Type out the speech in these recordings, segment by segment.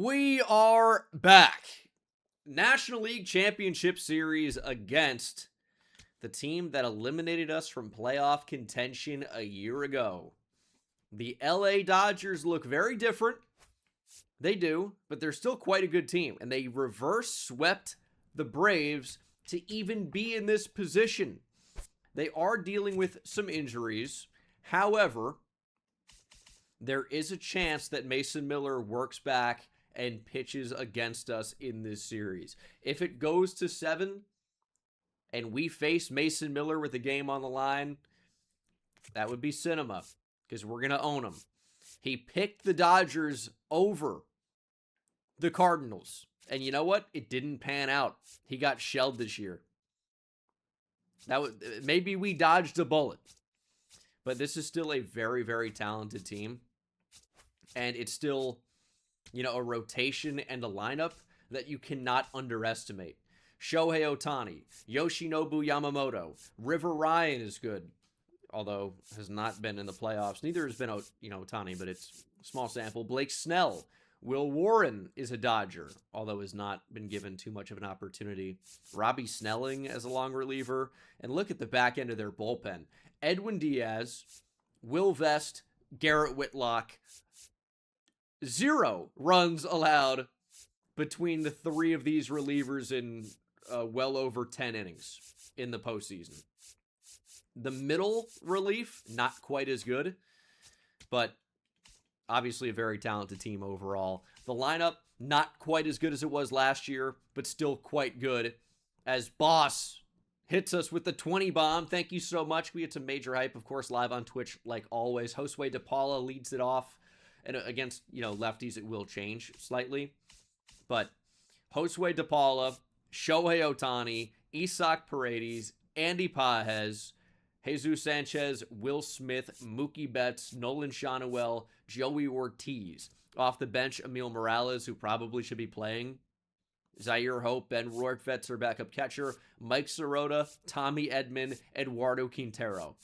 We are back. National League Championship Series against the team that eliminated us from playoff contention a year ago. The LA Dodgers look very different. They do, but they're still quite a good team. And they reverse swept the Braves to even be in this position. They are dealing with some injuries. However, there is a chance that Mason Miller works back and pitches against us in this series. If it goes to 7 and we face Mason Miller with the game on the line, that would be cinema because we're going to own him. He picked the Dodgers over the Cardinals. And you know what? It didn't pan out. He got shelled this year. Maybe we dodged a bullet. But this is still a very, very talented team. And it's still, a rotation and a lineup that you cannot underestimate. Shohei Ohtani, Yoshinobu Yamamoto, River Ryan is good, although has not been in the playoffs. Neither has been, Ohtani, but it's a small sample. Blake Snell, Will Warren is a Dodger, although has not been given too much of an opportunity. Robbie Snelling as a long reliever. And look at the back end of their bullpen. Edwin Diaz, Will Vest, Garrett Whitlock. 0 runs allowed between the 3 of these relievers in well over 10 innings in the postseason. The middle relief, not quite as good, but obviously a very talented team overall. The lineup, not quite as good as it was last year, but still quite good. As Boss hits us with the 20 bomb. Thank you so much. We had some major hype, of course, live on Twitch like always. Josue DePaula leads it off. And against, lefties, it will change slightly. But Josue DePaula, Shohei Ohtani, Isaac Paredes, Andy Pages, Jesus Sanchez, Will Smith, Mookie Betts, Nolan Schanuel, Joey Ortiz. Off the bench, Emil Morales, who probably should be playing. Zaire Hope, Ben Rortvetz, our backup catcher. Mike Sirota, Tommy Edman, Eduardo Quintero.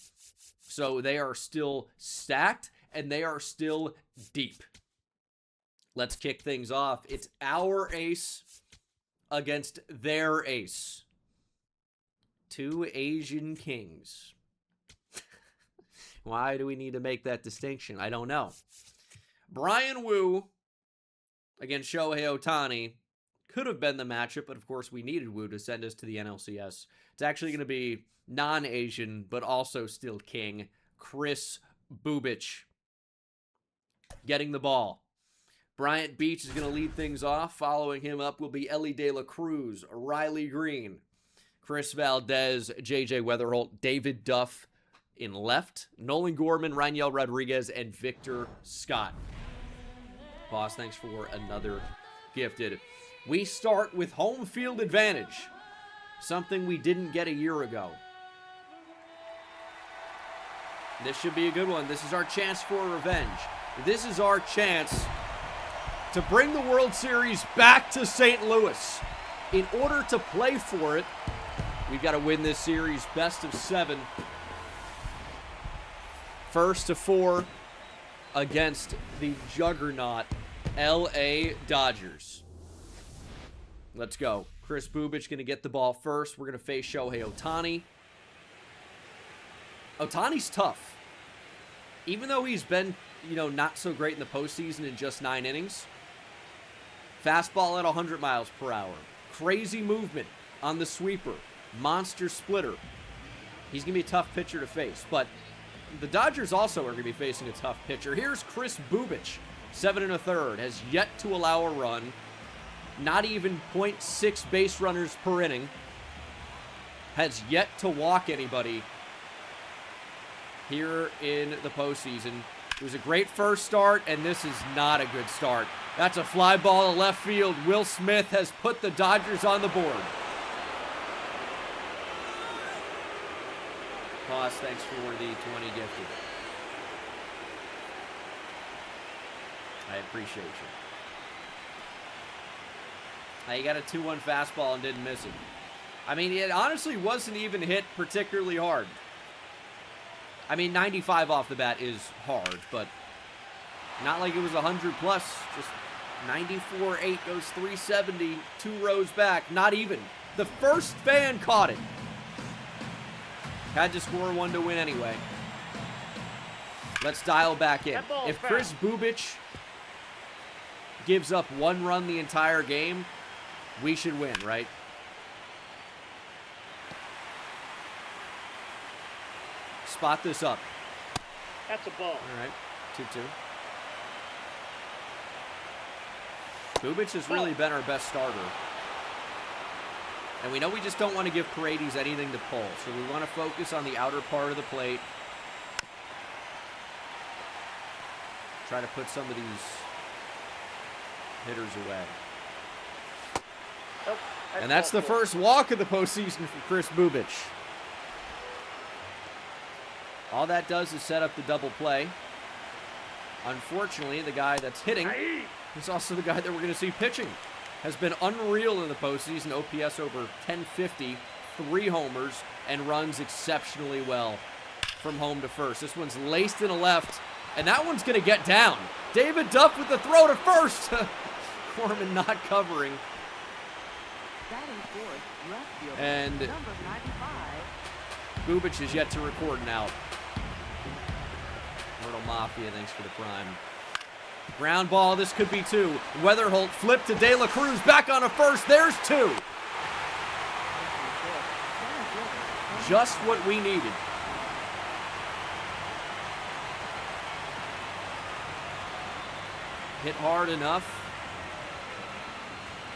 So they are still stacked. And they are still deep. Let's kick things off. It's our ace against their ace. 2 Asian kings. Why do we need to make that distinction? I don't know. Brian Wu against Shohei Ohtani could have been the matchup, but of course we needed Wu to send us to the NLCS. It's actually going to be non-Asian, but also still king, Chris Bubich. Getting the ball. Bryant Beach is going to lead things off. Following him up will be Ellie De La Cruz, Riley Green, Chris Valdez, J.J. Weatherholt, David Duff in left, Nolan Gorman, Raniel Rodriguez, and Victor Scott. Boss, thanks for another gifted. We start with home field advantage, something we didn't get a year ago. This should be a good one. This is our chance for revenge. This is our chance to bring the World Series back to St. Louis. In order to play for it, we've got to win this series best of 7. First to 4 against the juggernaut LA Dodgers. Let's go. Chris Bubich going to get the ball first. We're going to face Shohei Ohtani. Ohtani's tough. Even though he's been, not so great in the postseason in just 9 innings. Fastball at 100 miles per hour. Crazy movement on the sweeper. Monster splitter. He's going to be a tough pitcher to face. But the Dodgers also are going to be facing a tough pitcher. Here's Chris Bubich, 7 1/3. Has yet to allow a run. Not even .6 base runners per inning. Has yet to walk anybody here in the postseason. It was a great first start, and this is not a good start. That's a fly ball to left field. Will Smith has put the Dodgers on the board. Boss, thanks for the 20 gifted. I appreciate you. Now, you got a 2-1 fastball and didn't miss it. I mean, it honestly wasn't even hit particularly hard. I mean, 95 off the bat is hard, but not like it was 100 plus. Just 94-8 goes 370, 2 rows back, not even. The first fan caught it. Had to score 1 to win anyway. Let's dial back in. If Chris Bubic gives up 1 run the entire game, we should win, right? Spot this up. That's a ball. All right, 2-2. Bubic has really been our best starter. And we know we just don't want to give Paredes anything to pull, so we want to focus on the outer part of the plate. Try to put some of these hitters away. Oh, and that's the first walk of the postseason for Chris Bubic. All that does is set up the double play. Unfortunately, the guy that's hitting is also the guy that we're going to see pitching. Has been unreal in the postseason. OPS over 1050, 3 homers, and runs exceptionally well from home to first. This one's laced in a left, and that one's going to get down. David Duff with the throw to first. Corman not covering. And Bubic is yet to record an out. Myrtle Mafia, thanks for the prime. Ground ball, this could be 2. Weatherholt flipped to De La Cruz, back on a first, there's 2. Just what we needed. Hit hard enough.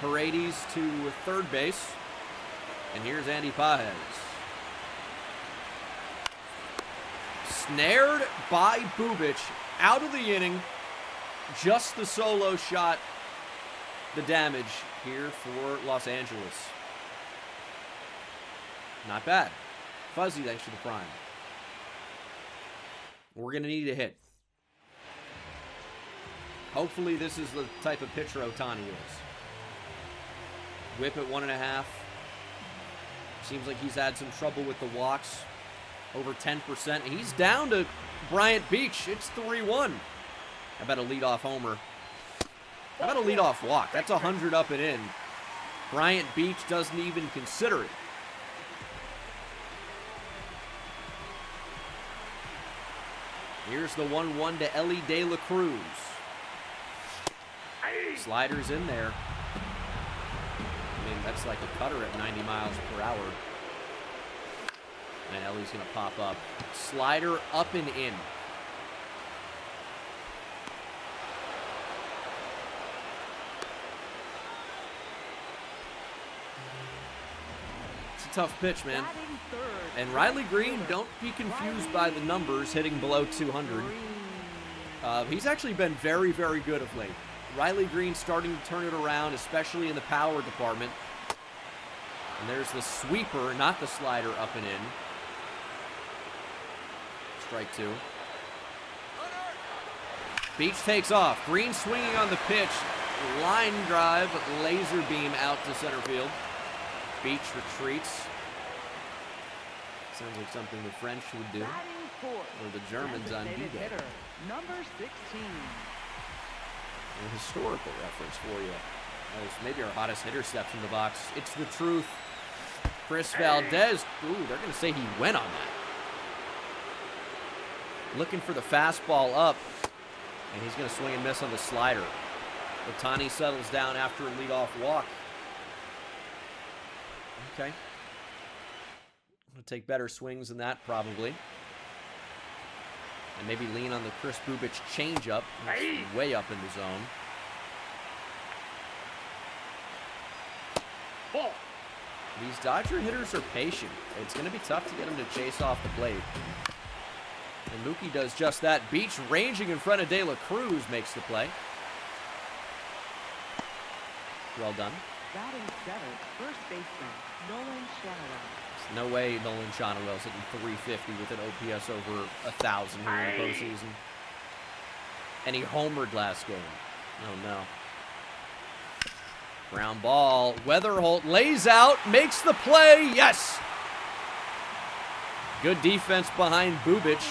Paredes to third base. And here's Andy Paez. Snared by Bubic, out of the inning. Just the solo shot, the damage here for Los Angeles. Not bad. Fuzzy, thanks for the prime. We're going to need a hit. Hopefully this is the type of pitcher Ohtani is. Whip at 1.5. Seems like he's had some trouble with the walks. Over 10%. He's down to Bryant Beach. It's 3-1. How about a leadoff homer? How about a leadoff walk? That's 100 up and in. Bryant Beach doesn't even consider it. Here's the 1-1 to Ellie De La Cruz. Sliders in there. I mean, that's like a cutter at 90 miles per hour. And Ellie's going to pop up. Slider up and in. It's a tough pitch, man. And Riley Green, don't be confused by the numbers hitting below 200. He's actually been very, very good of late. Riley Green starting to turn it around, especially in the power department. And there's the sweeper, not the slider, up and in. Strike 2. Beach takes off. Green swinging on the pitch. Line drive, laser beam out to center field. Beach retreats. Sounds like something the French would do. Or the Germans on D-Day. Number 16. A historical reference for you. That was maybe our hottest interception in the box. It's the truth. Chris Valdez. Ooh, they're going to say he went on that. Looking for the fastball up. And he's going to swing and miss on the slider. Ohtani settles down after a leadoff walk. Okay. I'm going to take better swings than that, probably. And maybe lean on the Chris Bubic changeup. It's way up in the zone. Ball. These Dodger hitters are patient. It's going to be tough to get them to chase off the plate. And Mookie does just that. Beach ranging in front of De La Cruz makes the play. Well done. Batting seventh, first baseman, Nolan Shanaway. No way Nolan Shonawell's hitting 350 with an OPS over 1,000 here in the postseason. And he homered last game. Oh, no. Ground ball. Weatherholt lays out, makes the play. Yes! Good defense behind Bubic.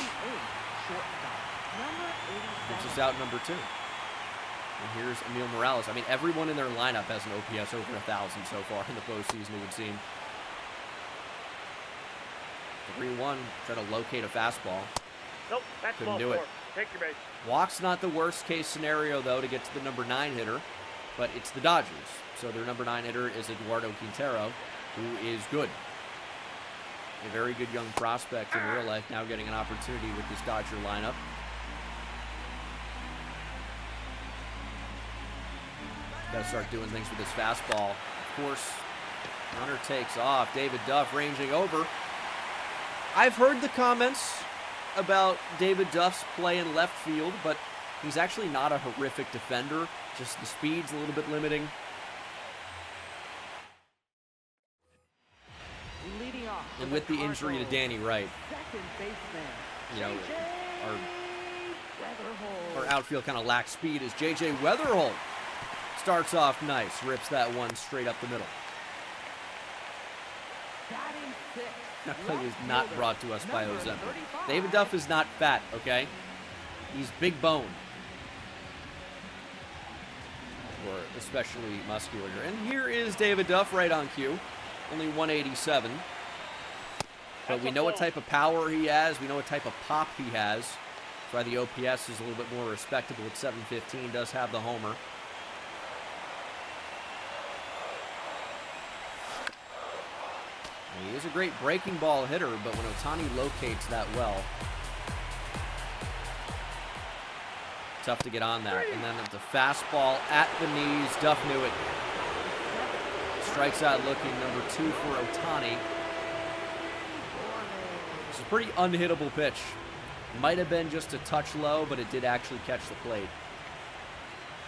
Gives us out number 2. And here's Emil Morales. I mean, everyone in their lineup has an OPS over 1,000 so far in the postseason, it would seem. 3-1, trying to locate a fastball. Nope, that's Couldn't ball do it. 4. Take your base. Walk's not the worst case scenario, though, to get to the number 9 hitter, but it's the Dodgers. So their number 9 hitter is Eduardo Quintero, who is good. A very good young prospect in real life, now getting an opportunity with this Dodger lineup. Got to start doing things with this fastball. Of course, runner takes off. David Duff ranging over. I've heard the comments about David Duff's play in left field, but he's actually not a horrific defender. Just the speed's a little bit limiting. Leading off And with the injury to Danny Wright, second baseman. you know, our Weatherhold. outfield kind of lacks speed as J.J. Weatherholt starts off nice, rips that one straight up the middle. Batting sixth. That play was Left not fielder, brought to us by number Ozempic. 35. David Duff is not fat, okay? He's big bone. Or especially muscular. And here is David Duff right on cue. Only 187. But That's we a know what ball. type of power he has. We know what type of pop he has. That's why the OPS is a little bit more respectable at 715. Does have the homer. He is a great breaking ball hitter, but when Ohtani locates that well, tough to get on that. And then the fastball at the knees. Duff knew it. Strikes out looking, number 2 for Ohtani. This is a pretty unhittable pitch. Might have been just a touch low, but it did actually catch the plate.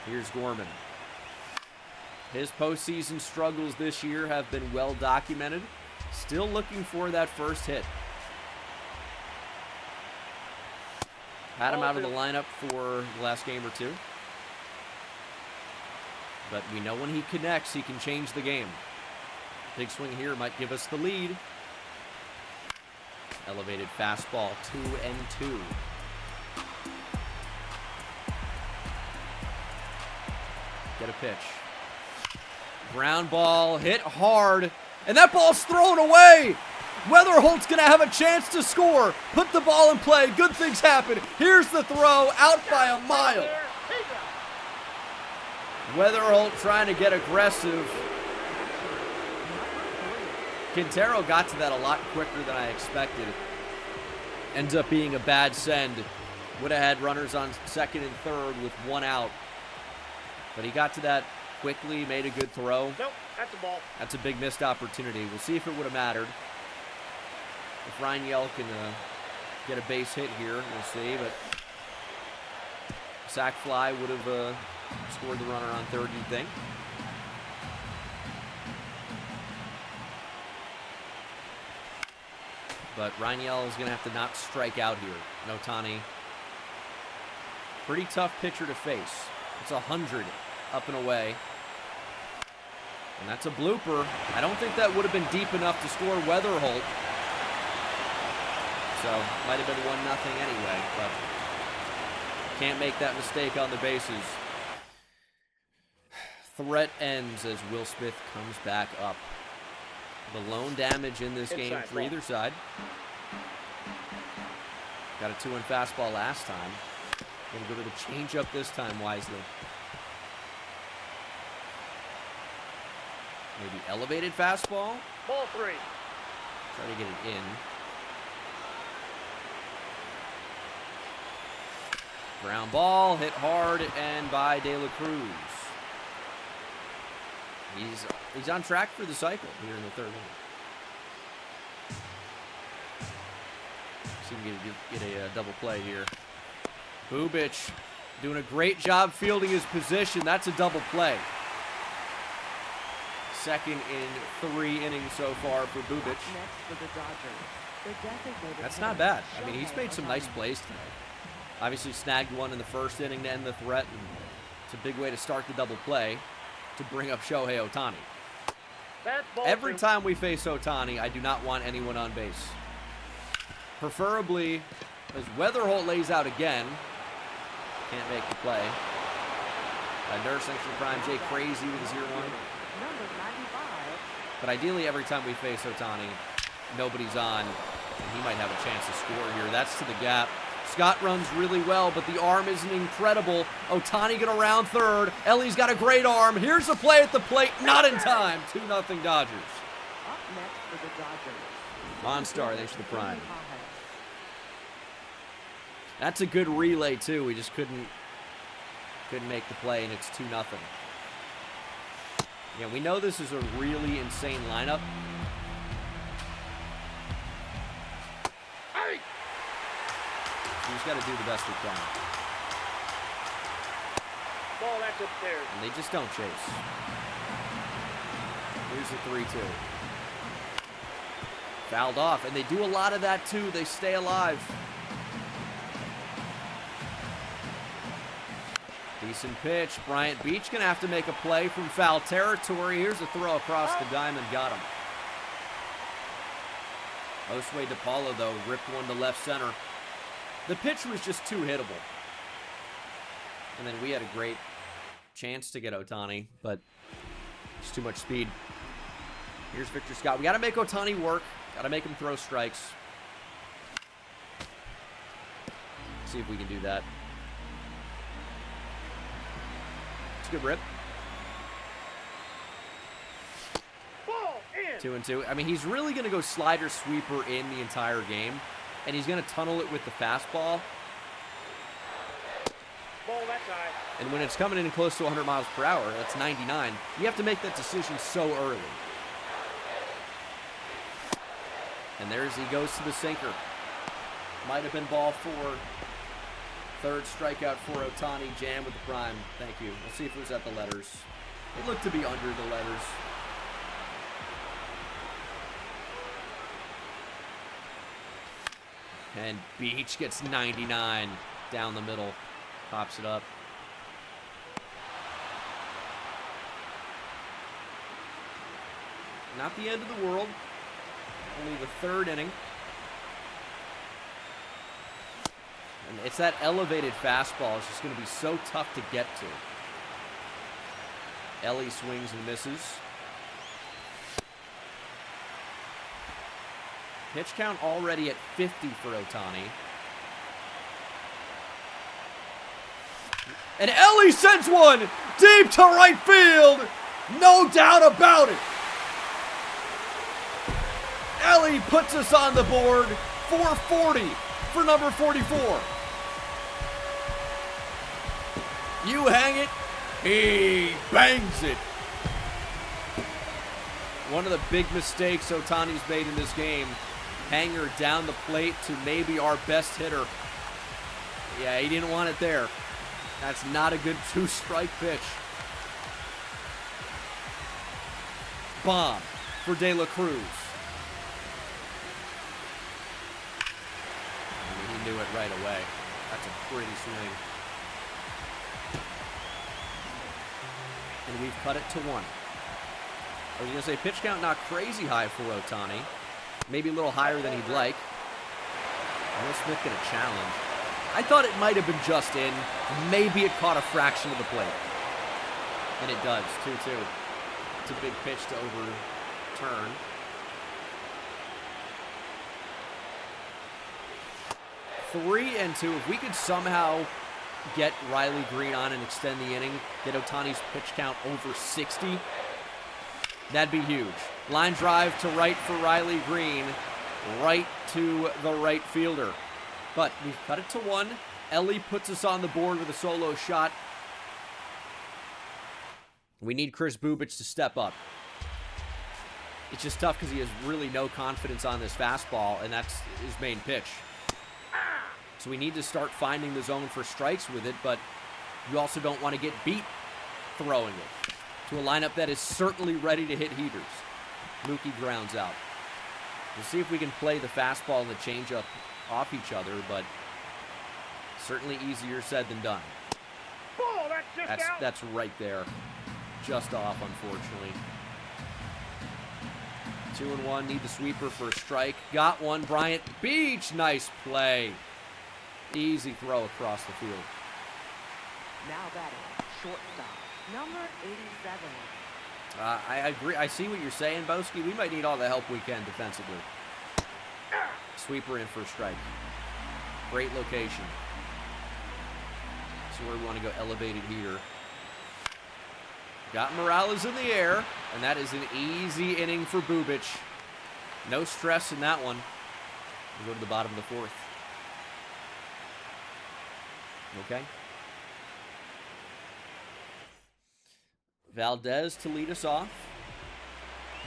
Here's Gorman. His postseason struggles this year have been well documented. Still looking for that first hit. Had him out of the lineup for the last game or two. But we know when he connects, he can change the game. Big swing here might give us the lead. Elevated fastball, 2-2. Get a pitch. Ground ball, hit hard, and that ball's thrown away. Weatherholt's going to have a chance to score. Put the ball in play. Good things happen. Here's the throw, out by a mile. Weatherholt trying to get aggressive. Quintero got to that a lot quicker than I expected. Ends up being a bad send. Would have had runners on second and third with one out. But he got to that quickly, made a good throw. Nope, that's a ball. That's a big missed opportunity. We'll see if it would have mattered. If Ryan Yell can get a base hit here, we'll see. But sac fly would have scored the runner on third, you'd think. But Ryan Yell is going to have to not strike out here. And Ohtani, pretty tough pitcher to face. It's 100 up and away. And that's a blooper. I don't think that would have been deep enough to score Weatherholt. So, might have been 1-0 anyway, but can't make that mistake on the bases. Threat ends as Will Smith comes back up. The lone damage in this game for either side. Got a 2-1 fastball last time. Gonna go to the changeup this time wisely. Maybe elevated fastball. Ball 3. Try to get it in. Ground ball, hit hard, and by De La Cruz. He's on track for the cycle here in the third inning. See if we can get a double play here. Bubic doing a great job fielding his position. That's a double play. Second in 3 innings so far for Bubic. Next for the Dodgers, the designated That's not hitter, bad. I mean, he's made some nice Shohei plays tonight. Obviously snagged one in the first inning to end the threat, and it's a big way to start the double play to bring up Shohei Ohtani. That's ball Every 2. time we face Ohtani, I do not want anyone on base. Preferably, as Weatherholt lays out again, can't make the play. Nurse next to the prime. Jay Crazy with a 0-1. Number 95. But ideally, every time we face Ohtani, nobody's on, and he might have a chance to score here. That's to the gap. Scott runs really well, but the arm isn't incredible. Ohtani get around third. Ellie's got a great arm. Here's a play at the plate. Not in time. 2-0 Dodgers. Up next for the Dodgers. Monstar, thanks for the prime. That's a good relay, too. We just couldn't make the play, and it's 2-0. Yeah, we know this is a really insane lineup. We just got to do the best we can. Ball, that's upstairs. And they just don't chase. Here's the 3-2. Fouled off, and they do a lot of that, too. They stay alive. Decent pitch. Bryant Beach going to have to make a play from foul territory. Here's a throw across the diamond. Got him. Josue DePaulo, though, ripped one to left center. The pitch was just too hittable. And then we had a great chance to get Ohtani, but just too much speed. Here's Victor Scott. We got to make Ohtani work. Got to make him throw strikes. See if we can do that. It's a good rip. Ball in. 2-2. I mean, he's really going to go slider sweeper in the entire game. And he's going to tunnel it with the fastball. Ball, that's high. And when it's coming in close to 100 miles per hour, that's 99, you have to make that decision so early. And there's he goes to the sinker. Might have been ball 4. Third strikeout for Ohtani. Jam with the prime. Thank you. We'll see if it was at the letters. It looked to be under the letters. And Beach gets 99 down the middle. Pops it up. Not the end of the world. Only the third inning. And it's that elevated fastball. It's just going to be so tough to get to. Ellie swings and misses. Pitch count already at 50 for Ohtani. And Ellie sends one deep to right field. No doubt about it. Ellie puts us on the board. 440 for number 44. You hang it. He bangs it. One of the big mistakes Ohtani's made in this game. Hanger down the plate to maybe our best hitter. Yeah, he didn't want it there. That's not a good 2-strike pitch. Bomb for De La Cruz. He knew it right away. That's a pretty swing. And we've cut it to 1. I was going to say pitch count not crazy high for Ohtani. Maybe a little higher than he'd like. Will Smith get a challenge. I thought it might have been just in. Maybe it caught a fraction of the plate. And it does, 2-2. It's a big pitch to overturn. Three and 2. If we could somehow get Riley Green on and extend the inning, get Ohtani's pitch count over 60, that'd be huge. Line drive to right for Riley Green. Right to the right fielder. But we've cut it to 1. Ellie puts us on the board with a solo shot. We need Chris Bubich to step up. It's just tough because he has really no confidence on this fastball, and that's his main pitch. So we need to start finding the zone for strikes with it, but you also don't want to get beat throwing it to a lineup that is certainly ready to hit heaters. Mookie grounds out. We'll see if we can play the fastball and the changeup off each other, but certainly easier said than done. Ball, that's just out. That's right there. Just off, unfortunately. 2-1, need the sweeper for a strike. Got one, Bryant Beach, nice play. Easy throw across the field. Now batting, shortstop, Number 87. I agree. I see what you're saying, Boski. We might need all the help we can defensively. Sweeper in for a strike. Great location. So where we want to go elevated here. Got Morales in the air, and that is an easy inning for Bubic. No stress in that one. We'll go to the bottom of the fourth. Okay. Valdez to lead us off.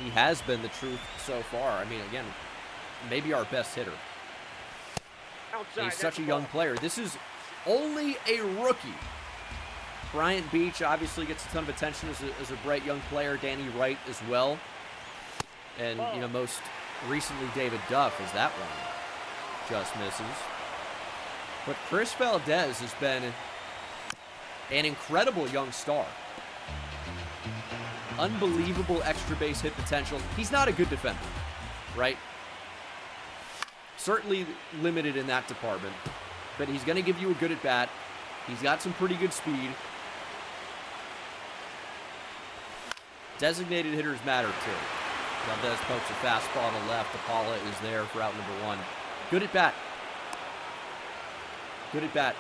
He has been the truth so far. I mean, again, maybe our best hitter. Outside, He's such a young player. This is only a rookie. Bryant Beach obviously gets a ton of attention as a bright young player. Danny Wright as well. And, you know, most recently David Duff, as that one just misses. But Chris Valdez has been an incredible young star. Unbelievable extra base hit potential. He's not a good defender, right? Certainly limited in that department. But he's going to give you a good at-bat. He's got some pretty good speed. Designated hitters matter, too. Valdez pokes a fastball to the left. Apala is there for out number one. Good at-bat. Good at-bat.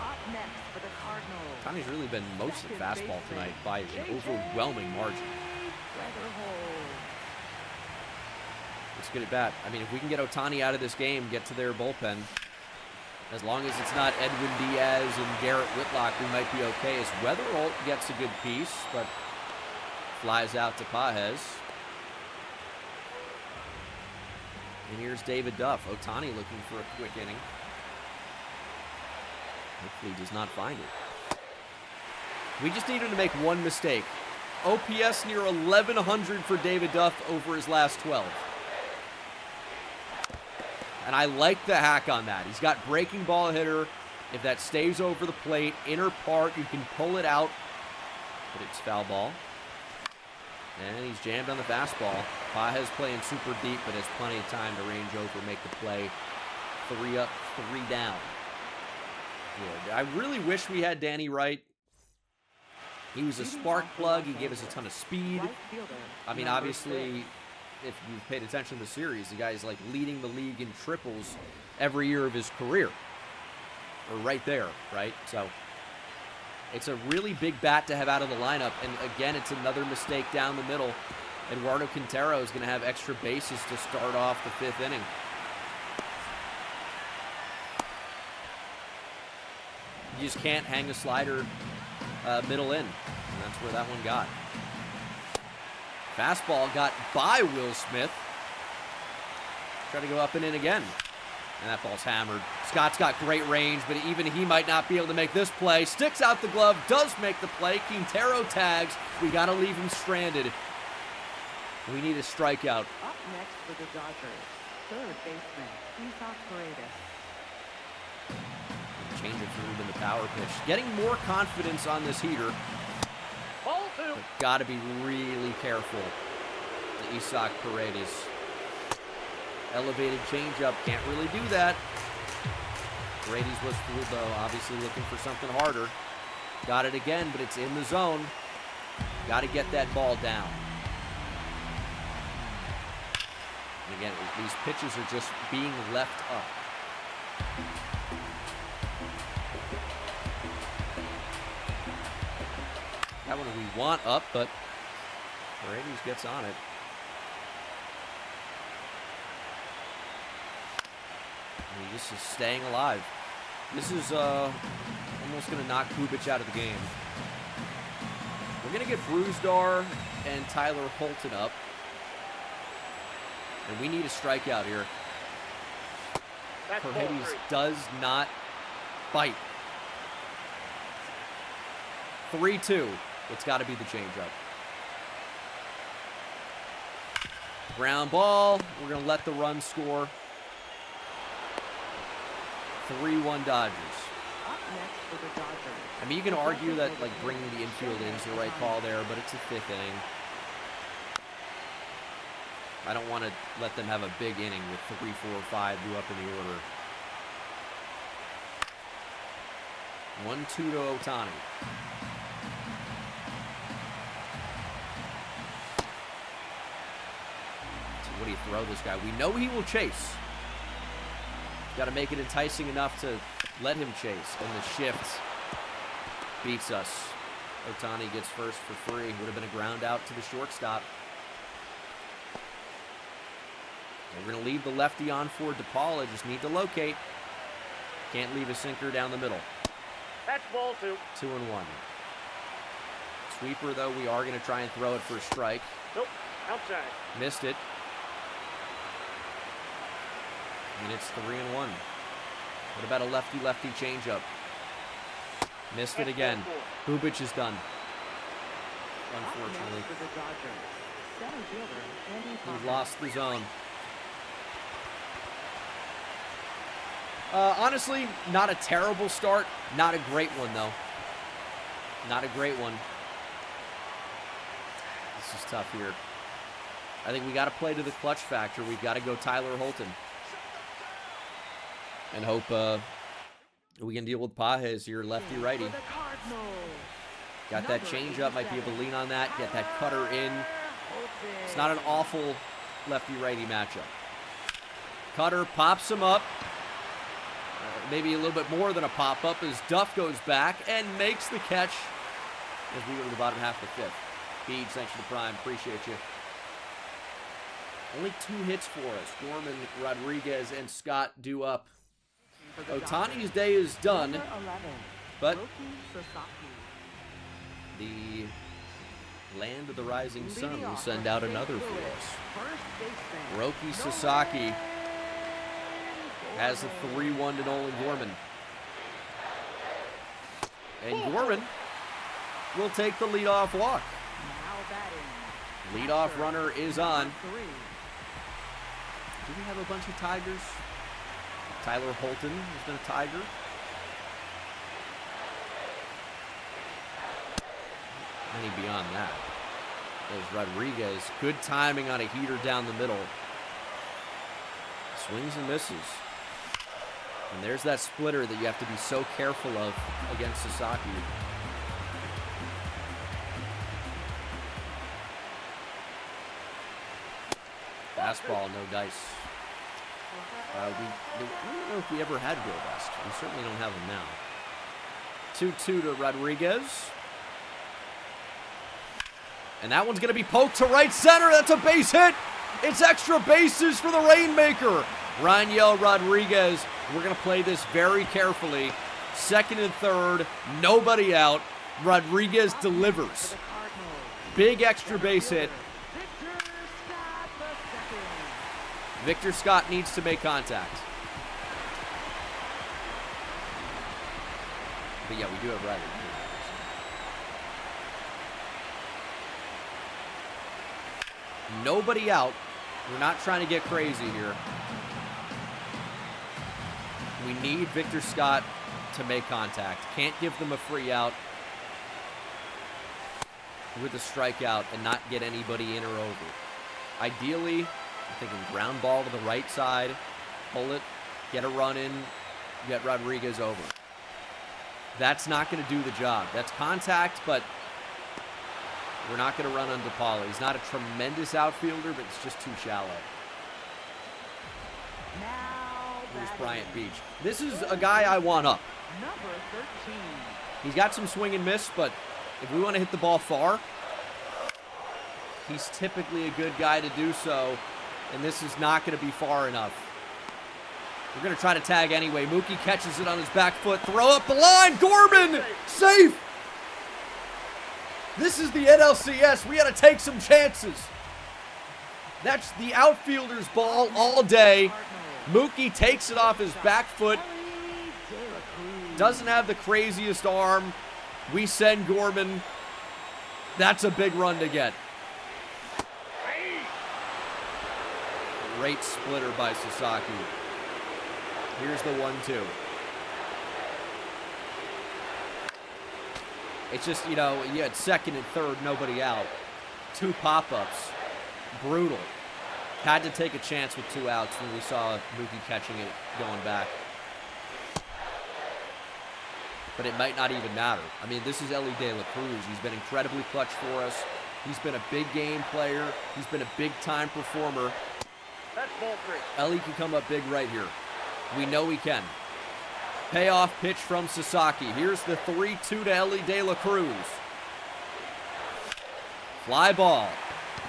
Up next for the Cardinals. Tony's really been mostly fastball tonight by an overwhelming margin. It's good at bat. I mean, if we can get Ohtani out of this game, get to their bullpen, as long as it's not Edwin Diaz and Garrett Whitlock, we might be okay. As Weatherholt gets a good piece, but flies out to Pages. And here's David Duff. Ohtani looking for a quick inning. Hopefully he does not find it. We just need him to make one mistake. OPS near 1,100 for David Duff over his last 12. And I like the hack on that. He's got breaking ball hitter. If that stays over the plate, inner part, you can pull it out. But it's foul ball. And he's jammed on the fastball. Pages playing super deep, but has plenty of time to range over, make the play. 3 up, 3 down. Good. I really wish we had Danny Wright. He was a spark plug. He gave us a ton of speed. I mean, obviously, if you've paid attention to the series, the guy's like leading the league in triples every year of his career. Or right there, right? So it's a really big bat to have out of the lineup. And again, it's another mistake down the middle. Eduardo Quintero is going to have extra bases to start off the 5th inning. You just can't hang a slider middle in. And that's where that one got. Fastball got by Will Smith. Try to go up and in again. And that ball's hammered. Scott's got great range, but even he might not be able to make this play. Sticks out the glove, does make the play. Quintero tags. We got to leave him stranded. We need a strikeout. Up next for the Dodgers, third baseman, Isak Paredes. Change it through in the power pitch. Getting more confidence on this heater. Ball 2. But got to be really careful. The Isak Paredes. Elevated changeup. Can't really do that. Paredes was through, though. Obviously looking for something harder. Got it again, but it's in the zone. Got to get that ball down. And again, these pitches are just being left up. That one we want up, but Paredes gets on it. And he just is staying alive. This is almost going to knock Bubic out of the game. We're going to get Brusdar and Tyler Holton up. And we need a strikeout here. Paredes does not bite. 3-2. It's got to be the changeup. Ground ball. We're going to let the run score. 3-1 Dodgers. Up next for the Dodgers. I mean, you can argue that like bringing the infield in is the right call there, but it's a 5th inning. I don't want to let them have a big inning with 3, 4, 5 due up in the order. 1-2 to Ohtani. What do you throw this guy? We know he will chase. Got to make it enticing enough to let him chase. And the shift beats us. Ohtani gets first for free. Would have been a ground out to the shortstop. We're going to leave the lefty on for DePaula. Just need to locate. Can't leave a sinker down the middle. That's ball 2. 2-1. Sweeper, though, we are going to try and throw it for a strike. Nope. Outside. Missed it. And it's 3-1. What about a lefty-lefty changeup? Missed it again. Bubic is done. Unfortunately. For the Dodgers, center fielder Andy He Thomas. lost the zone. Honestly, not a terrible start. Not a great one, though. Not a great one. This is tough here. I think we got to play to the clutch factor. We've got to go Tyler Holton. And hope we can deal with Pajes here, lefty-righty. For the Cardinals, Got that changeup, might be able to lean on that, get that cutter in. It's not an awful lefty-righty matchup. Cutter pops him up. Maybe a little bit more than a pop-up as Duff goes back and makes the catch as we go to the bottom half of the 5th. Beach, thanks for the prime. Appreciate you. Only 2 hits for us. Gorman, Rodriguez, and Scott due up. for the Ohtani's day is done, Number 11, but Roki Sasaki. the land of the rising sun Leading will off send for out St. another Louis, for us. first baseman, Roki Sasaki Nolan has a Gorman. 3-1 to Nolan Gorman. And Gorman will take the leadoff walk. Now batting. Leadoff Catcher, runner is on. number 3. Do we have a bunch of Tigers? Tyler Holton has been a Tiger. Any beyond that. There's Rodriguez. Good timing on a heater down the middle. Swings and misses. And there's that splitter that you have to be so careful of against Sasaki. Fastball, no dice. I don't know if we ever had Will West. We certainly don't have him now. 2-2 to Rodriguez. And that one's going to be poked to right center. That's a base hit. It's extra bases for the Rainmaker. Raniel Rodriguez. We're going to play this very carefully. Second and third, nobody out. Rodriguez For delivers. the Cardinals, Big extra center base hit. fielder, Victor Scott II. Victor Scott needs to make contact. But yeah, we do have Riley. Nobody out. We're not trying to get crazy here. We need Victor Scott to make contact. Can't give them a free out with a strikeout and not get anybody in or over. Ideally, I'm thinking ground ball to the right side, pull it, get a run in, get Rodriguez over. That's not going to do the job. That's contact, but we're not going to run on DePaula. He's not a tremendous outfielder, but it's just too shallow. Now Here's batting. Bryant Beach. This is a guy I want up. Number 13. He's got some swing and miss, but if we want to hit the ball far, he's typically a good guy to do so, and this is not going to be far enough. We're going to try to tag anyway. Mookie catches it on his back foot. Throw up the line. Gorman! Safe! This is the NLCS. We got to take some chances. That's the outfielder's ball all day. Mookie takes it off his back foot. Doesn't have the craziest arm. We send Gorman. That's a big run to get. Great splitter by Sasaki. Here's the 1-2. It's just, you know, you had second and third, nobody out. 2 pop-ups. Brutal. Had to take a chance with 2 outs when we saw Mookie catching it going back. But it might not even matter. I mean, this is Ellie De La Cruz. He's been incredibly clutch for us. He's been a big game player. He's been a big-time performer. That's ball 3. Ellie can come up big right here. We know he can. Payoff pitch from Sasaki. Here's the 3-2 to Ellie De La Cruz. Fly ball.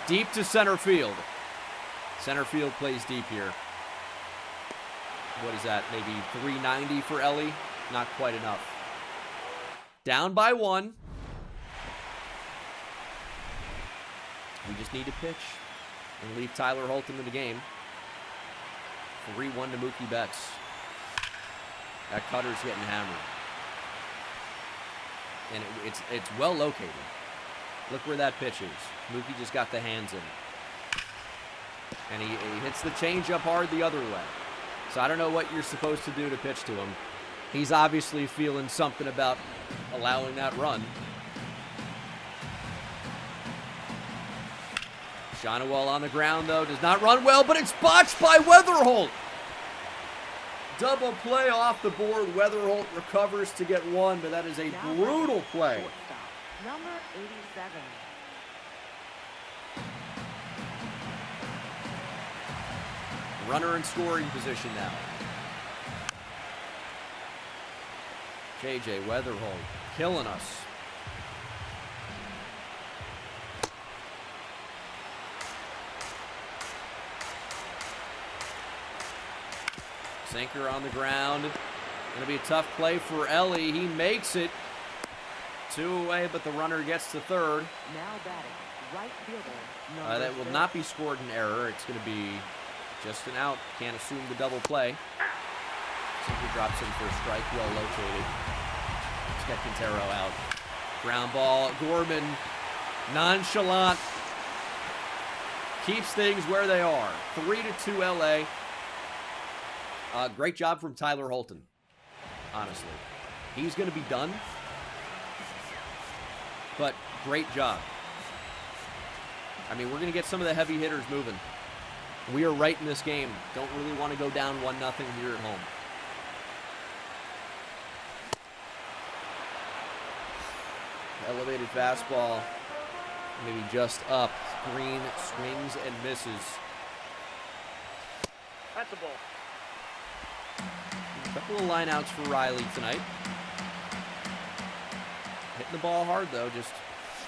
Deep to center field. Center field plays deep here. What is that? Maybe 390 for Ellie? Not quite enough. Down by 1. We just need to pitch and leave Tyler Holton in the game. 3-1 to Mookie Betts. That cutter's getting hammered. And it's well located. Look where that pitch is. Mookie just got the hands in. And he hits the changeup hard the other way. So I don't know what you're supposed to do to pitch to him. He's obviously feeling something about allowing that run. Shonowall on the ground, though. Does not run well, but it's botched by Weatherholt. Double play off the board. Weatherholt recovers to get 1, but that is a brutal play. Number 87. Runner in scoring position now. JJ Weatherholt killing us. Sinker on the ground. Going to be a tough play for Ellie. He makes it. 2 away, but the runner gets to third. Now batting, right fielder. That will not be scored in error. It's going to be just an out. Can't assume the double play. Sinker drops in for a strike. Well located. Let's get Quintero out. Ground ball. Gorman, nonchalant. Keeps things where they are. 3-2 LA. Great job from Tyler Holton, honestly. He's going to be done, but great job. I mean, we're going to get some of the heavy hitters moving. We are right in this game. Don't really want to go down 1-0 here at home. Elevated fastball, maybe just up. Green swings and misses. That's a ball. A couple of lineouts for Riley tonight. Hitting the ball hard, though, just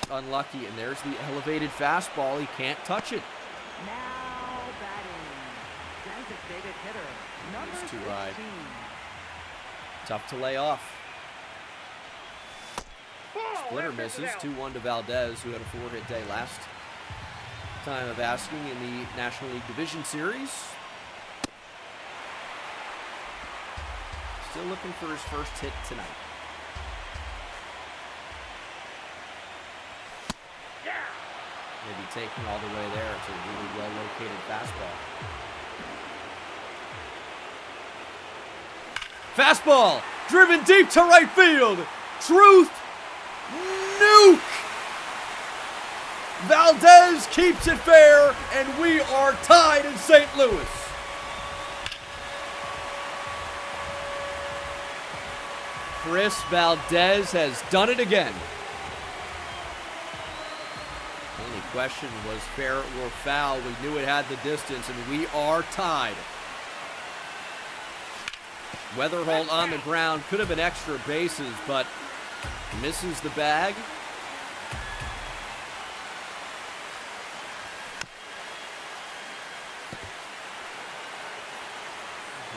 unlucky. And there's the elevated fastball. He can't touch it. Now batting, designated hitter, number It's too 16. wide. Tough to lay off. Splitter misses. 2-1 to Valdez, who had a 4-hit day last time of asking in the National League Division Series. Still looking for his first hit tonight. Maybe taking all the way there. It's a really well-located fastball. Fastball! Driven deep to right field! Truth! Nuke! Valdez keeps it fair, and we are tied in St. Louis. Chris Valdez has done it again. Only question was fair or foul. We knew it had the distance, and we are tied. Weatherholt on the ground. Could have been extra bases, but misses the bag.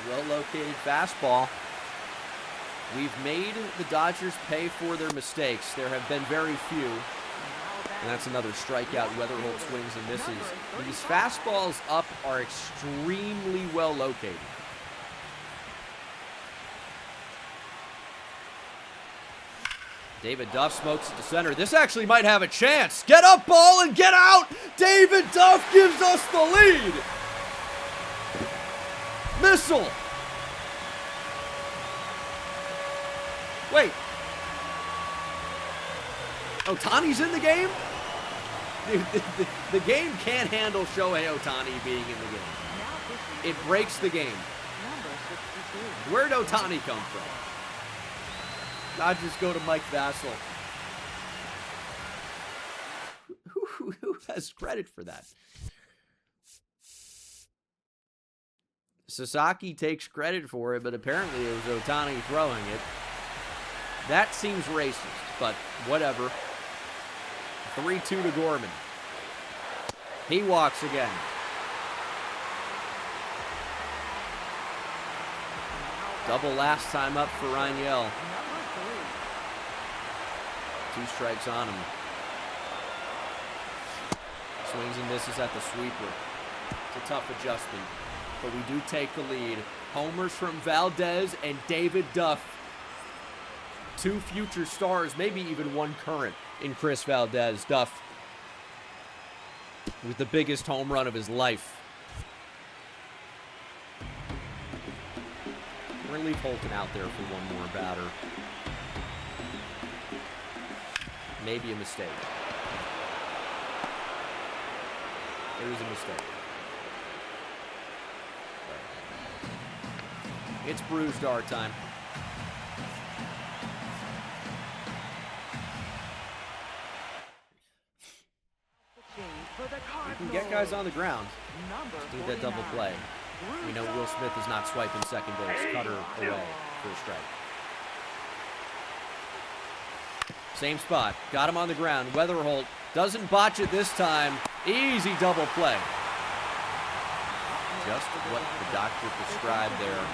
Well-located fastball. We've made the Dodgers pay for their mistakes. There have been very few. And that's another strikeout. Weatherholt swings and misses. These fastballs up are extremely well located. David Duff smokes it to center. This actually might have a chance. Get up, ball, and get out! David Duff gives us the lead! Missile! Wait. Ohtani's in the game? The game can't handle Shohei Ohtani being in the game. It breaks the game. Where'd Ohtani come from? Dodgers go to Mike Vassell. Who has credit for that? Sasaki takes credit for it, but apparently it was Ohtani throwing it. That seems racist, but whatever. 3-2 to Gorman. He walks again. Double last time up for Rangel. 2 strikes on him. Swings and misses at the sweeper. It's a tough adjustment, but we do take the lead. Homers from Valdez and David Duff. 2 future stars, maybe even 1 current in Chris Valdez. Duff with the biggest home run of his life. We're going to leave Holton out there for 1 more batter. Maybe a mistake. It was a mistake. It's bruised dart time. You can get guys on the ground. Need that double play. We know Will Smith is not swiping second base. Cutter away for a strike. Same spot. Got him on the ground. Weatherholt doesn't botch it this time. Easy double play. Just what the doctor prescribed there.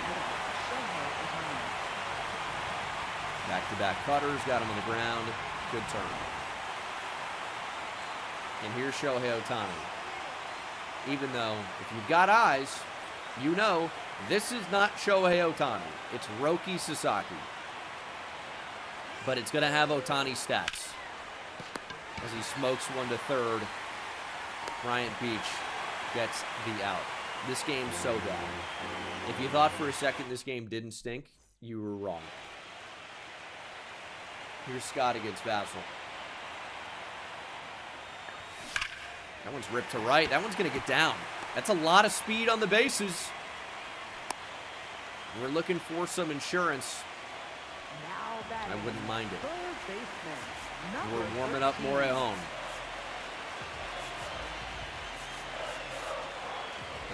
Back-to-back cutters. Got him on the ground. Good turn. And here's Shohei Ohtani. Even though, if you've got eyes, you know this is not Shohei Ohtani. It's Roki Sasaki. But it's going to have Ohtani stats. As he smokes 1 to third, Bryant Beach gets the out. This game's so bad. If you thought for a second this game didn't stink, you were wrong. Here's Scott against Vassell. That one's ripped to right. That one's going to get down. That's a lot of speed on the bases. We're looking for some insurance. I wouldn't mind it. We're warming up more at home.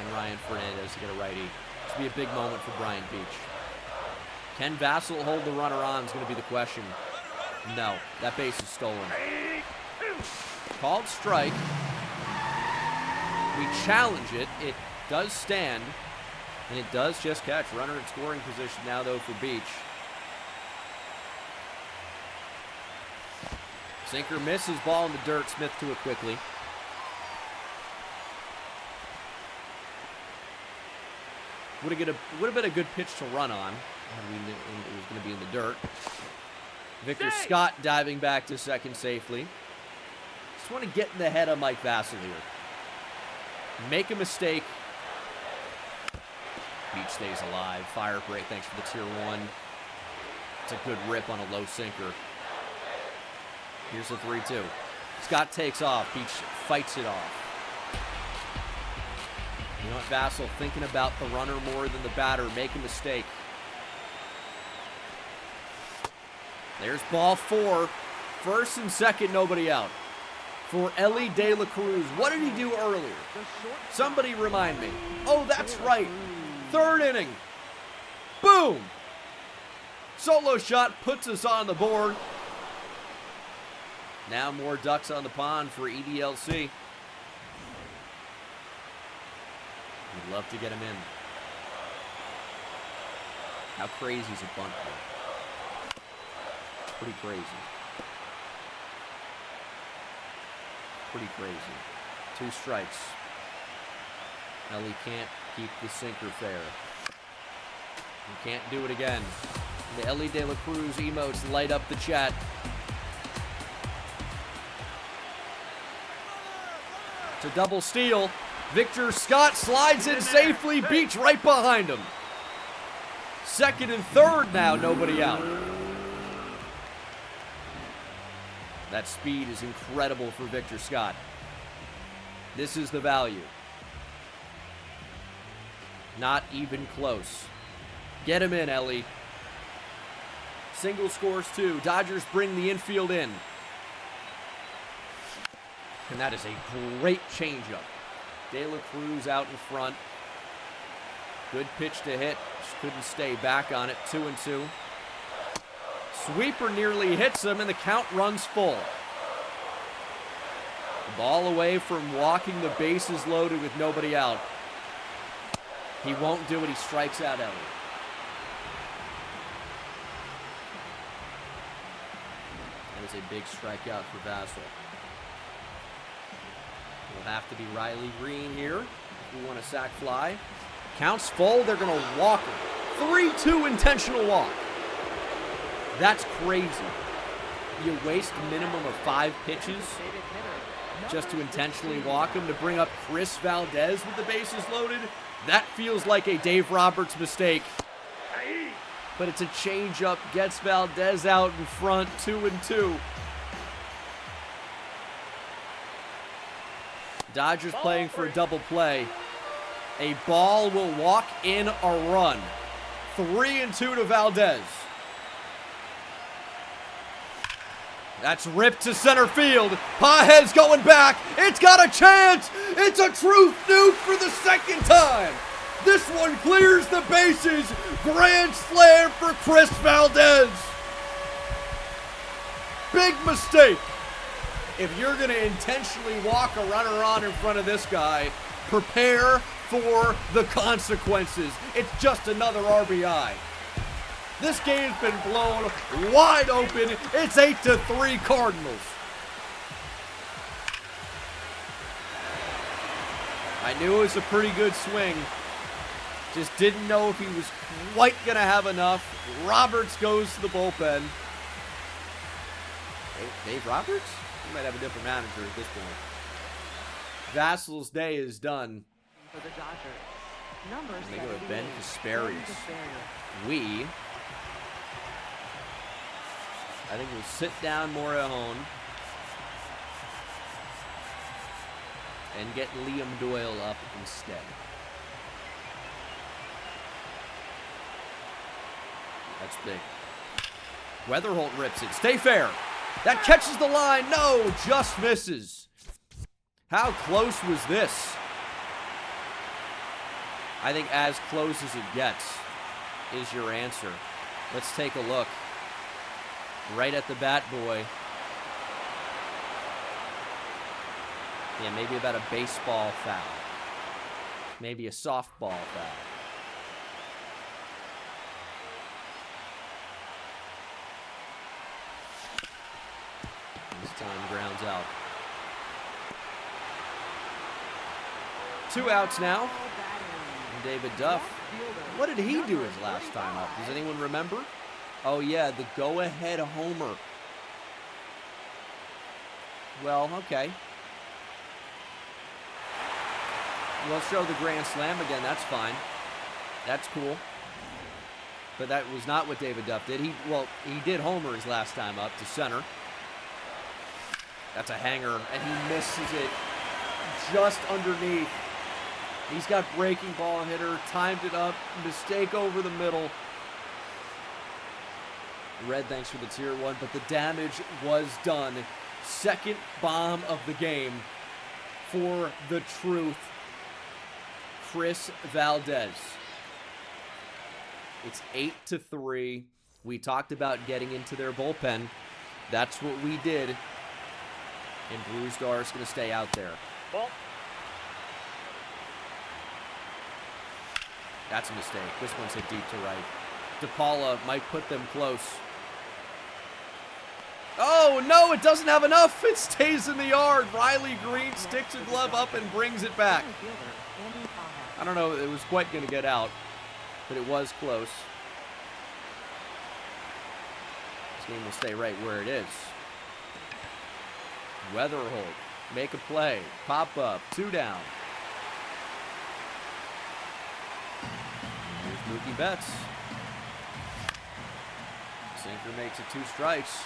And Ryan Fernandez to get a righty. This will be a big moment for Bryant Beach. Can Vassell hold the runner on is going to be the question. No, that base is stolen. Called strike. We challenge it. It does stand. And it does just catch. Runner in scoring position now, though, for Beach. Sinker misses, ball in the dirt. Smith to it quickly. Would have been a good pitch to run on. We knew it was going to be in the dirt. Victor Scott diving back to second safely. Just want to get in the head of Mike Vassell here. Make a mistake. Beach stays alive. Fire break, thanks for the tier 1. It's a good rip on a low sinker. Here's the 3-2. Scott takes off. Beach fights it off. You know what, Vassell thinking about the runner more than the batter. Make a mistake. There's ball 4. First and second, nobody out. For Ellie De La Cruz. What did he do earlier? Somebody remind me. Oh, that's right. 3rd inning. Boom. Solo shot puts us on the board. Now more ducks on the pond for EDLC. We'd love to get him in. How crazy is a bunt here? Pretty crazy. Pretty crazy. 2 strikes. Ellie can't keep the sinker fair. He can't do it again. The Ellie De La Cruz emotes light up the chat. To double steal. Victor Scott slides in safely. Beach right behind him. Second and third now, nobody out. That speed is incredible for Victor Scott. This is the value. Not even close. Get him in, Ellie. Single scores 2. Dodgers bring the infield in. And that is a great changeup. De La Cruz out in front. Good pitch to hit. Just couldn't stay back on it. 2-2. Sweeper nearly hits him, and the count runs full. Ball away from walking, the bases loaded with nobody out. He won't do it. He strikes out Elliott. That is a big strikeout for Vassell. It'll have to be Riley Green here if we want a sac fly. Count's full. They're going to walk him. 3-2 intentional walk. That's crazy. You waste a minimum of 5 pitches just to intentionally walk him to bring up Chris Valdez with the bases loaded. That feels like a Dave Roberts mistake. But it's a changeup, gets Valdez out in front, 2-2. Dodgers playing for a double play. A ball will walk in a run. 3-2 to Valdez. That's ripped to center field. Pages going back. It's got a chance. It's a truth nuke for the second time. This one clears the bases. Grand slam for Chris Valdez. Big mistake. If you're going to intentionally walk a runner on in front of this guy, prepare for the consequences. It's just another RBI. This game's been blown wide open. It's 8-3 Cardinals. I knew it was a pretty good swing. Just didn't know if he was quite going to have enough. Roberts goes to the bullpen. Dave Roberts? He might have a different manager at this point. Vassell's day is done. For the Dodgers, number And they go to 78, Ben Casparis. I think we'll sit down Morejon and get Liam Doyle up instead. That's big. Weatherholt rips it. Stay fair. That catches the line. No, just misses. How close was this? I think as close as it gets is your answer. Let's take a look. Right at the bat, boy. Yeah, maybe about a baseball foul. Maybe a softball foul. This time grounds out. 2 outs now. And David Duff. What did he do his last time up? Does anyone remember? Oh, yeah, the go-ahead homer. Well, okay. We'll show the grand slam again. That's fine. That's cool. But that was not what David Duff did. He did homer his last time up to center. That's a hanger, and he misses it just underneath. He's got breaking ball hitter, timed it up, mistake over the middle. Red, thanks for the tier 1, but the damage was done. Second bomb of the game for the truth. Chris Valdez. It's 8-3. We talked about getting into their bullpen. That's what we did. And Brusdar is going to stay out there. Ball. That's a mistake. This one's hit deep to right. DePaula might put them close. Oh, no, it doesn't have enough. It stays in the yard. Riley Green sticks a glove up and brings it back. I don't know. It was quite going to get out, but it was close. This game will stay right where it is. Weatherholt, make a play. Pop up, 2 down. Here's Mookie Betts. Sinker makes it 2 strikes.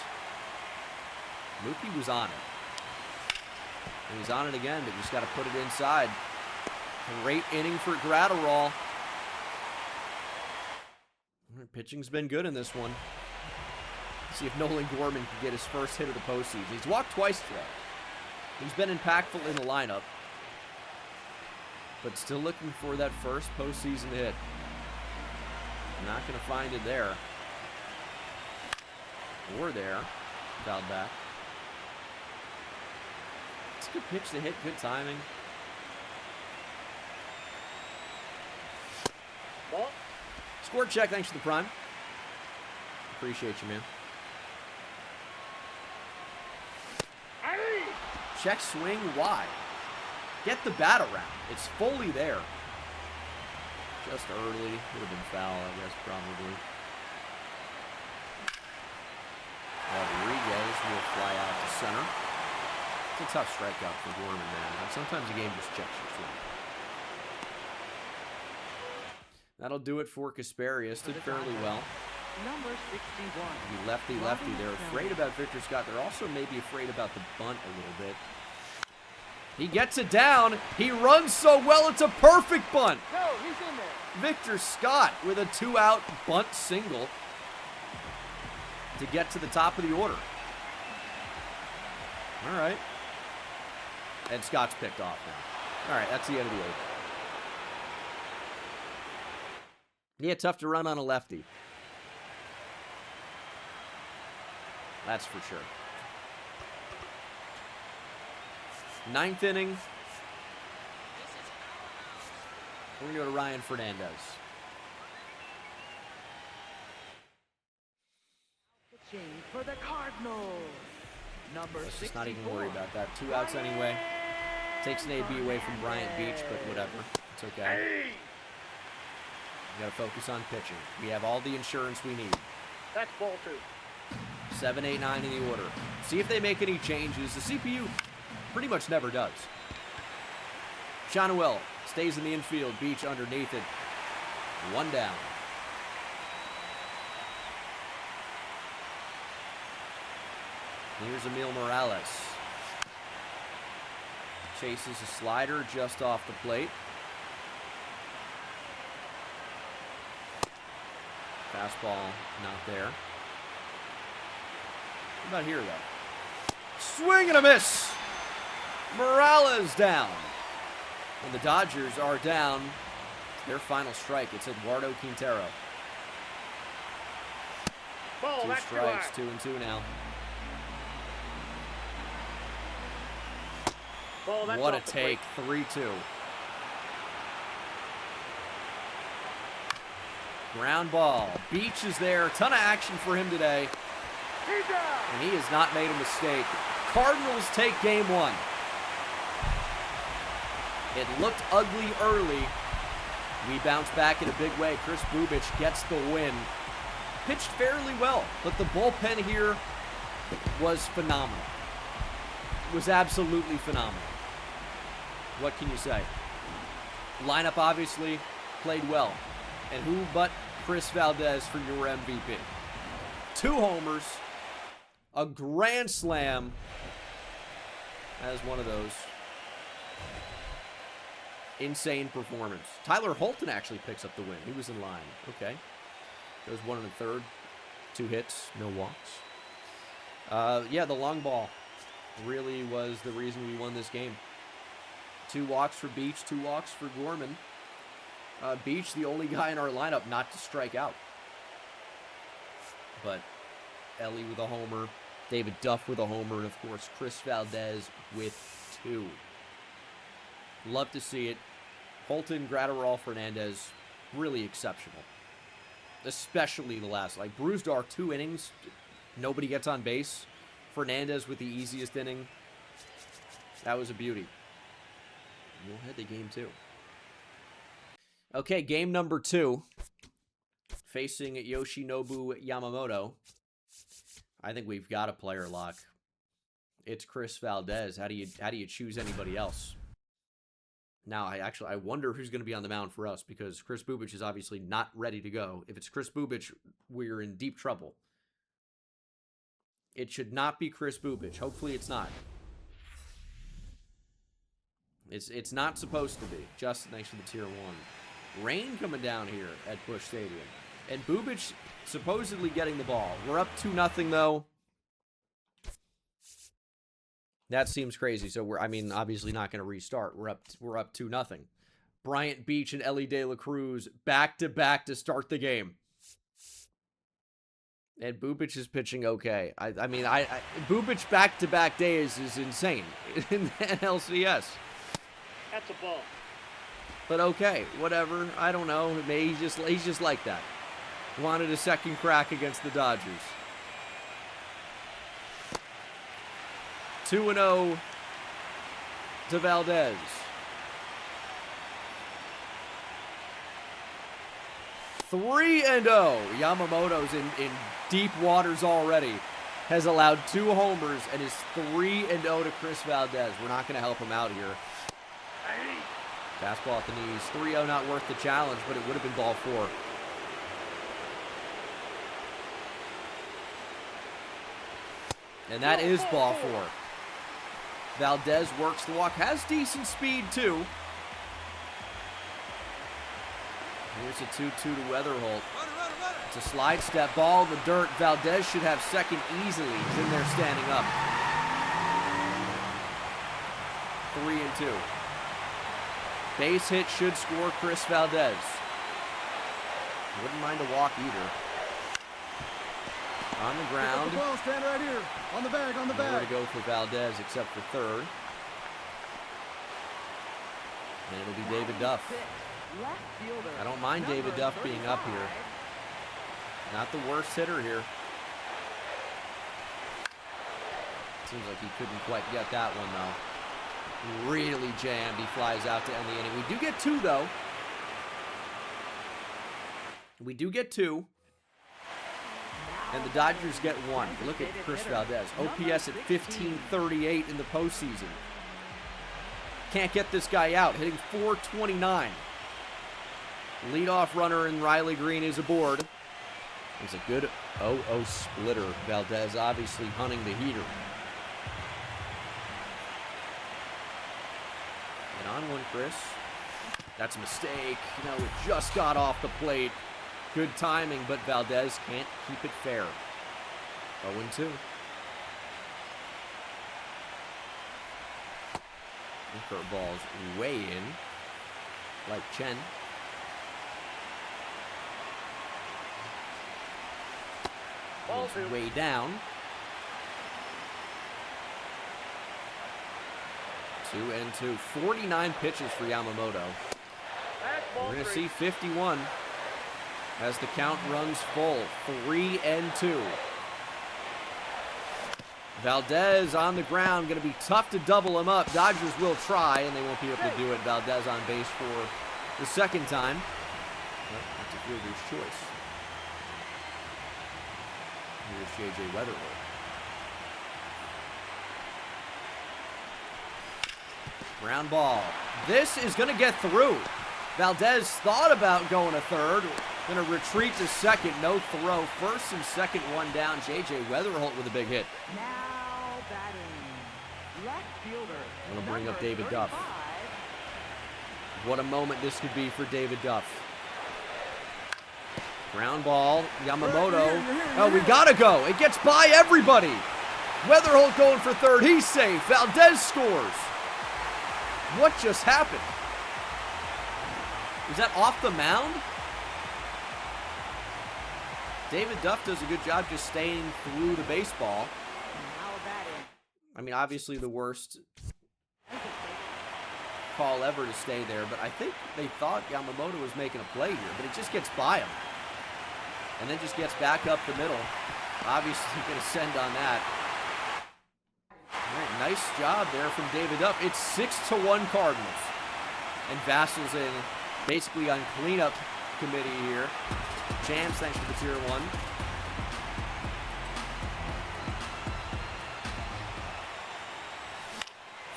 Mookie was on it. And he's on it again, but just got to put it inside. Great inning for Gratterall. Pitching's been good in this one. See if Nolan Gorman can get his first hit of the postseason. He's walked twice today. He's been impactful in the lineup. but still looking for that first postseason hit. Not going to find it there. Or there. Fouled back. It's a good pitch to hit. Good timing. Ball. Score check. Thanks for the prime. Appreciate you, man. Aye. Check swing wide. Get the bat around. It's fully there. Just early. Would have been foul, I guess, probably. Rodriguez will fly out to center. It's a tough strikeout for Gorman, man. But sometimes the game just checks your swing. That'll do it for Kasparius. Did fairly well. Number 61. Lefty. They're afraid about Victor Scott. They're also maybe afraid about the bunt a little bit. He gets it down. He runs so well. It's a perfect bunt. No, he's in there. Victor Scott with a 2-out bunt single to get to the top of the order. All right. And Scott's picked off now. All right, that's the end of the 8th. Yeah, tough to run on a lefty. That's for sure. 9th inning. We're going to go to Ryan Fernandez. Pitching for the Cardinals. Number Let's 64. just not even worry about that. 2 outs anyway. Takes an AB away from Bryant Beach, but whatever. It's okay. We got to focus on pitching. We have all the insurance we need. That's ball 2. 7, 8, 9 in the order. See if they make any changes. The CPU pretty much never does. Shanuel stays in the infield. Beach underneath it. 1 down. Here's Emil Morales. Chases a slider just off the plate. Fastball not there. What about here, though? Swing and a miss! Morales down. And the Dodgers are down their final strike. It's Eduardo Quintero. Ball, 2 that's strikes, too 2-2 now. Ball, that's What a off the take, plate. 3-2. Ground ball. Beach is there. A ton of action for him today. He's down. And he has not made a mistake. Cardinals take game 1. It looked ugly early. We bounce back in a big way. Chris Bubich gets the win. Pitched fairly well, but the bullpen here was phenomenal. It was absolutely phenomenal. What can you say? Lineup obviously played well. And who but Chris Valdez for your MVP? 2 homers, a grand slam as one of those. Insane performance. Tyler Holton actually picks up the win. He was in line. Okay. Goes 1 1/3. 2 hits, no walks. Yeah, the long ball really was the reason we won this game. 2 walks for Beach, 2 walks for Gorman. Beach, the only guy in our lineup not to strike out. But Ellie with a homer, David Duff with a homer, and of course Chris Valdez with 2. Love to see it. Holton, Gratterall, Fernandez, really exceptional. Especially the last, like Brusdar, 2 innings, nobody gets on base. Fernandez with the easiest inning. That was a beauty. We'll head to game 2. Okay, game number 2. Facing Yoshinobu Yamamoto. I think we've got a player lock. It's Chris Valdez. How do you choose anybody else? Now, I wonder who's going to be on the mound for us, because Chris Bubich is obviously not ready to go. If it's Chris Bubich, we're in deep trouble. It should not be Chris Bubich. Hopefully it's not. It's not supposed to be. Just next to the tier 1. Rain coming down here at Busch Stadium. And Bubich supposedly getting the ball. We're up 2-0 though. That seems crazy. So we're obviously not going to restart. We're up 2-0. Bryant Beach and Ellie De La Cruz back-to-back to start the game. And Bubic is pitching okay. I mean, Bubic back-to-back days is insane in the NLCS. That's a ball. But okay, whatever. I don't know. Maybe he's just like that. Wanted a second crack against the Dodgers. 2-0 to Valdez. 3-0. Yamamoto's in deep waters already. Has allowed 2 homers and is 3-0 to Chris Valdez. We're not going to help him out here. Fastball at the knees. 3-0 not worth the challenge, but it would have been ball 4. And that is ball 4. Valdez works the walk. Has decent speed, too. Here's a 2-2 to Weatherholt. It's a slide step ball in the dirt. Valdez should have second easily. He's in there standing up. 3-2. Base hit should score Chris Valdez. Wouldn't mind a walk either. On the ground. The ball, stand right here. On the bag, on the bag. Nowhere to go for Valdez except for third. And it'll be David Duff. I don't mind David Duff being up here. Not the worst hitter here. Seems like he couldn't quite get that one, though. Really jammed. He flies out to end the inning. We do get 2, though. We do get 2. And the Dodgers get 1. Look at Chris Valdez. OPS at 1538 in the postseason. Can't get this guy out. Hitting .429. Leadoff runner in Riley Green is aboard. It's a good 0-0 splitter. Valdez obviously hunting the heater. And on one, Chris. That's a mistake. You know, it just got off the plate. Good timing, but Valdez can't keep it fair. 0-2. Curveball's way in. Like Chen. Ball 2. Way down. 2-2. 49 pitches for Yamamoto. That's ball We're going to 3. see 51 as the count runs full. 3-2. Valdez on the ground. Going to be tough to double him up. Dodgers will try, and they won't be able to do it. Valdez on base for the second time. Well, that's a fielder's choice. Here's J.J. Weatherwood. Ground ball. This is going to get through. Valdez thought about going to third. Going to retreat to second. No throw. First and second, one down. J.J. Weatherholt with a big hit. Now batting. Left fielder. Going to bring up number David Duff. 35. What a moment this could be for David Duff. Ground ball. Yamamoto. Oh, we got to go. It gets by everybody. Weatherholt going for third. He's safe. Valdez scores. What just happened? Is that off the mound? David Duff does a good job just staying through the baseball. Now batting. I mean, obviously the worst call ever to stay there, but I think they thought Yamamoto was making a play here, but it just gets by him. And then just gets back up the middle. Obviously going to send on that. All right, nice job there from David Duff. It's 6-1 Cardinals. And Vassal's in basically on cleanup committee here. Jams, thanks for the tier 1.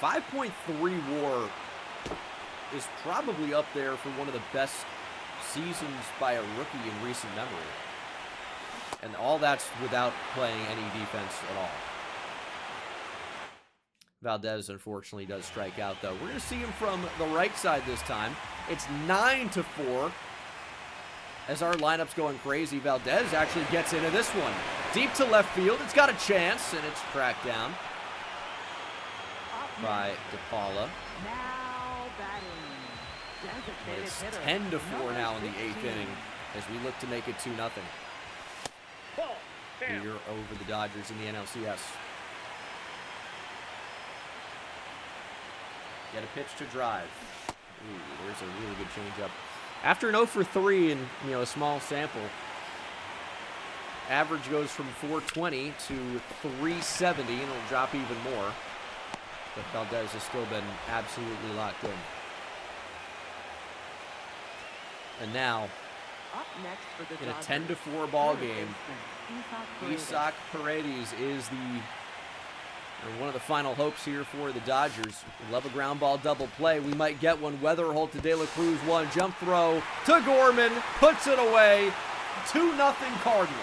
.5.3 WAR is probably up there for one of the best seasons by a rookie in recent memory. And all that's without playing any defense at all. Valdez, unfortunately, does strike out, though. We're going to see him from the right side this time. It's 9-4. As our lineup's going crazy, Valdez actually gets into this one. Deep to left field. It's got a chance, and it's cracked down by DePaula. Now batting. Designated It's hitter, 10-4 number now in the 8th 16. inning as we look to make it 2-0 Ball. Down. here over the Dodgers in the NLCS. Get a pitch to drive. Ooh, there's a really good changeup. After an 0 for 3 in a small sample, average goes from 420 to 370, and it'll drop even more. But Valdez has still been absolutely locked in. And now, Up next for the in a Dodgers, 10-4 ball third game, baseman, Isak Paredes is one of the final hopes here for the Dodgers. Love a ground ball double play. We might get one. Weatherholt to De La Cruz, one jump throw to Gorman, puts it away. 2-0 Cardinals.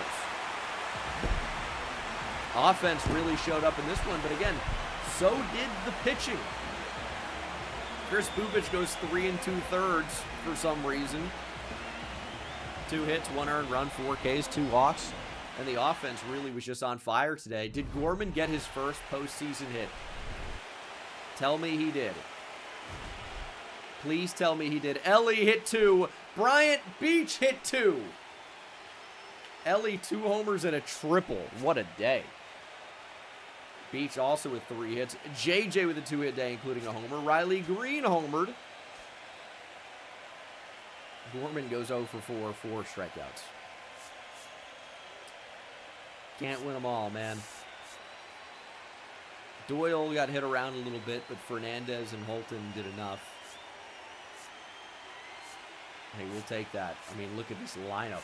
Offense really showed up in this one, but again, so did the pitching. Chris Bubich goes 3 2/3 for some reason. 2 hits, 1 earned run, 4 Ks, 2 walks. And the offense really was just on fire today. Did Gorman get his first postseason hit? Tell me he did. Please tell me he did. Ellie hit 2. Bryant Beach hit 2. Ellie 2 homers and a triple. What a day. Beach also with 3 hits. JJ with a 2-hit day, including a homer. Riley Green homered. Gorman goes 0 for 4, 4 strikeouts. Can't win them all, man. Doyle got hit around a little bit, but Fernandez and Holton did enough. Hey, we'll take that. I mean, look at this lineup.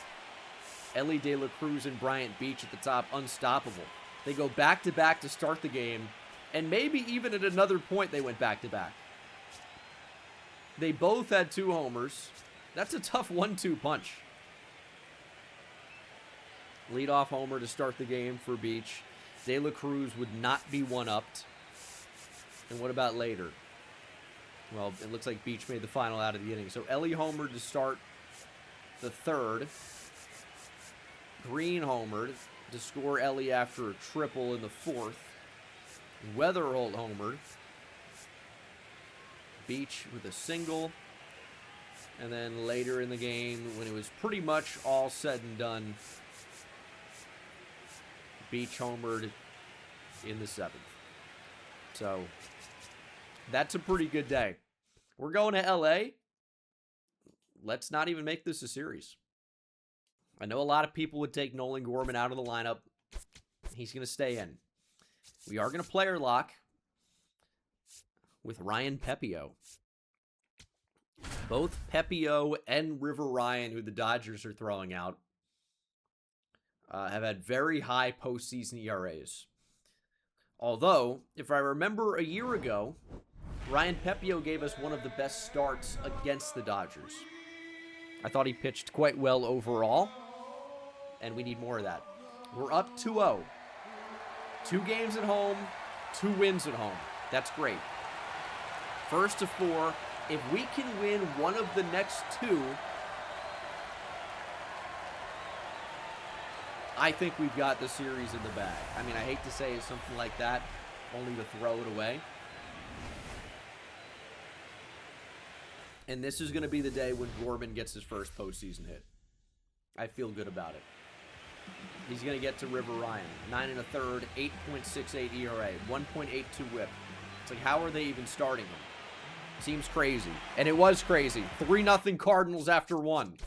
Ellie De La Cruz and Bryant Beach at the top, unstoppable. They go back-to-back to start the game, and maybe even at another point they went back-to-back. They both had 2 homers. That's a tough 1-2 punch. Leadoff homer to start the game for Beach. De La Cruz would not be one-upped. And what about later? Well, it looks like Beach made the final out of the inning. So Ellie homered to start the 3rd. Green homered to score Ellie after a triple in the 4th. Weatherholt homered. Beach with a single. And then later in the game, when it was pretty much all said and done, Beach homered in the 7th. So, that's a pretty good day. We're going to LA. Let's not even make this a series. I know a lot of people would take Nolan Gorman out of the lineup. He's going to stay in. We are going to player lock with Ryan Pepio. Both Pepio and River Ryan, who the Dodgers are throwing out, have had very high postseason ERAs. Although, if I remember a year ago, Ryan Pepio gave us one of the best starts against the Dodgers. I thought he pitched quite well overall, and we need more of that. We're up 2-0. 2 games at home, 2 wins at home. That's great. First to 4. If we can win one of the next 2, I think we've got the series in the bag. I mean, I hate to say something like that, only to throw it away. And this is going to be the day when Gorman gets his first postseason hit. I feel good about it. He's going to get to River Ryan. 9 1/3, 8.68 ERA, 1.82 whip. It's like, how are they even starting him? Seems crazy. And it was crazy. 3-0 Cardinals after 1.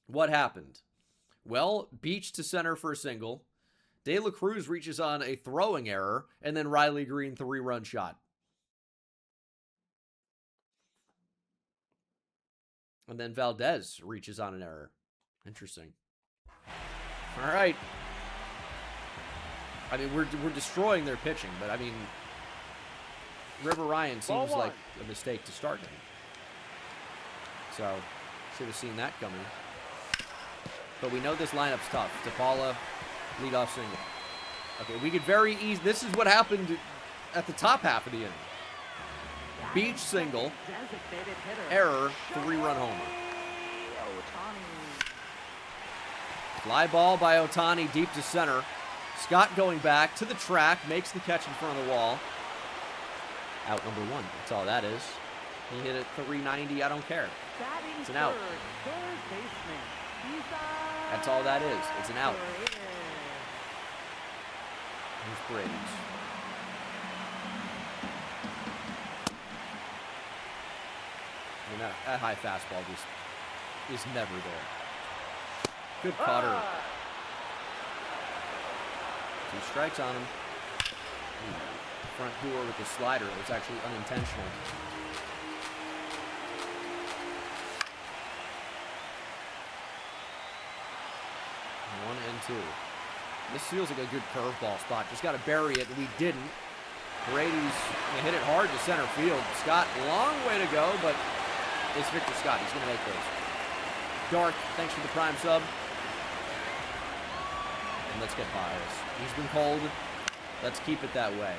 What happened? Well, Beach to center for a single. De La Cruz reaches on a throwing error. And then Riley Green, 3-run shot. And then Valdez reaches on an error. Interesting. All right. I mean, we're destroying their pitching, but I mean, River Ryan seems like a mistake to start him. So, should have seen that coming. But we know this lineup's tough. DePaula, leadoff single. Okay, we could very easy. This is what happened at the top half of the inning. Beach single, Designated hitter, error, 3-run homer. Ohtani. Fly ball by Ohtani deep to center. Scott going back to the track, makes the catch in front of the wall. Out number 1. That's all that is. He hit it 390. I don't care. Batting It's an out. third baseman. He's That's all that is. It's an out. Paredes. Here's Paredes. I mean, that high fastball just is never there. Good cutter. 2 strikes on him. Front door with the slider. It was actually unintentional. One and 2. This feels like a good curveball spot. Just got to bury it, and we didn't. Brady's hit it hard to center field. Scott, long way to go, but it's Victor Scott. He's going to make those. Dark, thanks for the prime sub. And let's get Baez. He's been cold. Let's keep it that way.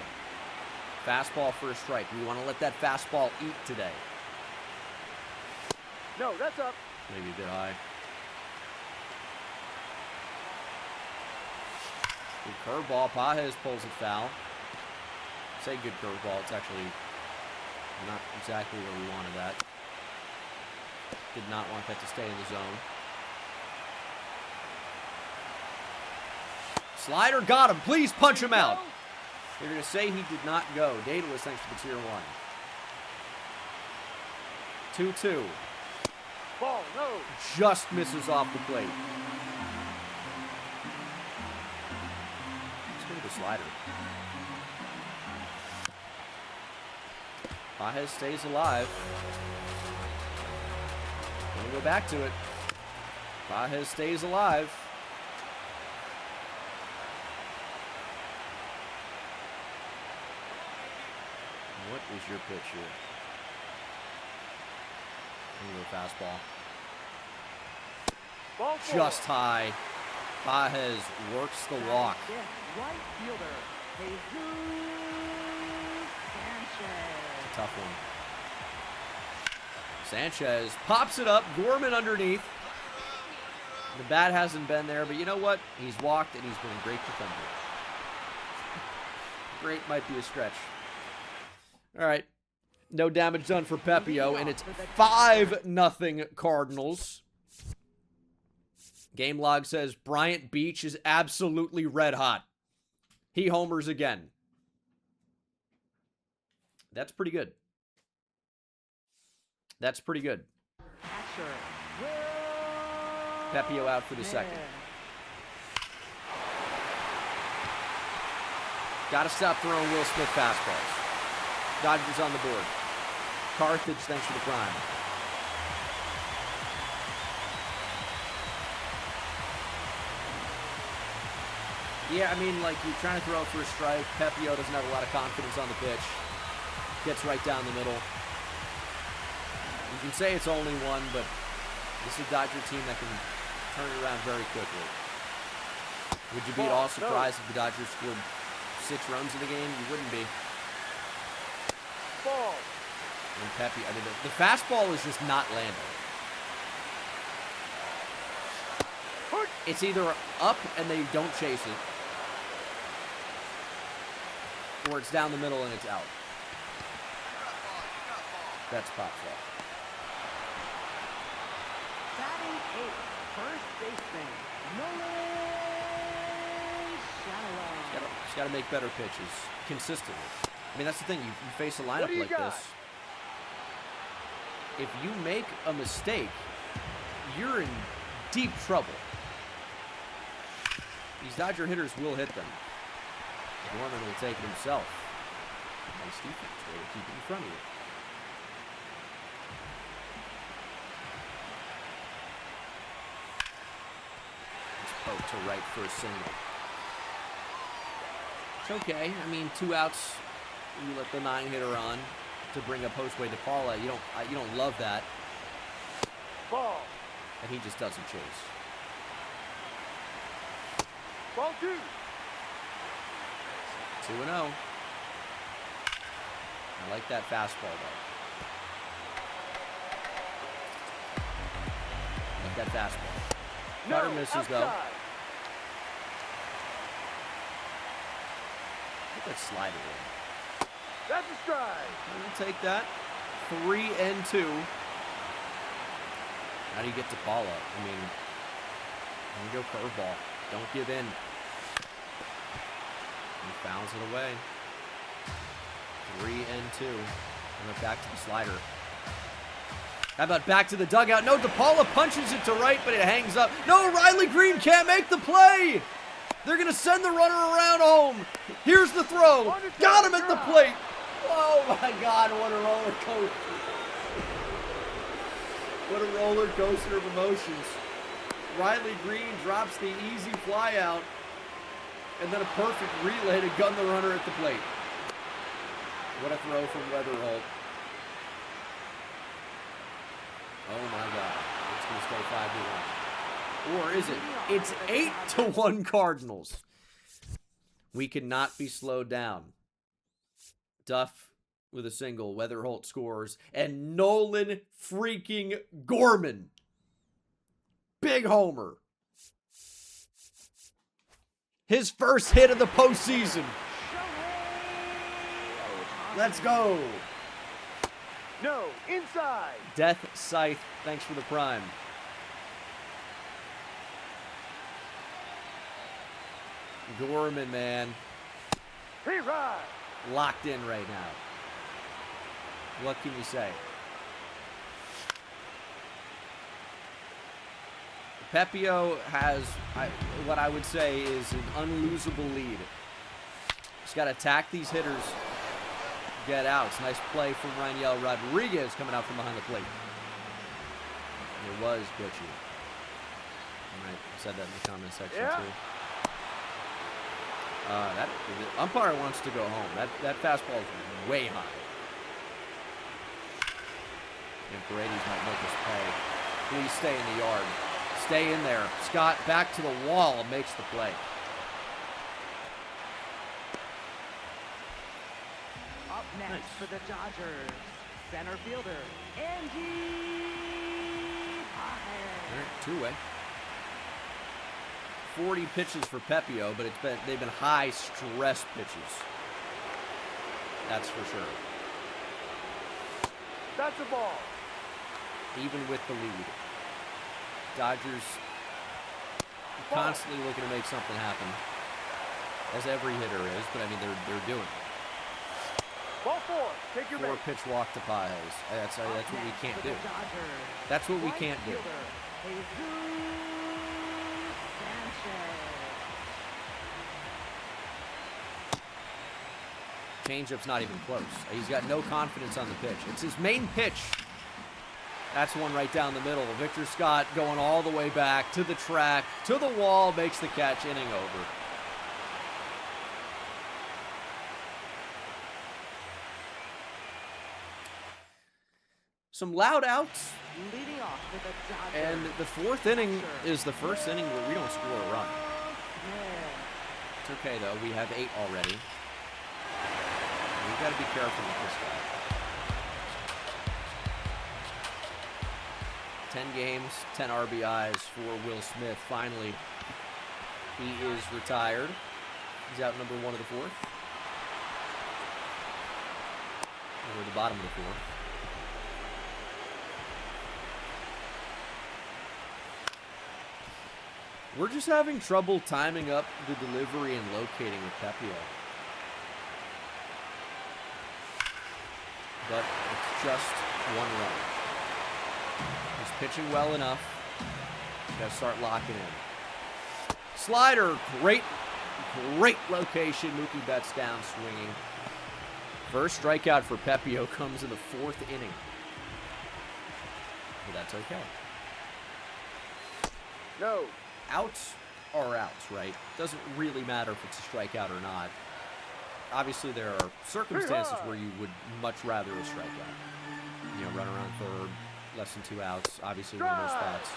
Fastball for a strike. We want to let that fastball eat today. No, that's up. Maybe a bit high. Good curveball. Pages pulls it foul. Say good curveball. It's actually not exactly where we wanted that. Did not want that to stay in the zone. Slider got him. Please punch him out. They're going to say he did not go. Daedalus, thanks for the tier 1. 2-2. Ball, no. Just misses off the plate. Let's go to the slider. Pages stays alive. Gonna go back to it. Pages stays alive. What is your pitch here? I'm gonna go fastball. Ball four. Just high. Pages works the walk. Right fielder. Jesus Sanchez. Tough one. Sanchez pops it up. Gorman underneath. The bat hasn't been there, but you know what? He's walked and he's been a great defender. Great might be a stretch. All right. No damage done for Pepio, and it's 5-0 Cardinals. Game log says Bryant Beach is absolutely red hot. He homers again. That's pretty good. That's pretty good. Catcher. Pepio out for the second. Got to stop throwing Will Smith fastballs. Dodgers on the board. Carthage, thanks for the prime. Yeah, I mean, like, you're trying to throw for a strike. Pepio doesn't have a lot of confidence on the pitch. Gets right down the middle. You can say it's only one, but this is a Dodger team that can turn it around very quickly. Would you be at all surprised if the Dodgers scored 6 runs in the game? You wouldn't be. Ball. And Pepe, I mean, the fastball is just not landing. It's either up and they don't chase it, or it's down the middle and it's out. That's pop ball. Batting 8th, first baseman, Nolan Shallow. He's got to make better pitches consistently. I mean, that's the thing. You face a lineup like this. If you make a mistake, you're in deep trouble. These Dodger hitters will hit them. Gorman will take it himself. Nice defense. Way to keep it in front of you. Just poke to right for a single. It's okay. I mean, 2 outs. You let the 9-hitter on to bring up Josue De Paula. You don't love that. Ball. And he just doesn't chase. Ball 2. 2-0. I like that fastball, though. Like that fastball. Cutter misses, though. Get that slider in. That's a strike. We'll take that. 3-2. How do you get to Paula? I mean, here we go, curveball. Don't give in. He fouls it away. 3-2. And then back to the slider. How about back to the dugout? No, DePaula punches it to right, but it hangs up. No, Riley Green can't make the play. They're going to send the runner around home. Here's the throw. Got him at the plate. Oh, my God, what a roller coaster. What a roller coaster of emotions. Riley Green drops the easy fly out, and then a perfect relay to gun the runner at the plate. What a throw from Weatherholt. Oh my God. It's going to stay 5-1. Or is it? It's 8-1 Cardinals. We cannot be slowed down. Duff with a single. Weatherholt scores. And Nolan freaking Gorman. Big homer. His first hit of the postseason. Let's go. No, inside. Death Scythe, thanks for the prime. Gorman, man. Reride. Locked in right now. What can you say? Pepio has what I would say is an unlosable lead. He's got to attack these hitters. Get outs. Nice play from Raniel Rodriguez coming out from behind the plate. It was pitchy. I said that in the comment section too. The umpire wants to go home. That fastball is way high. And Paredes might make us pay. Please stay in the yard. Stay in there. Scott back to the wall, makes the play. Up next for the Dodgers, center fielder, Andy Paez. Two-way. 40 pitches for Pepio, but they've been high stress pitches. That's for sure. That's a ball. Even with the lead. Dodgers constantly looking to make something happen, as every hitter is, but I mean they're doing it. Ball 4. Take your 4-pitch walk to Paez. That's what we can't do. That's what we can't do. Changeup's not even close. He's got no confidence on the pitch. It's his main pitch. That's one right down the middle. Victor Scott going all the way back to the track, to the wall, makes the catch, inning over. Some loud outs. Leading off with the Dodgers. And the fourth inning is the first inning where we don't score a run. It's okay, though. We have 8 already. We've got to be careful with this guy. 10 games, 10 RBIs for Will Smith. Finally, he is retired. He's out number 1 of the 4th. Or the bottom of the 4th. We're just having trouble timing up the delivery and locating with Pepio. But it's just 1 run. He's pitching well enough. Got to start locking in. Slider, great location. Mookie Betts down swinging. First strikeout for Pepio comes in the 4th inning. But that's okay. No. Outs are outs, right? Doesn't really matter if it's a strikeout or not. Obviously, there are circumstances where you would much rather a strikeout. You know, run around third, less than 2 outs. Obviously, one of those spots.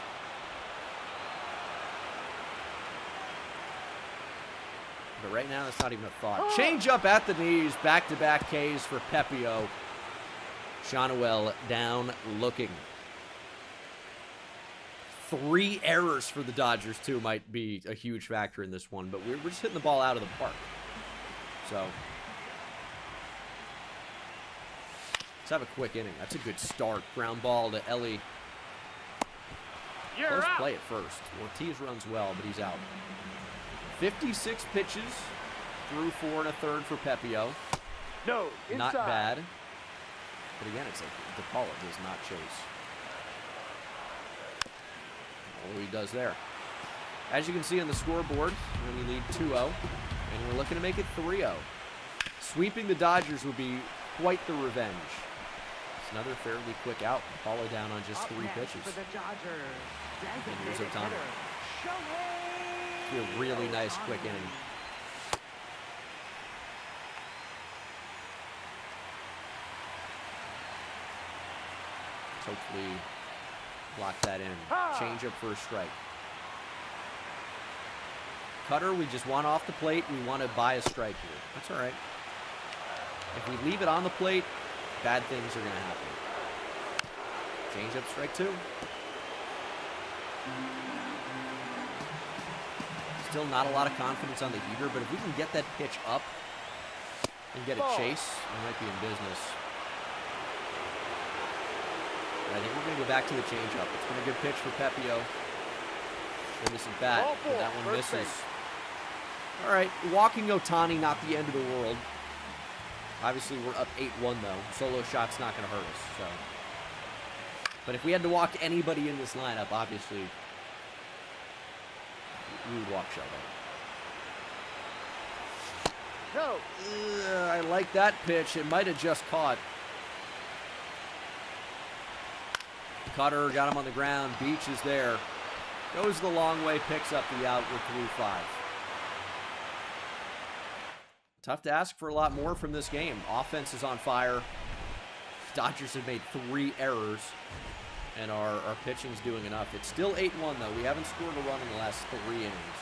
But right now, it's not even a thought. Change up at the knees. Back-to-back Ks for Pepio. Shawnuel down looking. 3 errors for the Dodgers, too, might be a huge factor in this one. But we're just hitting the ball out of the park. So, Let's have a quick inning. That's a good start. Ground ball to Ellie. You're Close out. play at first. Ortiz runs well, but he's out. 56 pitches. Through 4 1/3 for Pepio. No, inside. Not bad. But again, it's like DePaula does not chase. All he does there. As you can see on the scoreboard, we lead 2-0. And we're looking to make it 3-0. Sweeping the Dodgers would be quite the revenge. It's another fairly quick out. DePaula down on just Up 3 next pitches. for the Dodgers, And here's designated Otani. hitter, A really nice quick inning. Let's hopefully lock that in. Change up for a strike. Cutter, we just want off the plate. We want to buy a strike here. That's all right. If we leave it on the plate, bad things are going to happen. Change up, strike 2. Still not a lot of confidence on the heater, but if we can get that pitch up and get a chase, we might be in business. But I think we're going to go back to the changeup. It's been a good pitch for Pepio. And this is bat, but that one misses. All right, walking Otani, not the end of the world. Obviously, we're up 8-1, though. Solo shot's not going to hurt us. So, but if we had to walk anybody in this lineup, obviously, we would walk Shelby. No. I like that pitch. It might have just caught. Cutter got him on the ground. Beach is there. Goes the long way, picks up the out with 3-5. Tough to ask for a lot more from this game. Offense is on fire. Dodgers have made 3 errors, and our pitching's doing enough. It's still 8-1, though. We haven't scored a run in the last 3 innings.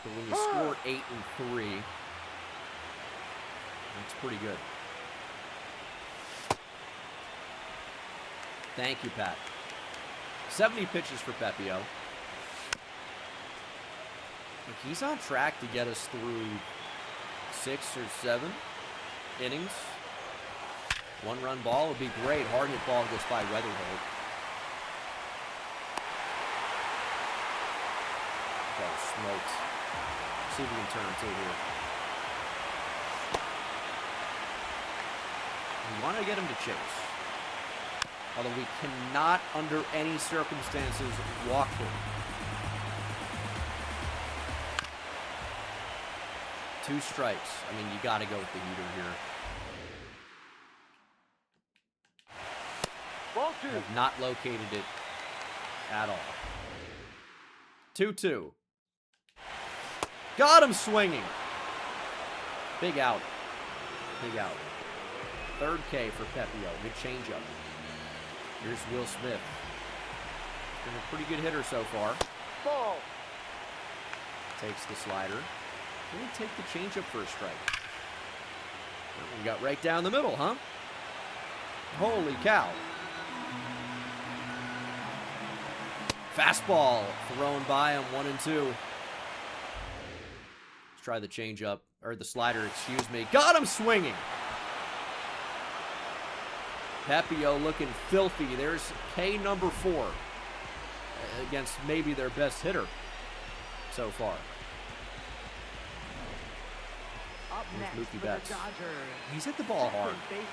But when you score 8 and 3, that's pretty good. Thank you, Pat. 70 pitches for Pepio. Look, he's on track to get us through 6 or 7 innings. 1-run ball would be great. Hard hit ball goes by Weatherholt. Oh, smoked. See if we can turn 2 here. We want to get him to chase. Although we cannot, under any circumstances, walk him. 2 strikes. I mean, you got to go with the heater here. Ball 2. Have not located it at all. 2-2. Got him swinging. Big out. Big out. 3rd K for Pepio. Good changeup. Here's Will Smith. Been a pretty good hitter so far. Ball. Takes the slider. Really take the changeup for a strike. We got right down the middle, huh? Holy cow. Fastball thrown by him, 1-2. Let's try the changeup, or the slider, excuse me. Got him swinging. Pepio looking filthy. There's K number 4 against maybe their best hitter so far. Up next Mookie for the Betts. Dodgers, He's hit the ball hard second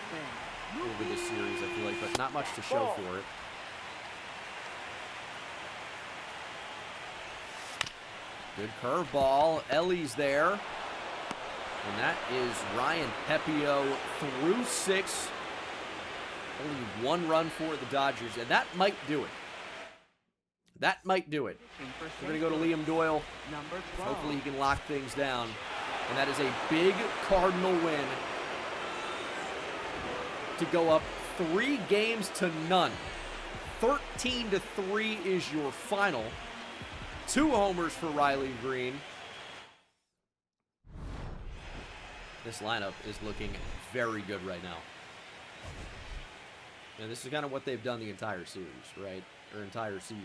baseman, over this series, I feel like, but not much to show for it. Good curveball. Ellie's there. And that is Ryan Pepio through 6. Only 1 run for the Dodgers, and that might do it. That might do it. We're going to go to Liam Doyle. number 12. Hopefully he can lock things down. And that is a big Cardinal win to go up 3-0. 13-3 is your final. 2 homers for Riley Green. This lineup is looking very good right now. And this is kind of what they've done the entire series, right? Or entire season.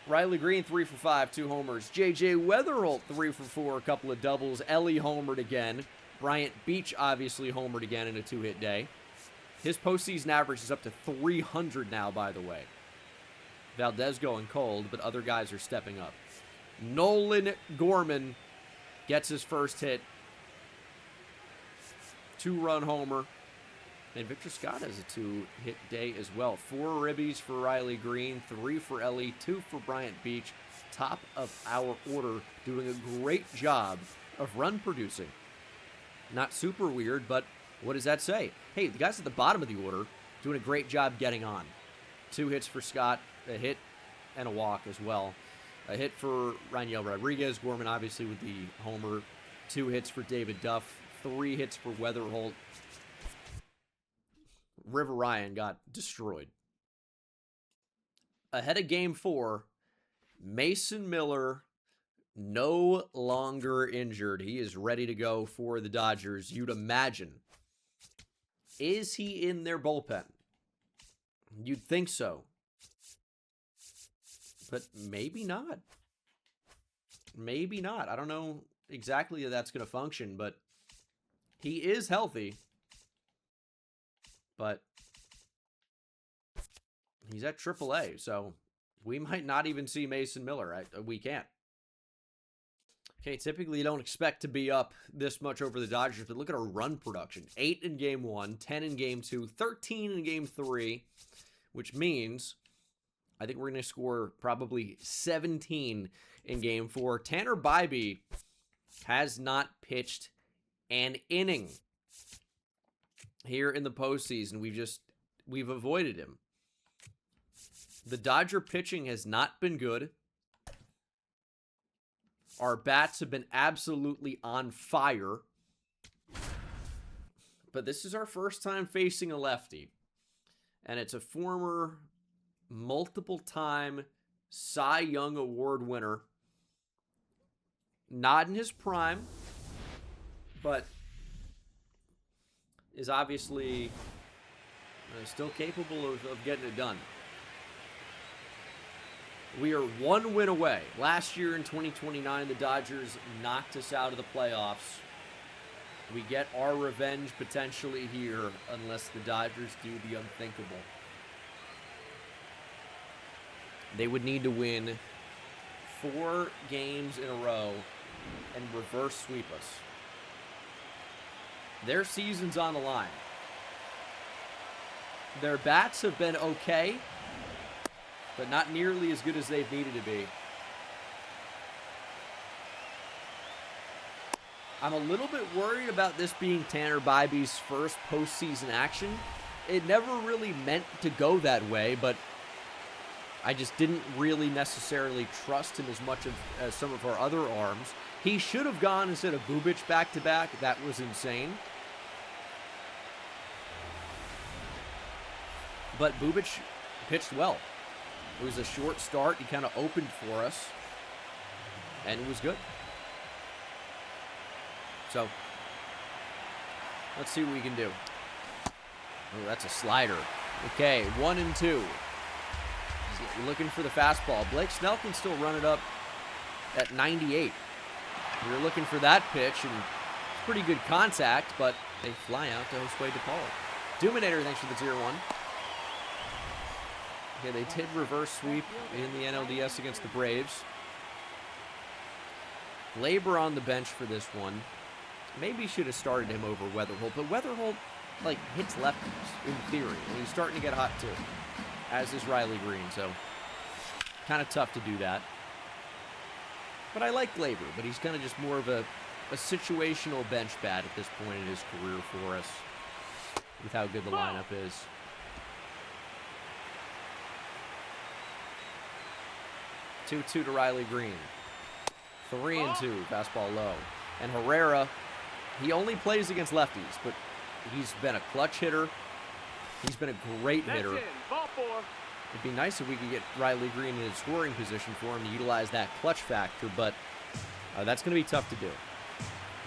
Riley Green, 3 for 5, 2 homers. J.J. Weatherholt, 3 for 4, a couple of doubles. Ellie homered again. Bryant Beach obviously homered again in a 2-hit day. His postseason average is up to 300 now, by the way. Valdez going cold, but other guys are stepping up. Nolan Gorman gets his first hit. 2-run homer. And Victor Scott has a 2-hit day as well. 4 ribbies for Riley Green, 3 for Ellie, 2 for Bryant Beach. Top of our order, doing a great job of run producing. Not super weird, but what does that say? Hey, the guys at the bottom of the order doing a great job getting on. 2 hits for Scott, a hit and a walk as well. A hit for Raniel Rodriguez. Gorman obviously with the homer. 2 hits for David Duff. 3 hits for Weatherholt. River Ryan got destroyed. Ahead of Game 4, Mason Miller no longer injured. He is ready to go for the Dodgers, you'd imagine. Is he in their bullpen? You'd think so. But maybe not. Maybe not. I don't know exactly how that's going to function, but he is healthy. But he's at AAA, so we might not even see Mason Miller. We can't. Okay, typically you don't expect to be up this much over the Dodgers, but look at our run production. 8 in Game 1, 10 in Game 2, 13 in Game 3, which means I think we're going to score probably 17 in Game 4. Tanner Bybee has not pitched an inning here in the postseason. We've avoided him. The Dodger pitching has not been good. Our bats have been absolutely on fire. But this is our first time facing a lefty. And it's a former multiple-time Cy Young Award winner. Not in his prime, but is obviously still capable of getting it done. We are 1 win away. Last year in 2029, the Dodgers knocked us out of the playoffs. We get our revenge potentially here unless the Dodgers do the unthinkable. They would need to win 4 games in a row and reverse sweep us. Their season's on the line. Their bats have been okay, but not nearly as good as they've needed to be. I'm a little bit worried about this being Tanner Bybee's first postseason action. It never really meant to go that way, but I just didn't really necessarily trust him as much as some of our other arms. He should have gone instead of Bubic back-to-back. That was insane. But Bubic pitched well. It was a short start. He kind of opened for us, and it was good. So, let's see what we can do. Oh, that's a slider. Okay, 1-2. Looking for the fastball. Blake Snell can still run it up at 98. You're looking for that pitch, and it's pretty good contact, but they fly out to Josue DePaul. Duminator, thanks for the 0-1. Okay, they did reverse sweep in the NLDS against the Braves. Labor on the bench for this one. Maybe should have started him over Weatherholt, but Weatherholt, hits lefties in theory, and he's starting to get hot too, as is Riley Green, so kind of tough to do that. But I like Labor, but he's kind of just more of a situational bench bat at this point in his career for us, with how good the lineup is. 2-2 to Riley Green. 3-2, fastball low. And Herrera, he only plays against lefties, but he's been a clutch hitter. He's been a great hitter. It'd be nice if we could get Riley Green in a scoring position for him to utilize that clutch factor, but that's going to be tough to do.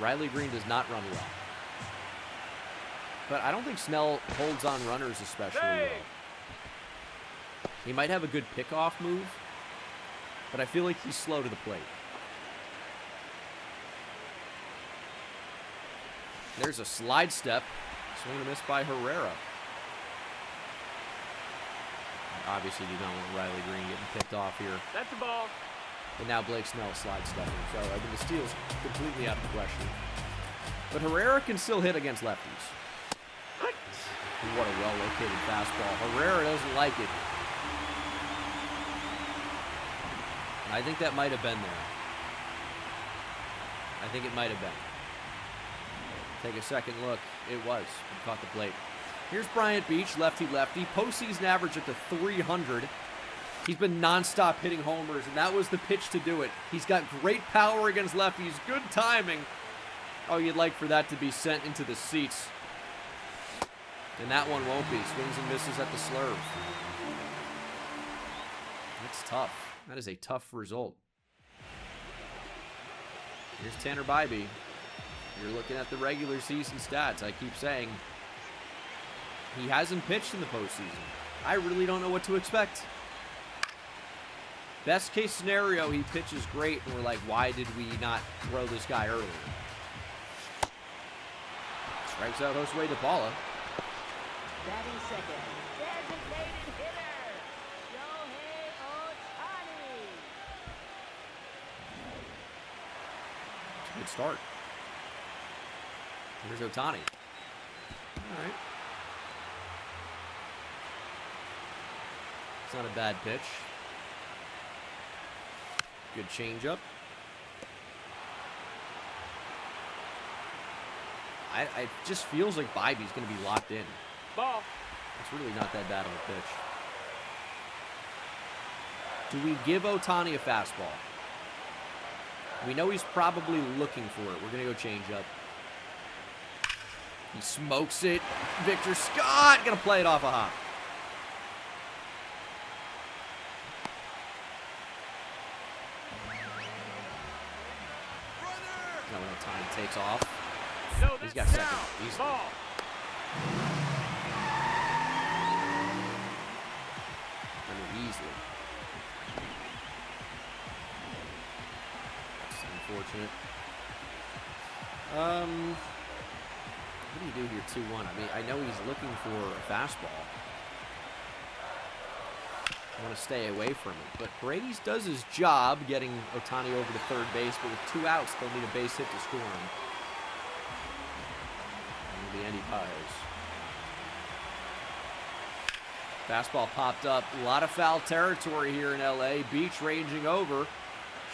Riley Green does not run well. But I don't think Snell holds on runners especially well. He might have a good pickoff move, but I feel like he's slow to the plate. There's a slide step. Swing and a miss by Herrera. Obviously, you don't want Riley Green getting picked off here. That's the ball. And now Blake Snell slide stepping. So, I mean, the steal's completely out of the question. But Herrera can still hit against lefties. What a well-located fastball. Herrera doesn't like it. And I think that might have been there. I think it might have been. Take a second look. It was. He caught the plate. Here's Bryant Beach, lefty-lefty. Postseason average up to 300. He's been nonstop hitting homers, and that was the pitch to do it. He's got great power against lefties. Good timing. Oh, you'd like for that to be sent into the seats. And that one won't be. Swings and misses at the slurve. That's tough. That is a tough result. Here's Tanner Bybee. You're looking at the regular season stats. I keep saying he hasn't pitched in the postseason. I really don't know what to expect. Best case scenario, he pitches great, and we're like, why did we not throw this guy earlier? Strikes out Josue DePaula. Batting second. Designated hitter, Shohei Ohtani. Good start. Here's Ohtani. All right. It's not a bad pitch. Good changeup. It just feels like Bybee's going to be locked in. Ball. It's really not that bad of a pitch. Do we give Ohtani a fastball? We know he's probably looking for it. We're going to go change up. He smokes it. Victor Scott going to play it off a hop. Now when Ohtani takes off. No, He's that's got second. down. Easily. Ball. I mean, easily. That's unfortunate. What do you do here, 2-1? I mean, I know he's looking for a fastball. I want to stay away from it. But Paredes does his job getting Ohtani over to third base, but with 2 outs, they'll need a base hit to score him. And it'll be Andy Paez. Fastball popped up. A lot of foul territory here in LA. Beach ranging over.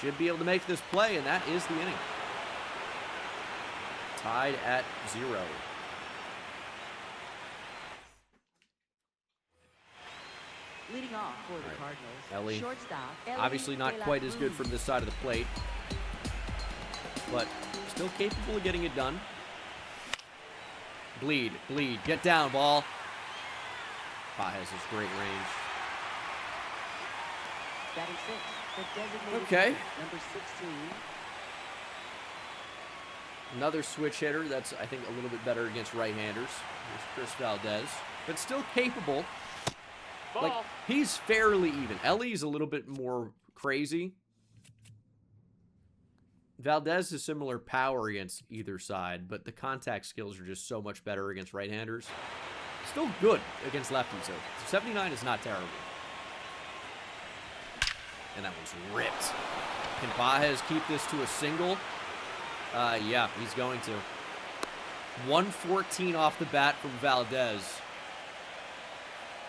Should be able to make this play, and that is the inning. Tied at 0. Leading off for the Cardinals. Ellie. Shortstop. Obviously not quite as good from this side of the plate, but still capable of getting it done. Bleed, get down, ball. Paez has great range. Batting sixth. The designated Okay. hitter, number 16. Another switch hitter that's, I think, a little bit better against right-handers. Here's Chris Valdez, but still capable. Ball. Like, he's fairly even. Ellie's a little bit more crazy. Valdez has similar power against either side, but the contact skills are just so much better against right-handers. Still good against lefties, though. 79 is not terrible. And that one's ripped. Can Paez keep this to a single? Yeah, he's going to. 114 off the bat from Valdez.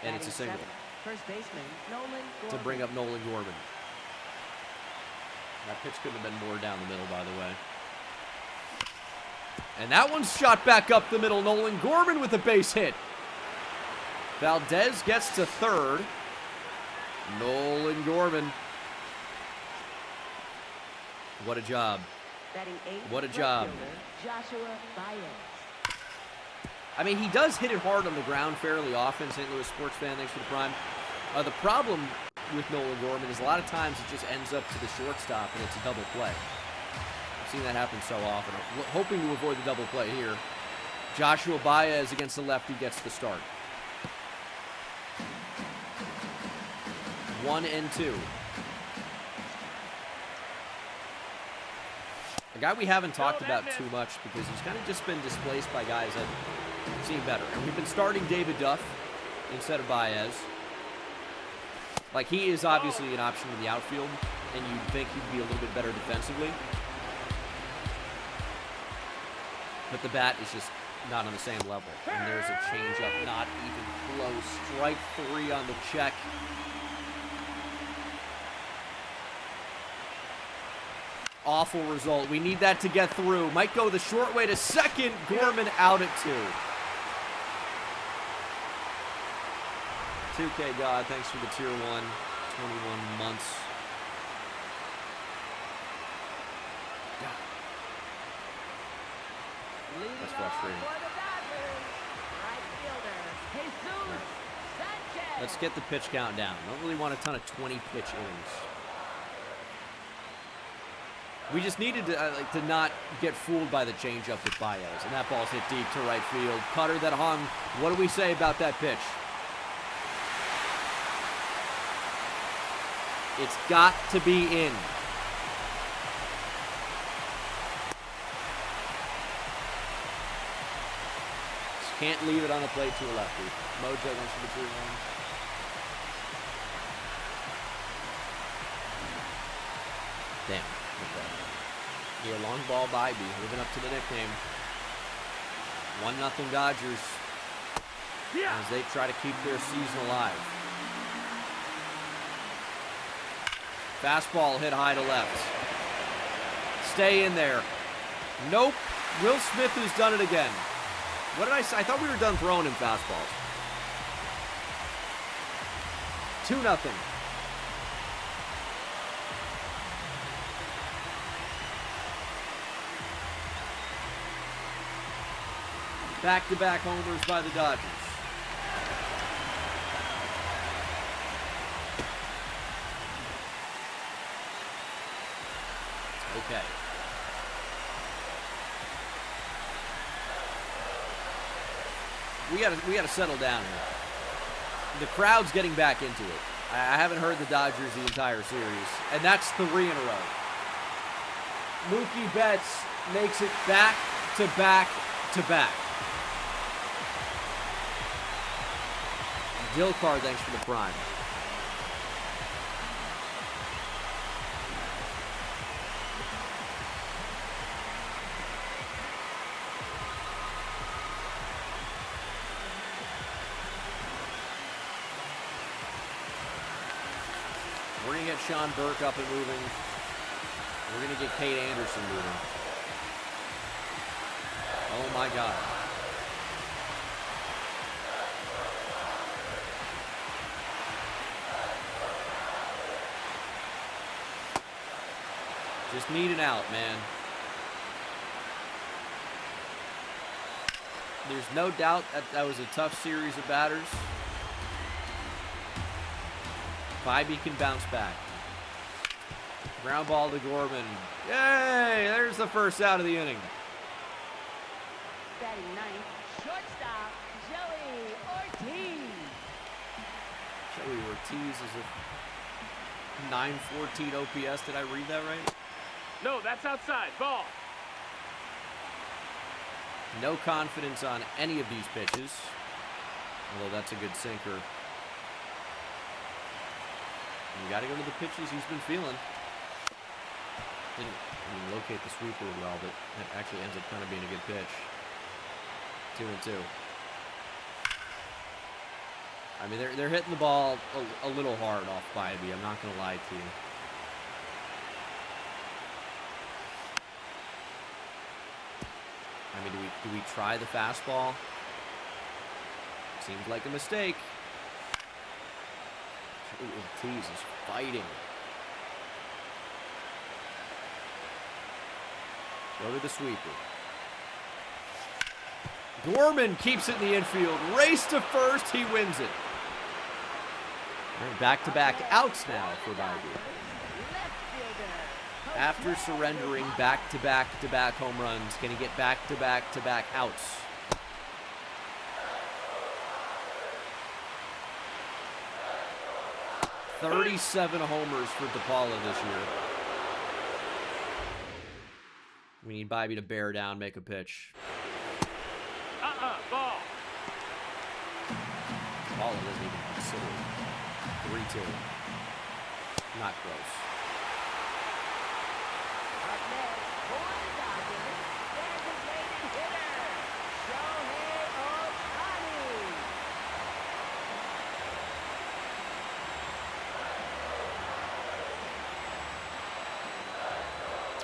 And it's a single. First baseman, Nolan Gorman. To bring up Nolan Gorman. That pitch couldn't have been more down the middle, by the way. And that one's shot back up the middle. Nolan Gorman with a base hit. Valdez gets to third. Nolan Gorman. What a job. Batting eighth, What a right job. fielder, Joshua Baez. I mean, he does hit it hard on the ground fairly often. St. Louis sports fan, thanks for the prime. The problem with Nolan Gorman is a lot of times it just ends up to the shortstop and it's a double play. I've seen that happen so often. I'm hoping to avoid the double play here. Joshua Baez against the lefty gets the start. 1-2. guy we haven't talked about too much because he's kind of just been displaced by guys that seem better. And we've been starting David Duff instead of Baez. Like, he is obviously an option in the outfield, and you'd think he'd be a little bit better defensively. But the bat is just not on the same level. And there's a changeup, not even close. Strike 3 on the check. Awful result. We need that to get through. Might go the short way to second. Gorman out at 2. 2K God, thanks for the tier 1. 21 months. That's frustrating. Let's get the pitch count down. Don't really want a ton of 20 pitch innings. We just needed to not get fooled by the changeup with Baez, and that ball's hit deep to right field. Cutter that hung. What do we say about that pitch? It's got to be in. Just can't leave it on the plate to a lefty. Mojo wants to be 2-1. Damn. Okay. Yeah, long ball Bybee, living up to the nickname. 1-0 Dodgers as they try to keep their season alive. Fastball hit high to left. Stay in there. Nope. Will Smith has done it again. What did I say? I thought we were done throwing him fastballs. 2-0. Back-to-back homers by the Dodgers. Okay. We gotta settle down here. The crowd's getting back into it. I haven't heard the Dodgers the entire series, and that's 3 in a row. Mookie Betts makes it back to back to back. Dilkar, thanks for the prime. We're going to get Sean Burke up and moving. We're going to get Kate Anderson moving. Oh my God. Just need an out, man. There's no doubt that was a tough series of batters. Bybee can bounce back. Ground ball to Gorman. Yay! There's the first out of the inning. Batting ninth, shortstop, Joey Ortiz. Joey Ortiz is a 914 OPS. Did I read that right? No, that's outside. Ball. No confidence on any of these pitches. Although that's a good sinker. You got to go to the pitches he's been feeling. Didn't locate the sweeper well, but that actually ends up kind of being a good pitch. 2-2. I mean, they're hitting the ball a little hard off Bybee. I'm not going to lie to you. I mean, do we try the fastball? Seems like a mistake. Ortiz is fighting. Go to the sweeper. Gorman keeps it in the infield. Race to first. He wins it. Back-to-back outs now for Bybee. After surrendering back-to-back-to-back home runs, can he get back-to-back-to-back outs? $37 homers for DePaula this year. We need Bobby to bear down, make a pitch. Ball. Ball isn't even considered. 3-2. Not close. Up next, for the Dodgers, designated hitter, Shohei Ohtani.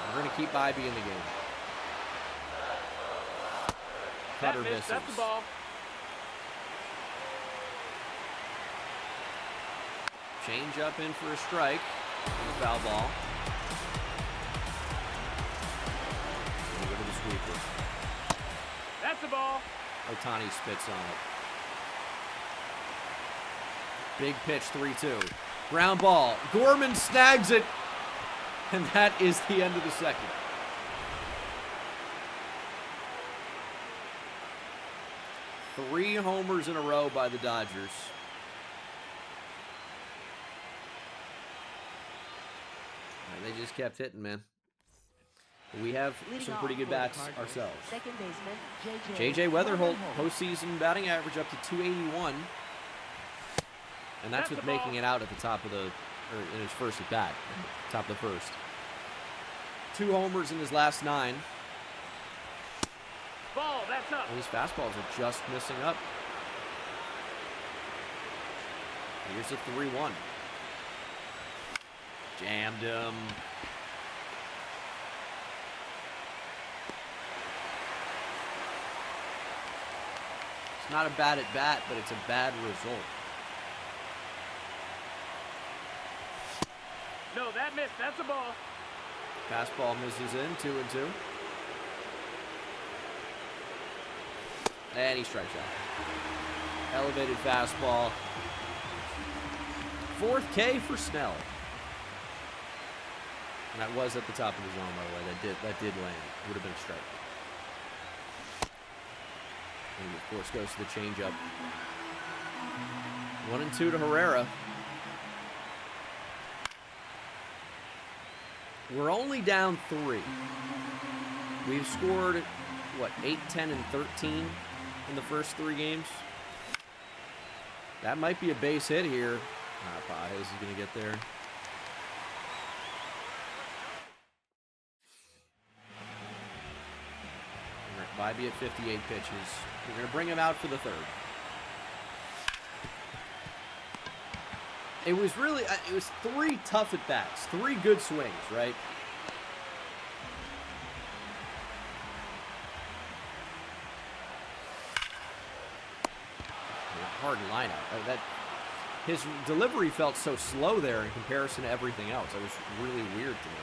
We're going to keep Bobby in the game. Cutter misses. That's the ball. Change up in for a strike. And a foul ball. And we go to the sweeper. That's the ball. Ohtani spits on it. Big pitch, 3-2. Ground ball. Gorman snags it. And that is the end of the second. Three homers in a row by the Dodgers. And they just kept hitting, man. We have Leading some off pretty good for the bats Cardinals, ourselves. Second baseman, J.J. Weatherholt, postseason batting average up to 281. And that's with making it out at the top of the, or in his first at bat, top of the first. 2 homers in his last 9. Ball, that's up. And these fastballs are just missing up. Here's a 3-1. Jammed him. It's not a bad at bat, but it's a bad result. No, that missed. That's a ball. Fastball misses in, 2-2. And he strikes out. Elevated fastball. 4th K for Snell. And that was at the top of the zone, by the way. That did land. Would have been a strike. And he, of course, goes to the changeup. 1-2 to Herrera. We're only down 3. We've scored, what, 8, 10, and 13 in the first 3 games. That might be a base hit here. Pages is going to get there. Bobby at 58 pitches. We're going to bring him out for the 3rd. It was really, it was 3 tough at bats, 3 good swings, right? Hard lineup. His delivery felt so slow there in comparison to everything else. It was really weird to me.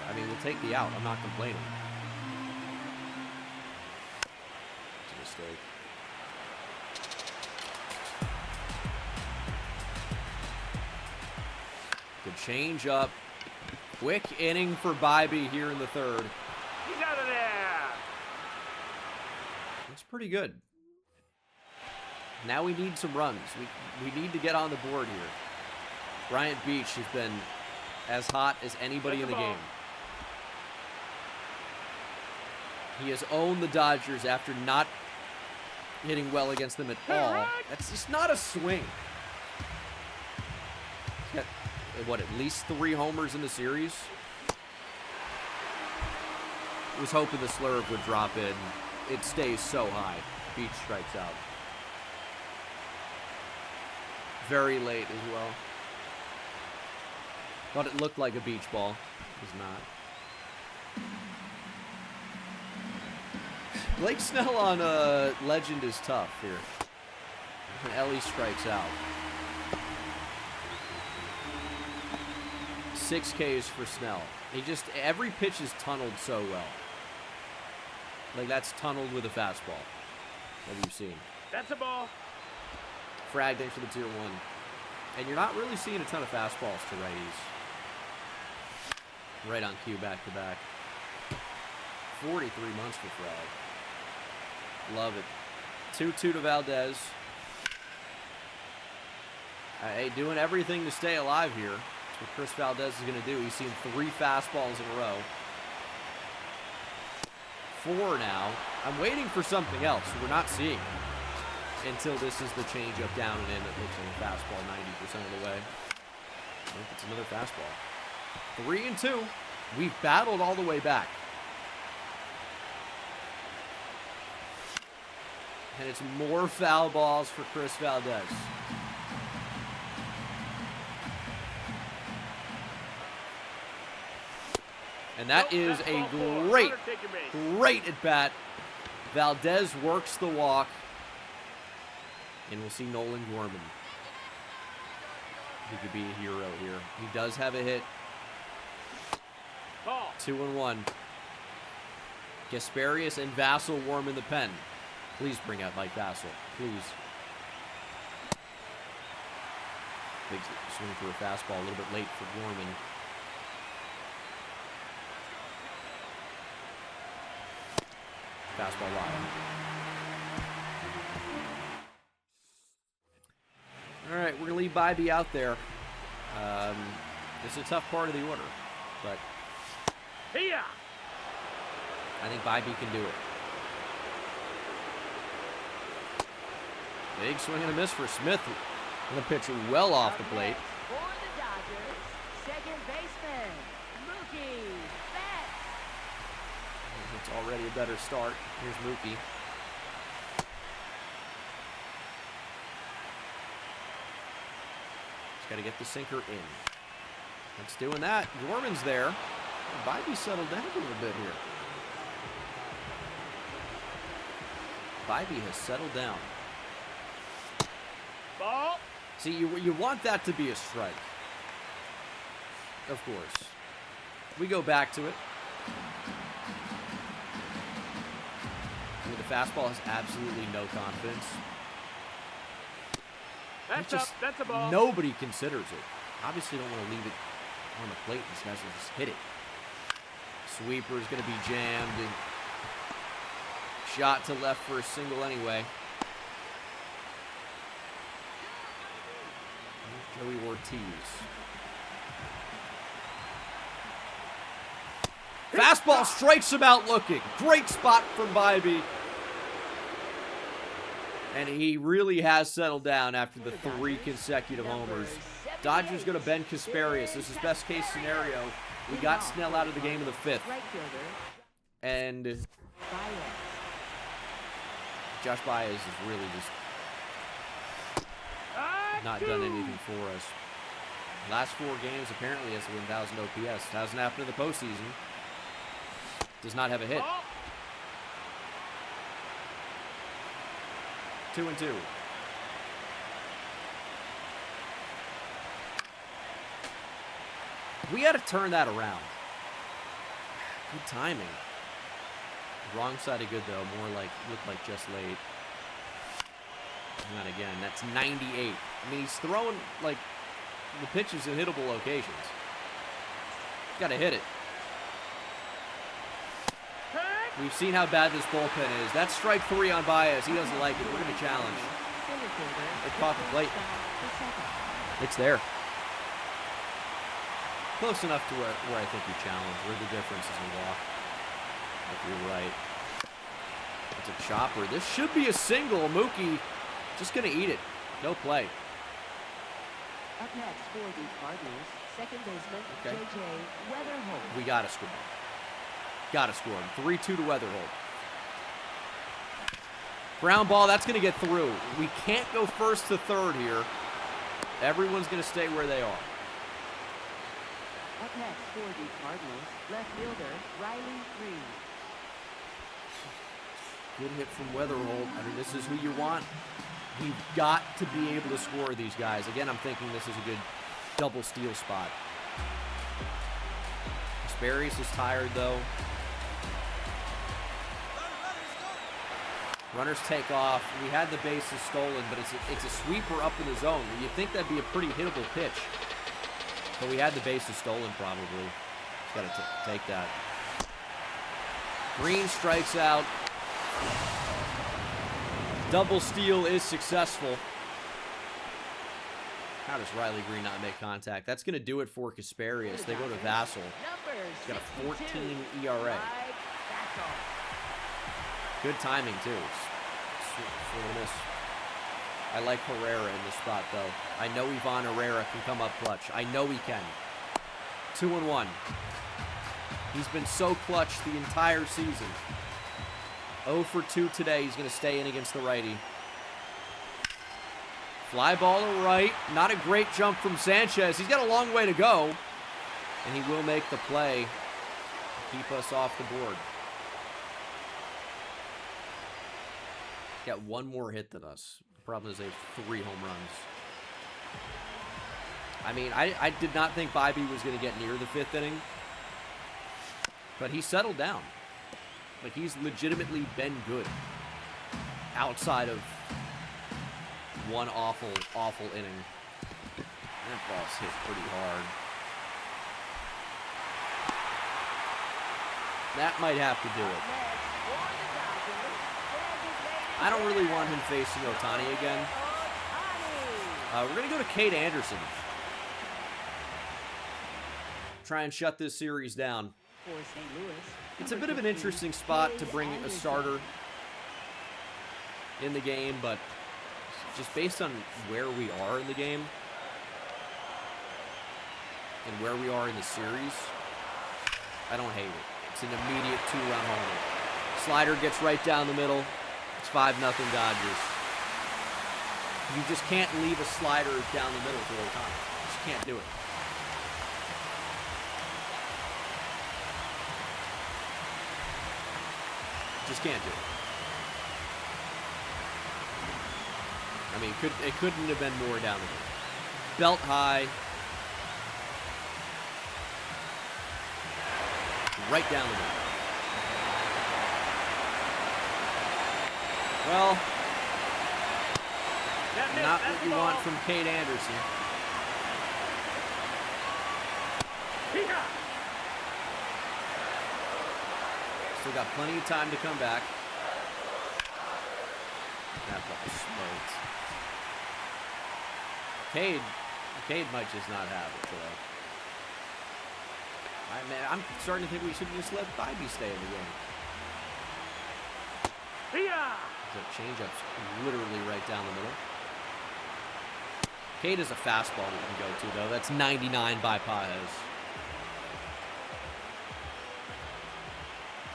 I mean, we'll take the out. I'm not complaining. It's a mistake. Good change up. Quick inning for Bybee here in the 3rd. He's out of there. Looks pretty good. Now we need some runs. We need to get on the board here. Bryant Beach has been as hot as anybody in the game. He has owned the Dodgers after not hitting well against them at all. That's just not a swing. He's got, what, at least 3 homers in the series? Was hoping the slurve would drop in. It stays so high. Beach strikes out. Very late as well. Thought it looked like a beach ball. It was not. Blake Snell on Legend is tough here. And Ellie strikes out. 6 Ks for Snell. Every pitch is tunneled so well. Like, that's tunneled with a fastball that we've seen. That's a ball. Fragged in for the 2-1. And you're not really seeing a ton of fastballs to righties. Right on cue, back to back. 43 months for Frag. Love it. 2-2 to Valdez. Hey, doing everything to stay alive here. That's what Chris Valdez is going to do. He's seen 3 fastballs in a row. 4 now. I'm waiting for something else. We're not seeing it until this is the changeup down and in that looks like a fastball 90% of the way. I think it's another fastball. 3-2. We've battled all the way back. And it's more foul balls for Chris Valdez. And that is a great at bat. Valdez works the walk. And we'll see Nolan Gorman. He could be a hero here. He does have a hit. 2-1. Gasparius and Vassell warm in the pen. Please bring out Mike Vassell. Please. Big swing for a fastball. A little bit late for Gorman. Fastball line. All right, we're going to leave Bybee out there. It's a tough part of the order, but I think Bybee can do it. Big swing and a miss for Smith. And the pitcher well off the plate. For the Dodgers, second baseman, Mookie Betts. It's already a better start. Here's Mookie. Just got to get the sinker in. It's doing that. Gorman's there. Bybee settled down a little bit here. Bybee has settled down. Ball. See, you want that to be a strike. Of course. We go back to it. I mean, the fastball has absolutely no confidence. That's up. That's a ball. Nobody considers it. Obviously don't want to leave it on the plate. These guys will just hit it. Sweeper is going to be jammed. And shot to left for a single anyway. Joey Ortiz. Fastball strikes him out looking. Great spot from Bybee. And he really has settled down after the 3 consecutive homers. Dodgers going to bend Casparius. This is best case scenario. We got Snell out of the game in the 5th. And Josh Baez is really just not done anything for us. Last 4 games, apparently, has 1,000 OPS. Hasn't happened in the postseason. Does not have a hit. 2-2. We got to turn that around. Good timing. Wrong side of good, though. More like, looked like just late. Not again. That's 98. I mean, he's throwing, like, the pitches in hittable locations. Got to hit it. We've seen how bad this bullpen is. That's strike 3 on Baez. He doesn't like it. We're going to challenge. It caught the plate. It's there. Close enough to where I think you challenge. Where the difference is a walk. If you're right. It's a chopper. This should be a single. Mookie just going to eat it. No play. Up next for the Cardinals, second baseman, J.J. Weatherholt. We got to score. Got to score. 3-2 to Weatherholt. Ground ball, that's going to get through. We can't go first to third here. Everyone's going to stay where they are. Up next for the Cardinals, left fielder, Riley Green. Good hit from Weatherholt. I mean, this is who you want. We've got to be able to score these guys. Again, I'm thinking this is a good double steal spot. Casparius is tired, though. Runners take off. We had the bases stolen, but it's a sweeper up in the zone. You'd think that'd be a pretty hittable pitch. But we had the bases stolen, probably. Got to take that. Green strikes out. Double steal is successful. How does Riley Green not make contact? That's going to do it for Kasperius. They go to Vassell. He's got a 14 ERA. Good timing, too. Sort of miss. I like Herrera in this spot, though. I know Ivan Herrera can come up clutch. I know he can. 2-1. He's been so clutch the entire season. 0 for 2 today. He's going to stay in against the righty. Fly ball to right. Not a great jump from Sanchez. He's got a long way to go. And he will make the play to keep us off the board. Got one more hit than us. The problem is they have 3 home runs. I mean, I did not think Bybee was going to get near the 5th inning. But he settled down. Like, he's legitimately been good. Outside of one awful, awful inning. That ball's hit pretty hard. That might have to do it. I don't really want him facing Ohtani again. We're going to go to Cade Anderson. Try and shut this series down. It's a bit of an interesting spot to bring a starter in the game, but just based on where we are in the game and where we are in the series, I don't hate it. It's an immediate 2-run homer. Slider gets right down the middle. It's 5-0 Dodgers. You just can't leave a slider down the middle to Ohtani. You just can't do it. Just can't do it. I mean, it couldn't have been more down the middle. Belt high. Right down the middle. Well, not what you want from Cade Anderson. Still got plenty of time to come back. That ball smoked. Cade might just not have it today. I'm starting to think we should just let Bybee stay in the game. The changeup's literally right down the middle. Cade is a fastball we can go to, though. That's 99 by Paez.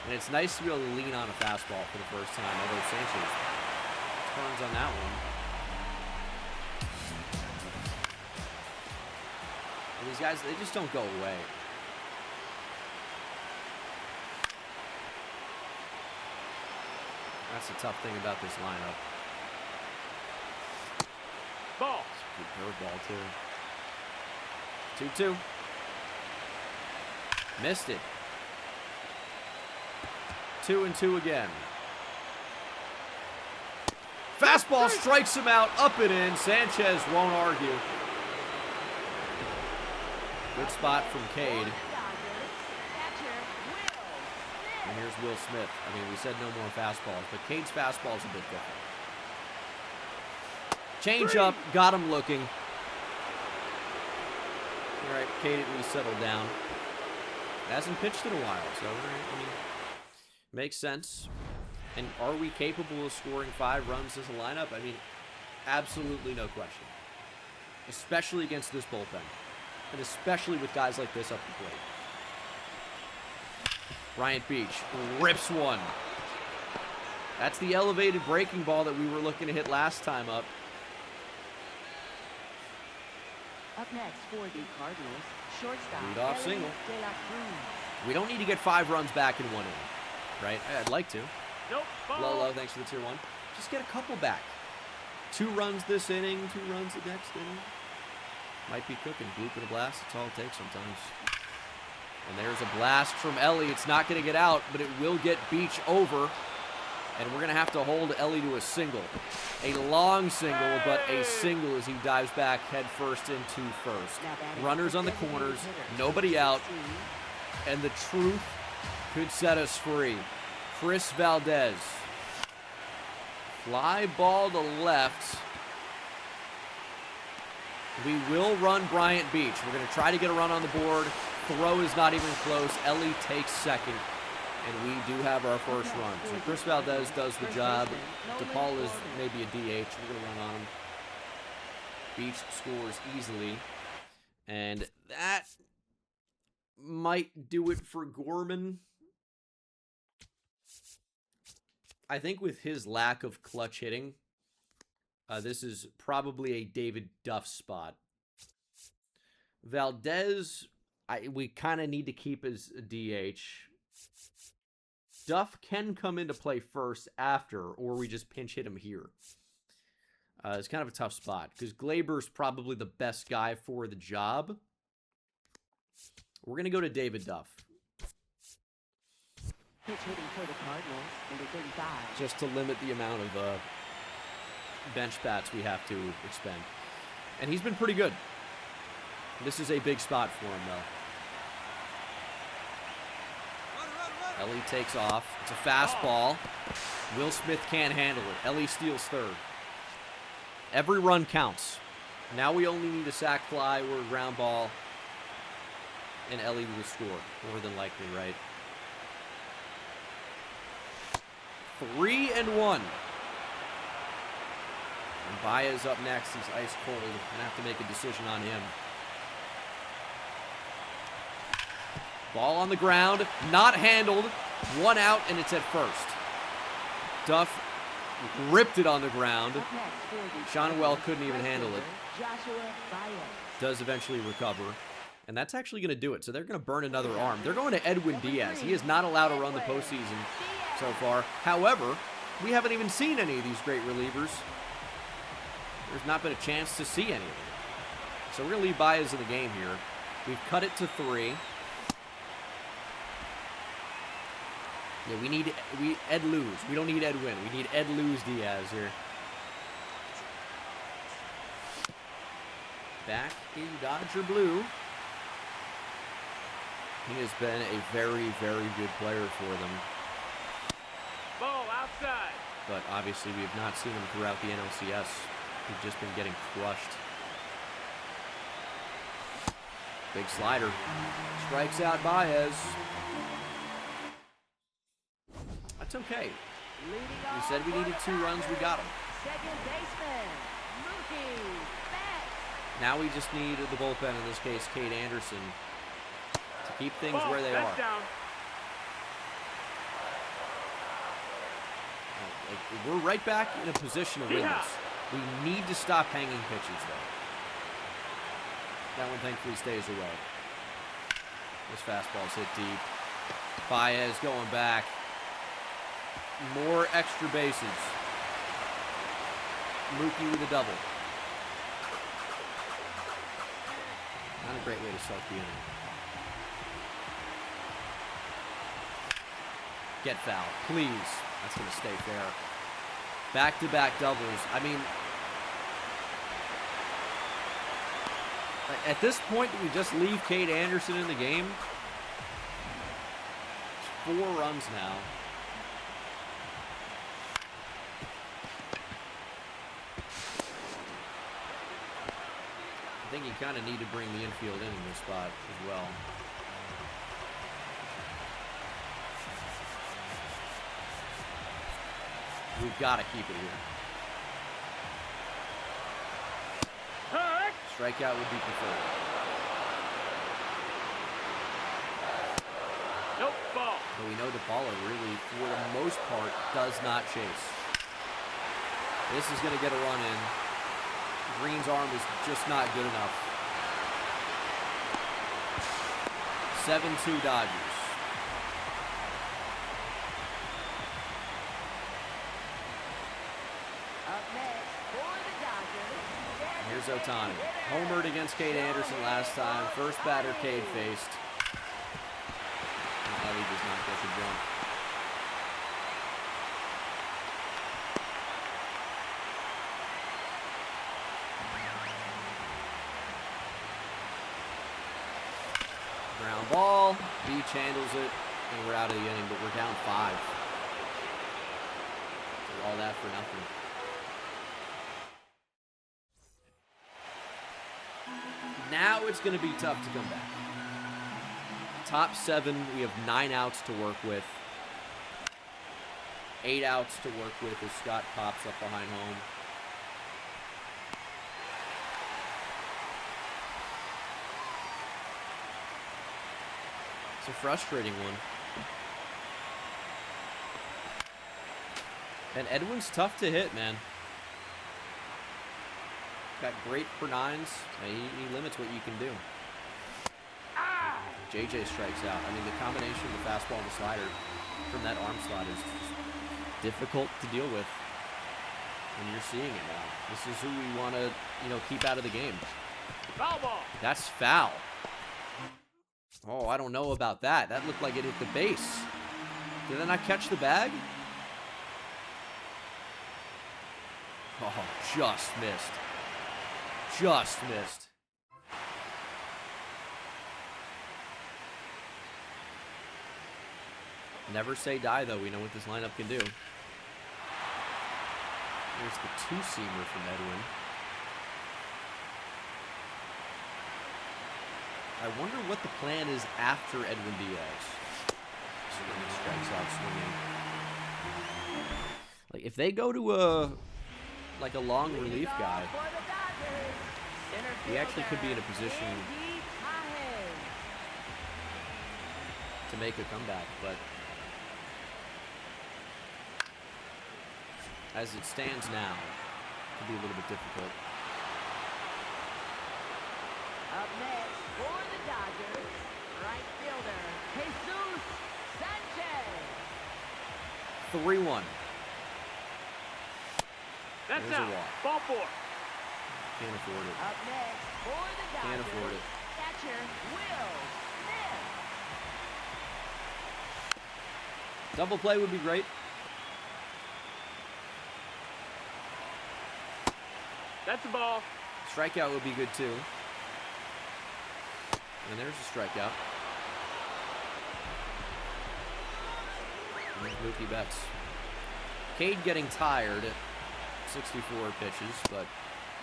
And it's nice to be able to lean on a fastball for the first time, although Sanchez turns on that one. And these guys, they just don't go away. That's the tough thing about this lineup. Ball. Good curveball, too. 2-2. Missed it. 2-2 again. Fastball strikes him out, up and in. Sanchez won't argue. Good spot from Cade. And here's Will Smith. I mean, we said no more fastballs, but Cade's fastball is a bit different. Change up, got him looking. All right, Cade at least settled down. Hasn't pitched in a while, so I mean, makes sense. And are we capable of scoring 5 runs as a lineup? I mean, absolutely no question. Especially against this bullpen. And especially with guys like this up the plate. Bryant Beach rips one. That's the elevated breaking ball that we were looking to hit last time up. Up next for the Cardinals, shortstop. Leadoff single. De La Cruz. We don't need to get 5 runs back in 1 inning, right? I'd like to. Nope. Lolo, thanks for the tier 1. Just get a couple back. 2 runs this inning, 2 runs the next inning. Might be cooking. Bloop and a blast. That's all it takes sometimes. And there's a blast from Ellie. It's not going to get out, but it will get Beach over. And we're going to have to hold Ellie to a single. A long single, but a single as he dives back head first into first. Runners on the corners, nobody out, and the truth could set us free. Chris Valdez. Fly ball to left. We will run Bryant Beach. We're going to try to get a run on the board. Throw is not even close. Ellie takes second, and we do have our first run. So Chris Valdez does the job. DePaul is maybe a DH. We're going to run on him. Beach scores easily, and that might do it for Gorman. I think with his lack of clutch hitting, this is probably a David Duff spot. Valdez, we kind of need to keep as a DH. Duff can come into play first after, or we just pinch hit him here. It's kind of a tough spot, because Glaber's probably the best guy for the job. We're going to go to David Duff. Pitch hitting for the Cardinals, number 35. Just to limit the amount of bench bats we have to expend. And he's been pretty good. This is a big spot for him, though. Ellie takes off. It's a fastball. Will Smith can't handle it. Ellie steals third. Every run counts. Now we only need a sac fly or a ground ball, and Ellie will score. More than likely, right? 3-1. And Baez up next. He's ice cold. Gonna have to make a decision on him. Ball on the ground. Not handled. 1 out, and it's at first. Duff ripped it on the ground. Sean Well couldn't even handle it. Does eventually recover. And that's actually going to do it. So they're going to burn another arm. They're going to Edwin Diaz. He is not allowed to run the postseason so far. However, we haven't even seen any of these great relievers. There's not been a chance to see any of them. So we're going to leave Baez in the game here. We've cut it to 3. Yeah, we Ed lose. We don't need Ed win. We need Ed lose Diaz here. Back in Dodger blue. He has been a very, very good player for them. Ball outside. But obviously we have not seen him throughout the NLCS. We've just been getting crushed. Big slider. Strikes out Baez. That's okay. We said we needed 2 runs. We got them. Second baseman, Mookie Betts. Now we just need the bullpen, in this case, Cade Anderson, to keep things where they are. Down. We're right back in a position to win this. We need to stop hanging pitches, though. That one thankfully stays away. This fastball's hit deep. Baez going back. More extra bases. Mookie with a double. Not a great way to start the inning. Get fouled, please. That's going to stay fair. Back-to-back doubles. I mean, at this point, do we just leave Cade Anderson in the game? It's 4 runs now. I think you kind of need to bring the infield in this spot as well. We've got to keep it here. Strikeout would be preferred. Nope, ball. But we know DePaul really, for the most part, does not chase. This is going to get a run in. Green's arm is just not good enough. 7-2 Dodgers. Up next for the Dodgers. Here's Ohtani. Homered against Cade Anderson last time. First batter Cade faced. And Ellie does not get the jump. Ground ball. Beach handles it, and we're out of the inning, but we're down 5. So all that for nothing. know it's going to be tough to come back. Top 7, we have 9 outs to work with. 8 outs to work with as Scott pops up behind home. It's a frustrating one. And Edwin's tough to hit, man. Got great per nines. He limits what you can do. JJ strikes out. I mean, the combination of the fastball and the slider from that arm slot is just difficult to deal with when you're seeing it now. This is who we want to, keep out of the game. Foul ball. That's foul. Oh, I don't know about that. That looked like it hit the base. Did that not catch the bag? Oh, just missed. Just missed. Never say die, though. We know what this lineup can do. Here's the two-seamer from Edwin. I wonder what the plan is after Edwin Diaz. Swinging strikes out, swinging. Like, if they go to a long relief guy, he actually could be in a position to make a comeback, but as it stands now, it could be a little bit difficult. Up next for the Dodgers, right fielder, Jesus Sanchez. 3-1. That's There's a out. walk. Ball 4. Can't afford it. Up next for the Dodgers, Can't afford it. catcher Will Smith. Double play would be great. That's a ball. Strikeout would be good too. And there's a strikeout. And there's Mookie Betts. Cade getting tired at 64 pitches, but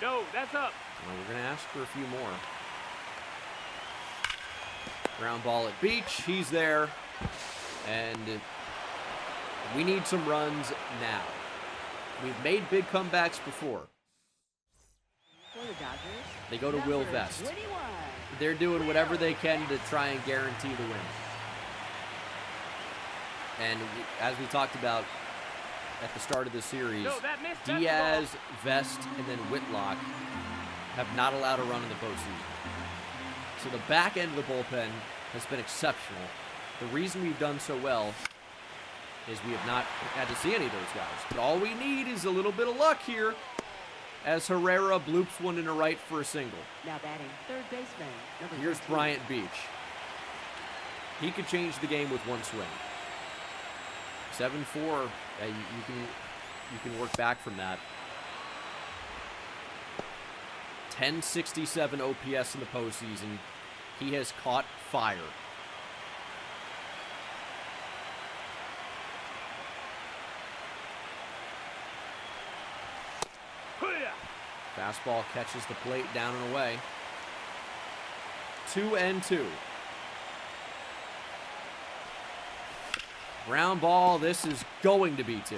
No, that's up. we're going to ask for a few more. Ground ball at Beach. He's there. And we need some runs now. We've made big comebacks before. For the Dodgers, They go to Will number Vest. 21. They're doing whatever they can to try and guarantee the win. And as we talked about at the start of the series, No, that missed. That's the Diaz, Vest, and then Whitlock have not allowed a run in the postseason. So the back end of the bullpen has been exceptional. The reason we've done so well is we have not had to see any of those guys. But all we need is a little bit of luck here as Herrera bloops one into right for a single. Now batting, third baseman, number Here's 13. Bryant Beach. He could change the game with one swing. 7-4. You can work back from that. 1067 OPS in the postseason. He has caught fire. Hoo-yah. Fastball catches the plate down and away. 2-2. Ground ball. This is going to be 2.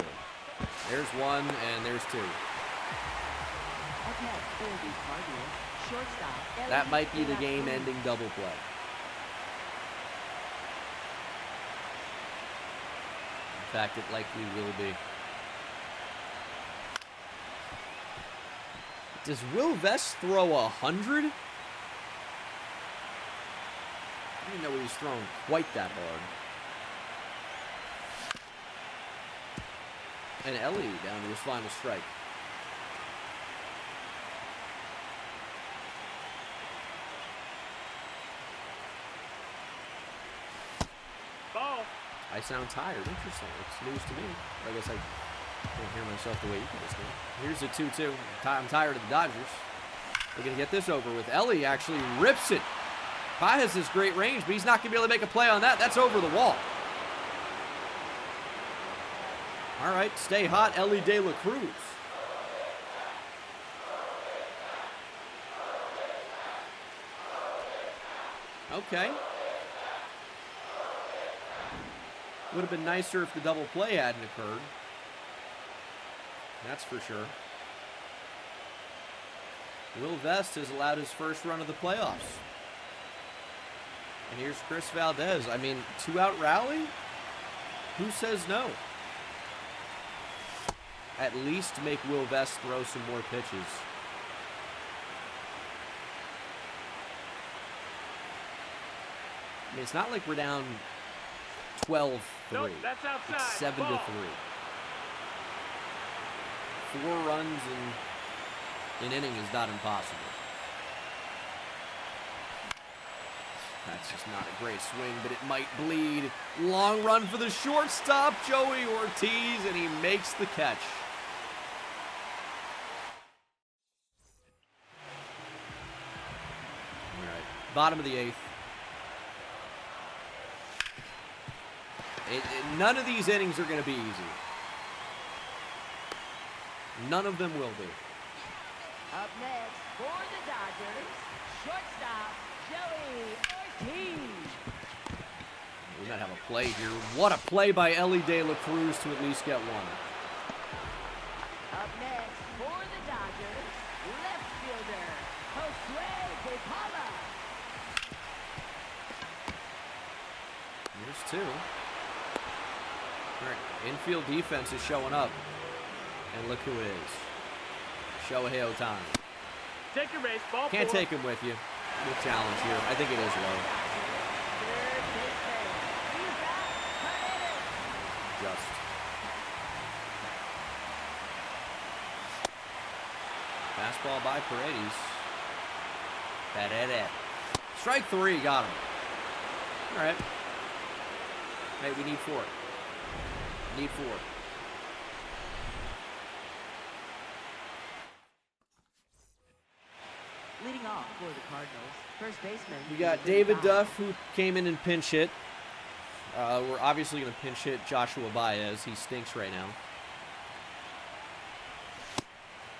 There's 1 and there's 2. Up next for the Cardinals, shortstop. That might be the game-ending double play. In fact, it likely will be. Does Will Vest throw 100? I didn't know he was throwing quite that hard. And Ellie down to his final strike. Ball. I sound tired. Interesting. It's news to me. I guess I can't hear myself the way you guys do. Here's a 2-2. I'm tired of the Dodgers. We're going to get this over with. Ellie actually rips it. Pi has this great range, but he's not going to be able to make a play on that. That's over the wall. All right, stay hot, Ellie De La Cruz. Okay. Would have been nicer if the double play hadn't occurred. That's for sure. Will Vest has allowed his first run of the playoffs. And here's Chris Valdez. I mean, 2-out rally? Who says no? At least make Will Vest throw some more pitches. I mean, it's not like we're down 12-3. Nope, that's outside. It's 7-3. 4 runs in an inning is not impossible. That's just not a great swing, but it might bleed. Long run for the shortstop, Joey Ortiz, and he makes the catch. All right, bottom of the 8th. None of these innings are going to be easy. None of them will be. Up next for the Dodgers, shortstop Joey Ortiz. We might have a play here. What a play by Ellie De La Cruz to at least get one. Up next for the Dodgers, left fielder Josue De Paula. Here's 2. All right, infield defense is showing up. And look who it is. Shohei Ohtani. Take your base, ball Can't 4. take him with you. Good challenge here. I think it is low. Third baseman, he's back, Paredes. Just. Fastball by Paredes. Paredes. Strike 3, got him. All right. Hey, we need 4. Need 4. Leading off for the Cardinals, first baseman. We got David Duff, who came in and pinch hit. We're obviously going to pinch hit Joshua Baez. He stinks right now.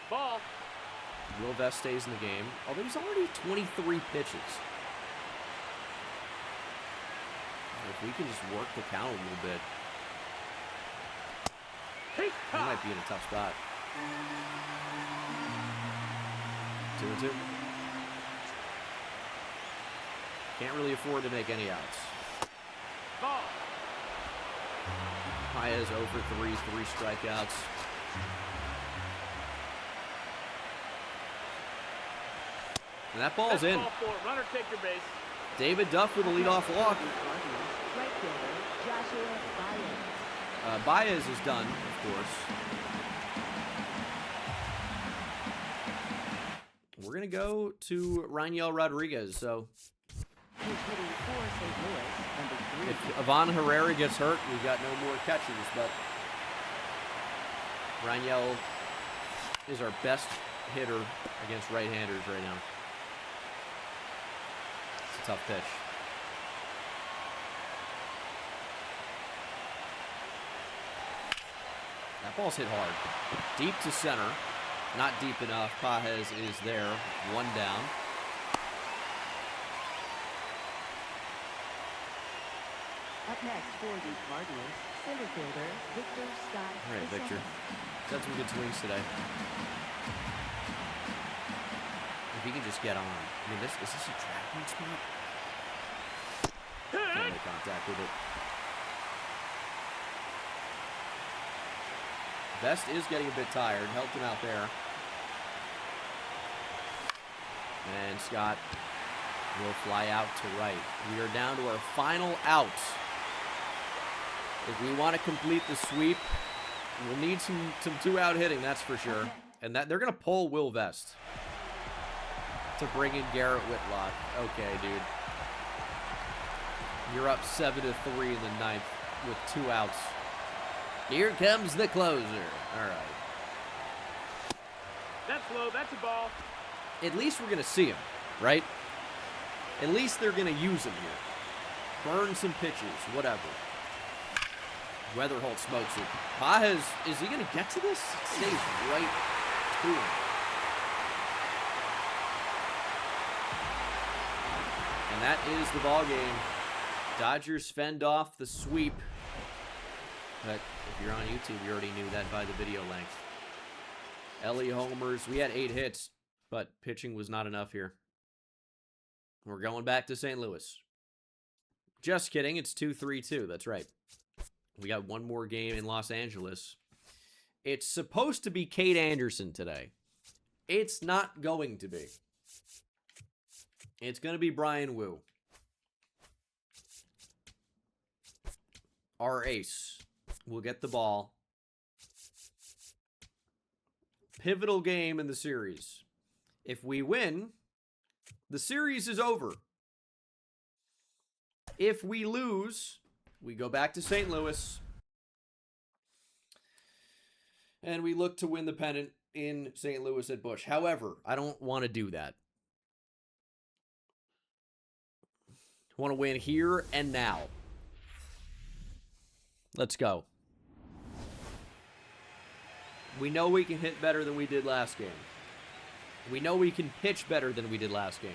Ball. Will Vest stays in the game, although he's already 23 pitches. If we can just work the count a little bit, He's he tough. might be in a tough spot. 2-2. Can't really afford to make any outs. Ball. Baez 0 for 3, 3 strikeouts. And that ball's That's in. Ball 4. Runner, take your base. David Duff with a leadoff walk. Right fielder Joshua Baez. Baez is done, of course. We're going to go to Raniel Rodriguez. So He's hitting for St. Louis, number 3. if Ivan Herrera gets hurt, we've got no more catchers. But Raniel is our best hitter against right-handers right now. It's a tough pitch. That ball's hit hard. Deep to center. Not deep enough. Paez is there. 1 down. Up next for the Cardinals, center fielder Victor Scott. All right, Victor. He's had some good swings today. If he can just get on. I mean, is this a tracking spot? Can't make contact with it. Vest is getting a bit tired. Helped him out there. And Scott will fly out to right. We are down to our final out. If we want to complete the sweep, we'll need some 2-out hitting, that's for sure. And that they're going to pull Will Vest to bring in Garrett Whitlock. Okay, dude. You're up 7-3 in the 9th with 2 outs. Here comes the closer. All right. That's low. That's a ball. At least we're going to see him, right? At least they're going to use him here. Burn some pitches, whatever. Weatherholt smokes it. Paez, is he going to get to this? It stays right to him. And that is the ball game. Dodgers fend off the sweep. But if you're on YouTube, you already knew that by the video length. Ellie homers. We had 8 hits, but pitching was not enough here. We're going back to St. Louis. Just kidding. It's 2-3-2. That's right. We got one more game in Los Angeles. It's supposed to be Kate Anderson today. It's not going to be. It's going to be Brian Wu. Our ace will get the ball. Pivotal game in the series. If we win, the series is over. If we lose, we go back to St. Louis. And we look to win the pennant in St. Louis at Busch. However, I don't want to do that. I want to win here and now. Let's go. We know we can hit better than we did last game. We know we can pitch better than we did last game.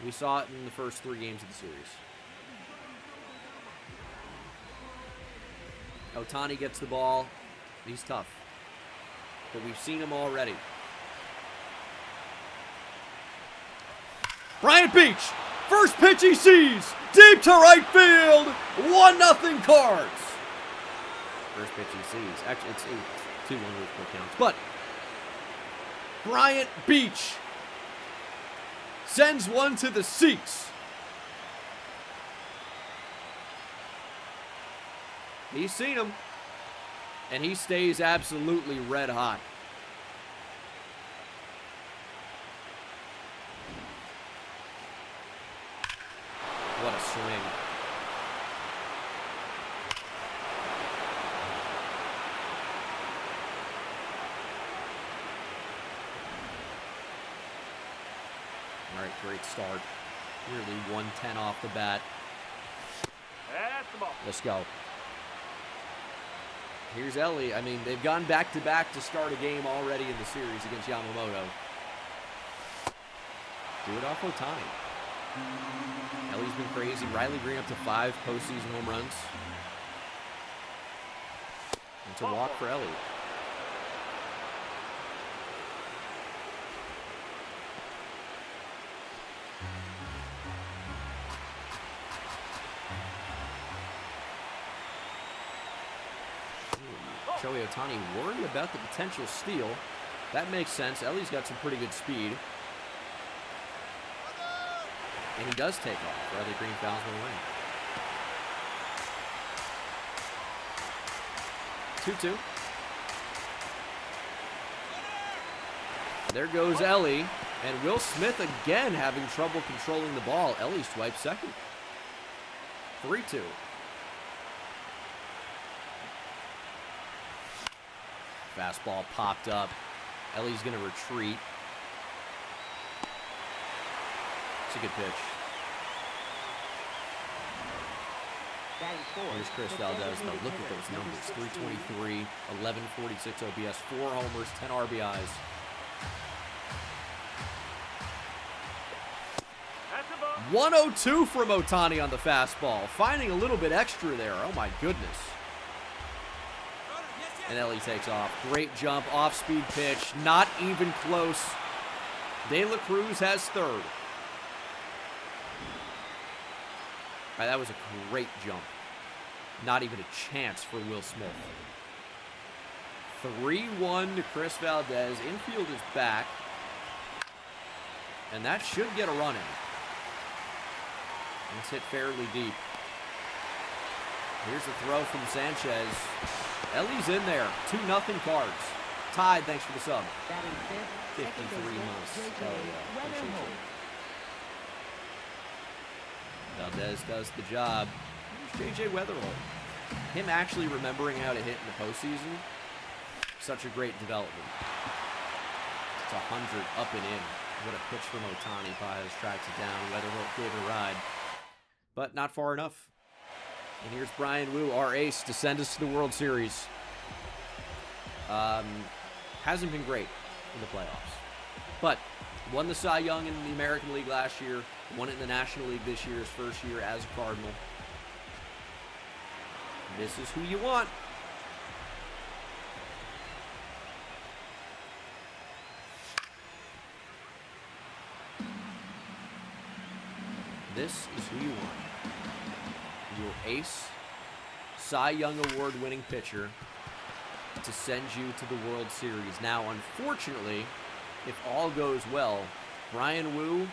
We saw it in the first 3 games of the series. Ohtani gets the ball. He's tough. But we've seen him already. Bryant Beach! First pitch he sees! Deep to right field! 1-0 Cards! First pitch he sees. Actually, it's 2-1 with counts. But Bryant Beach sends one to the seats. He's seen him. And he stays absolutely red hot. What a swing. All right, great start. Nearly 110 off the bat. That's the ball. Let's go. Here's Ellie. I mean, they've gone back-to-back to start a game already in the series against Yamamoto. Do it off Ohtani. Ellie's been crazy. Riley Green up to 5 postseason home runs. And to walk for Ellie. Shohei Ohtani worried about the potential steal. That makes sense. Ellie's got some pretty good speed. And he does take off. Riley Green fouls one away. 2-2. There goes Ellie. And Will Smith again having trouble controlling the ball. Ellie swipes second. 3-2. Fastball popped up. Ellie's going to retreat. It's a good pitch. Here's Chris Valdez, though. Look at those numbers. 323, 1146 OPS, 4 homers, 10 RBIs. That's the ball. 102 from Ohtani on the fastball. Finding a little bit extra there. Oh, my goodness. And Ellie takes off. Great jump, off-speed pitch, not even close. De La Cruz has third. All right, that was a great jump. Not even a chance for Will Smith. 3-1 to Chris Valdez. Infield is back. And that should get a run in. It's hit fairly deep. Here's a throw from Sanchez. Ellie's in there. 2-0 Cards. Tied, thanks for the sub. 53 months. Oh, yeah. Appreciate it. Valdez does the job. Here's J.J. Weatherholt. Him actually remembering how to hit in the postseason, such a great development. It's 100 up and in. What a pitch from Ohtani. Paez tracks it down. Weatherholt gave it a ride. But not far enough. And here's Brian Wu, our ace, to send us to the World Series. Hasn't been great in the playoffs. But won the Cy Young in the American League last year. Won it in the National League this year, his first year as a Cardinal. This is who you want. This is who you want. Your ace, Cy Young Award-winning pitcher to send you to the World Series. Now, unfortunately, if all goes well, Bryan Woo,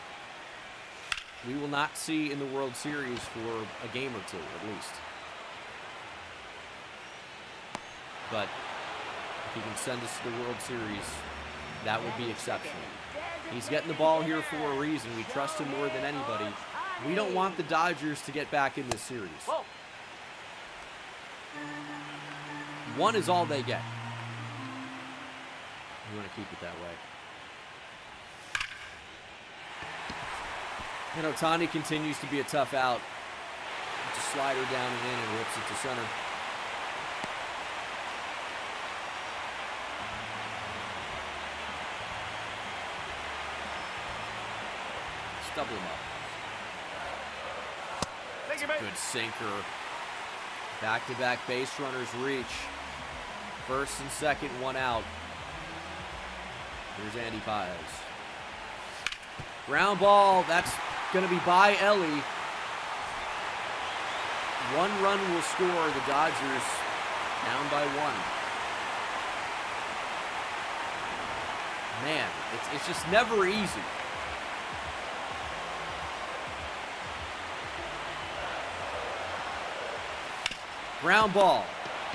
we will not see in the World Series for a game or two, at least. But if he can send us to the World Series, that would be exceptional. He's getting the ball here for a reason. We trust him more than anybody. We don't want the Dodgers to get back in this series. One is all they get. You want to keep it that way. And Ohtani continues to be a tough out. It's a slider down and in and rips it to center. Double him up. Good sinker. Back-to-back base runners reach. First and second, one out. Here's Andy Paez. Ground ball. That's going to be by Ellie. One run will score. The Dodgers down by one. Man, it's just never easy. Ground ball,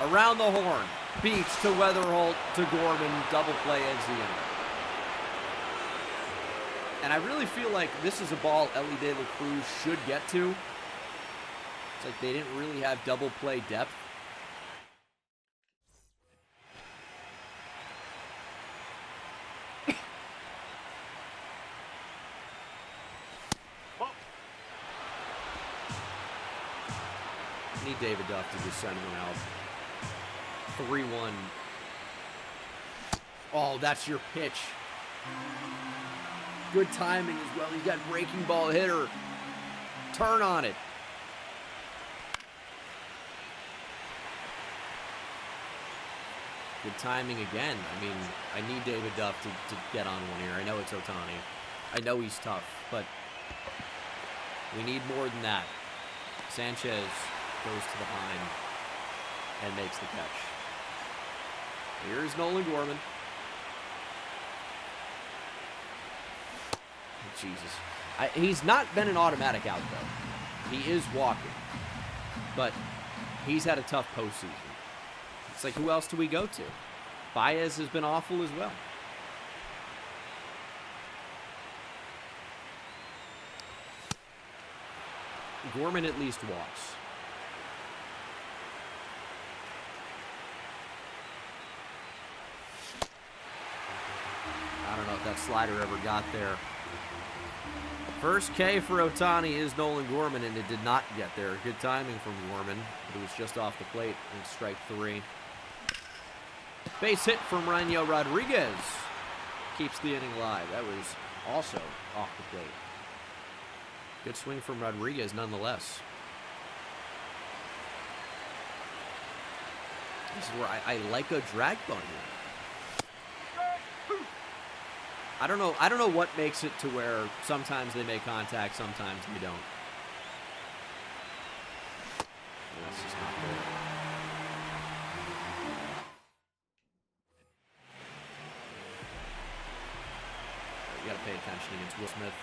around the horn, beach to Weatherholt to Gorman, double play ends the inning. And I really feel like this is a ball Ellie De La Cruz should get to. It's like they didn't really have double play depth. Need David Duff to just send one out. 3-1. Oh, that's your pitch. Good timing as well. He's got breaking ball hitter. Turn on it. Good timing again. I mean, I need David Duff to get on one here. I know it's Ohtani. I know he's tough, but we need more than that. Sanchez goes to the line and makes the catch. Here's Nolan Gorman. Jesus. He's not been an automatic out, though. He is walking. But he's had a tough postseason. It's like, who else do we go to? Baez has been awful as well. Gorman at least walks. I don't know if that slider ever got there. First K for Ohtani is Nolan Gorman, and it did not get there. Good timing from Gorman, but it was just off the plate, and strike three. Base hit from Reno Rodriguez. Keeps the inning alive. That was also off the plate. Good swing from Rodriguez nonetheless. This is where I like a drag bunt here. I don't know what makes it to where sometimes they make contact, sometimes they don't. That's just not good. You got to pay attention against Will Smith.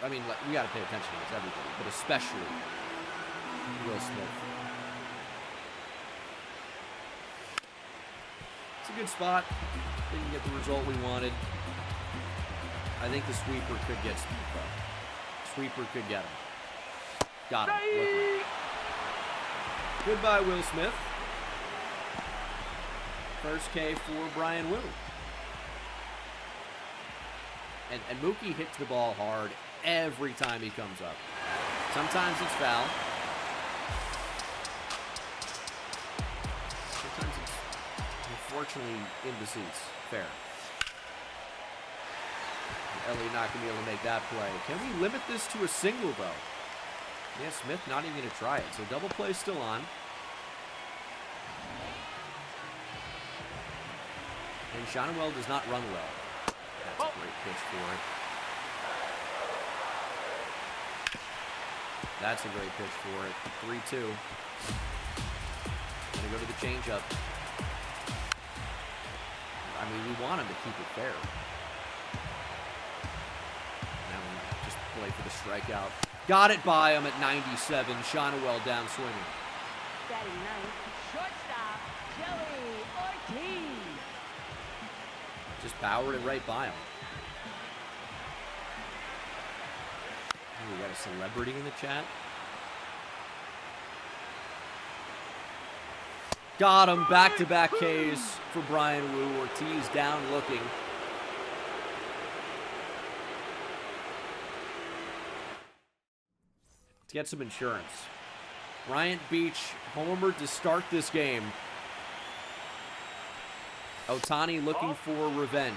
I mean, we got to pay attention against everybody, but especially Will Smith. It's a good spot. Didn't get the result we wanted. I think the sweeper could get Smith up. Sweeper could get him. Got him. Luckily. Goodbye, Will Smith. First K for Bryan Woo. And Mookie hits the ball hard every time he comes up. Sometimes it's foul. Sometimes it's, unfortunately, in the seats. Fair. Ellie not going to be able to make that play. Can we limit this to a single, though? Yeah, Smith not even going to try it. So double play still on. And Shonwell does not run well. That's a great pitch for it. That's a great pitch for it. 3-2. Gonna go to the changeup. I mean, we want him to keep it fair. Now we just play for the strikeout. Got it by him at 97. Shonwell down swinging. Batting ninth, shortstop, Joey Ortiz. Just powered it right by him. Oh, we got a celebrity in the chat. Got him. Back-to-back Ks for Brian Wu. Ortiz down looking. Let's get some insurance. Bryant Beach homered to start this game. Ohtani looking for revenge.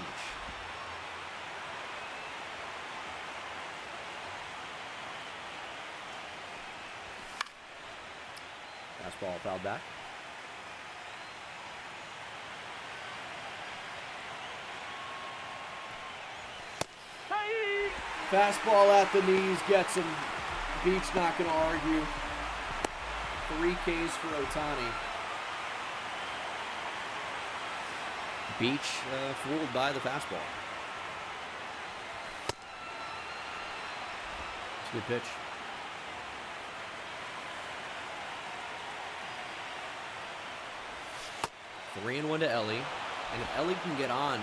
Fastball fouled back. Fastball at the knees gets him. Beach not going to argue. 3 Ks for Ohtani. Beach fooled by the fastball. It's a good pitch. Three and 1 to Ellie. And if Ellie can get on,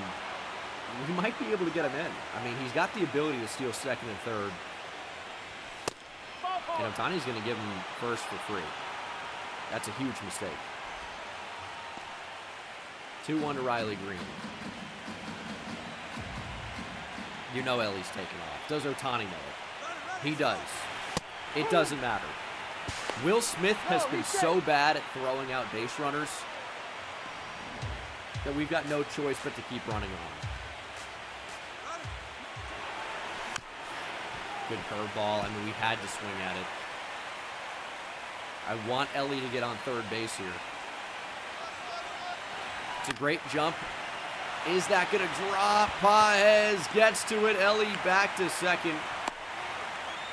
we might be able to get him in. I mean, he's got the ability to steal second and third. And Ohtani's going to give him first for free. That's a huge mistake. 2-1 to Riley Green. You know Ellie's taking off. Does Ohtani know it? He does. It doesn't matter. Will Smith has been so bad at throwing out base runners that we've got no choice but to keep running on. Good curveball. I mean, we had to swing at it. I want Ellie to get on third base here. It's a great jump. Is that going to drop? Paez gets to it. Ellie back to second.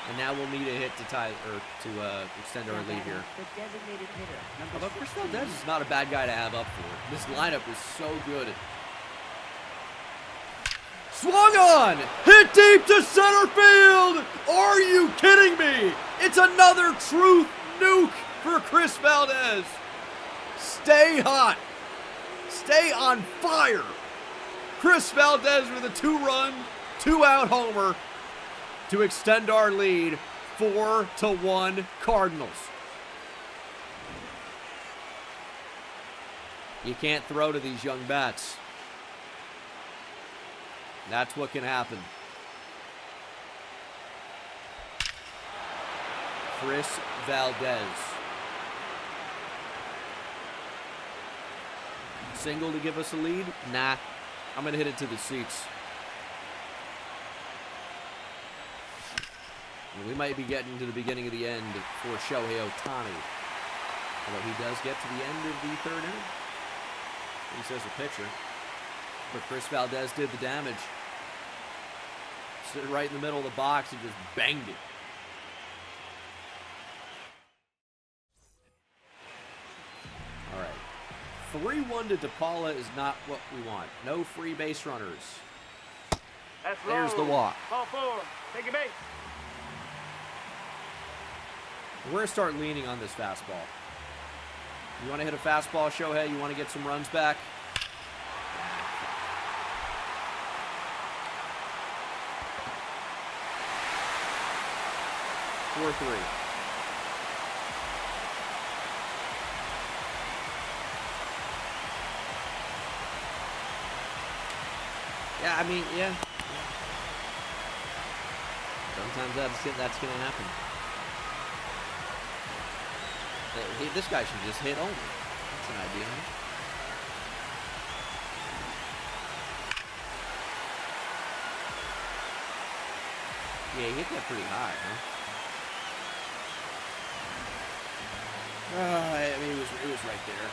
And now we'll need a hit to tie or to extend our lead here. The designated hitter, Although Chris Valdez is not a bad guy to have up for. This lineup is so good. Swung on! Hit deep to center field! Are you kidding me? It's another truth nuke for Chris Valdez. Stay hot. Stay on fire. Chris Valdez with a 2-run, 2-out homer to extend our lead 4-1 Cardinals. You can't throw to these young bats. That's what can happen. Chris Valdez. Single to give us a lead? Nah. I'm going to hit it to the seats. And we might be getting to the beginning of the end for Shohei Ohtani. Although he does get to the end of the third inning. He says a pitcher. But Chris Valdez did the damage. Stood right in the middle of the box and just banged it. All right. 3-1 to DePaula is not what we want. No free base runners. That's There's the low. walk. Ball 4. Take a base. We're going to start leaning on this fastball. You want to hit a fastball, Shohei? You want to get some runs back? 4-3. Yeah, I mean, yeah. Sometimes that's going to happen. This guy should just hit only. That's an idea. Yeah, he hit that pretty high, huh? I mean, it was right there.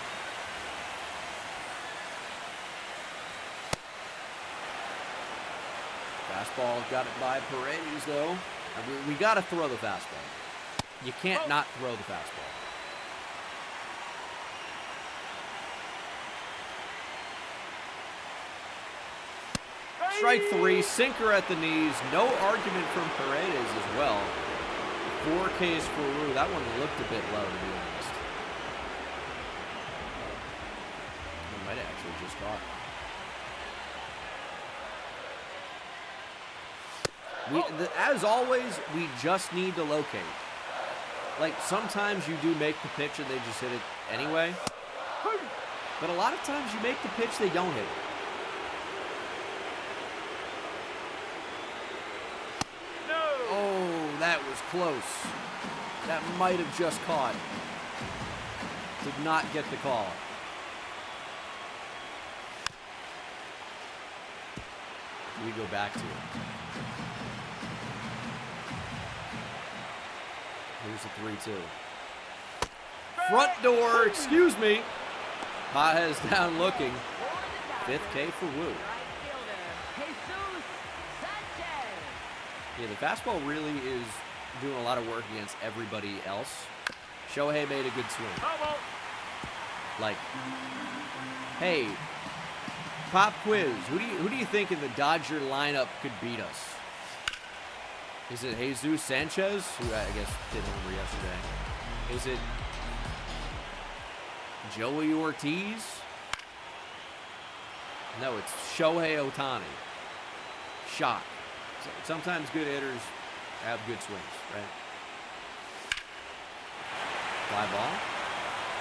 Fastball got it by Paredes, though. We got to throw the fastball. You can't not throw the fastball. Strike 3, sinker at the knees. No argument from Paredes as well. 4 Ks for Wu. That one looked a bit low, to be honest. It might have actually just caught. As always, we just need to locate. Like, sometimes you do make the pitch and they just hit it anyway. But a lot of times you make the pitch, they don't hit it. Oh, that was close. That might have just caught. Did not get the call. We go back to it. Here's a 3-2. Front door, excuse me. Pages down looking. 5th K for Wu. Yeah, the fastball really is doing a lot of work against everybody else. Shohei made a good swing. Like, hey, pop quiz. Who do you think in the Dodger lineup could beat us? Is it Jesus Sanchez, who I guess did homer yesterday? Is it Joey Ortiz? No, it's Shohei Ohtani. Shock. Sometimes good hitters have good swings, right? Fly ball.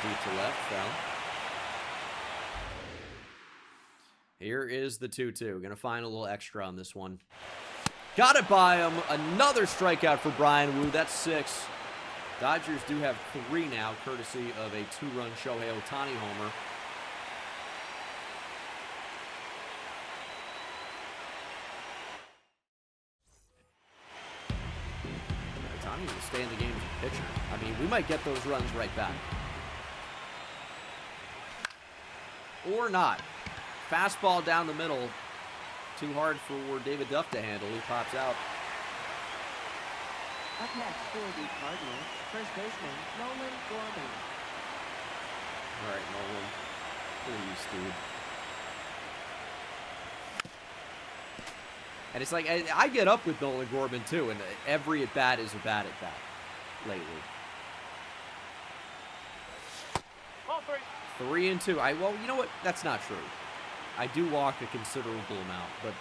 Deep to left, foul. Here is the 2-2. Gonna find a little extra on this one. Got it by him. Another strikeout for Brian Wu. That's 6. Dodgers do have 3 now, courtesy of a 2-run Shohei Ohtani homer. Ohtani will stay in the game as a pitcher. I mean, we might get those runs right back. Or not. Fastball down the middle. Too hard for David Duff to handle. He pops out. Up next for the Cardinals, first baseman Nolan Gorman. All right, Nolan. Please, dude. And it's like, I get up with Nolan Gorman too, and every at-bat is a bad at-bat lately. Ball 3. 3-2. Well, you know what? That's not true. I do walk a considerable amount, but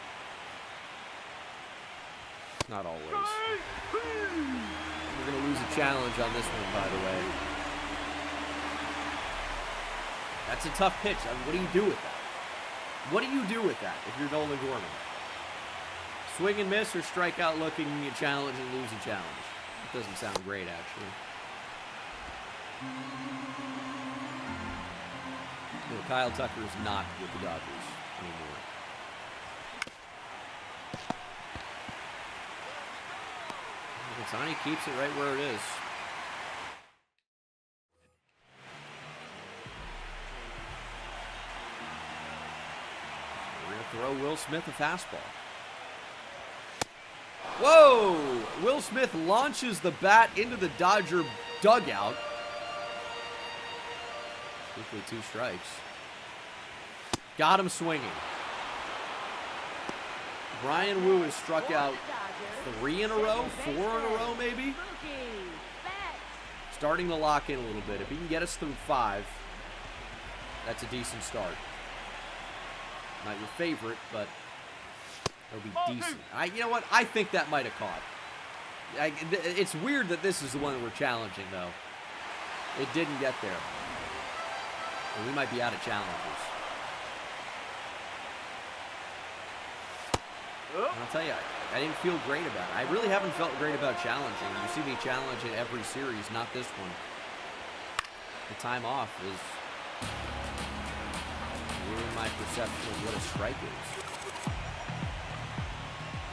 not always. We're going to lose a challenge on this one, by the way. That's a tough pitch. I mean, what do you do with that? What do you do with that if you're Nolan Gorman? Swing and miss or strike out looking a challenge and lose a challenge? It doesn't sound great, actually. You know, Kyle Tucker is not with the Dodgers anymore. Ohtani keeps it right where it is. We're going to throw Will Smith a fastball. Whoa! Will Smith launches the bat into the Dodger dugout. Quickly 2 strikes. Got him swinging. Brian Wu has struck out 3 in a row, 4 in a row maybe. Starting to lock in a little bit. If he can get us through 5, that's a decent start. Not your favorite, but it'll be decent. You know what? I think that might have caught. It's weird that this is the one that we're challenging, though. It didn't get there. And we might be out of challenges. And I'll tell you, I didn't feel great about it. I really haven't felt great about challenging. You see me challenge in every series, not this one. The time off is ruining my perception of what a strike is.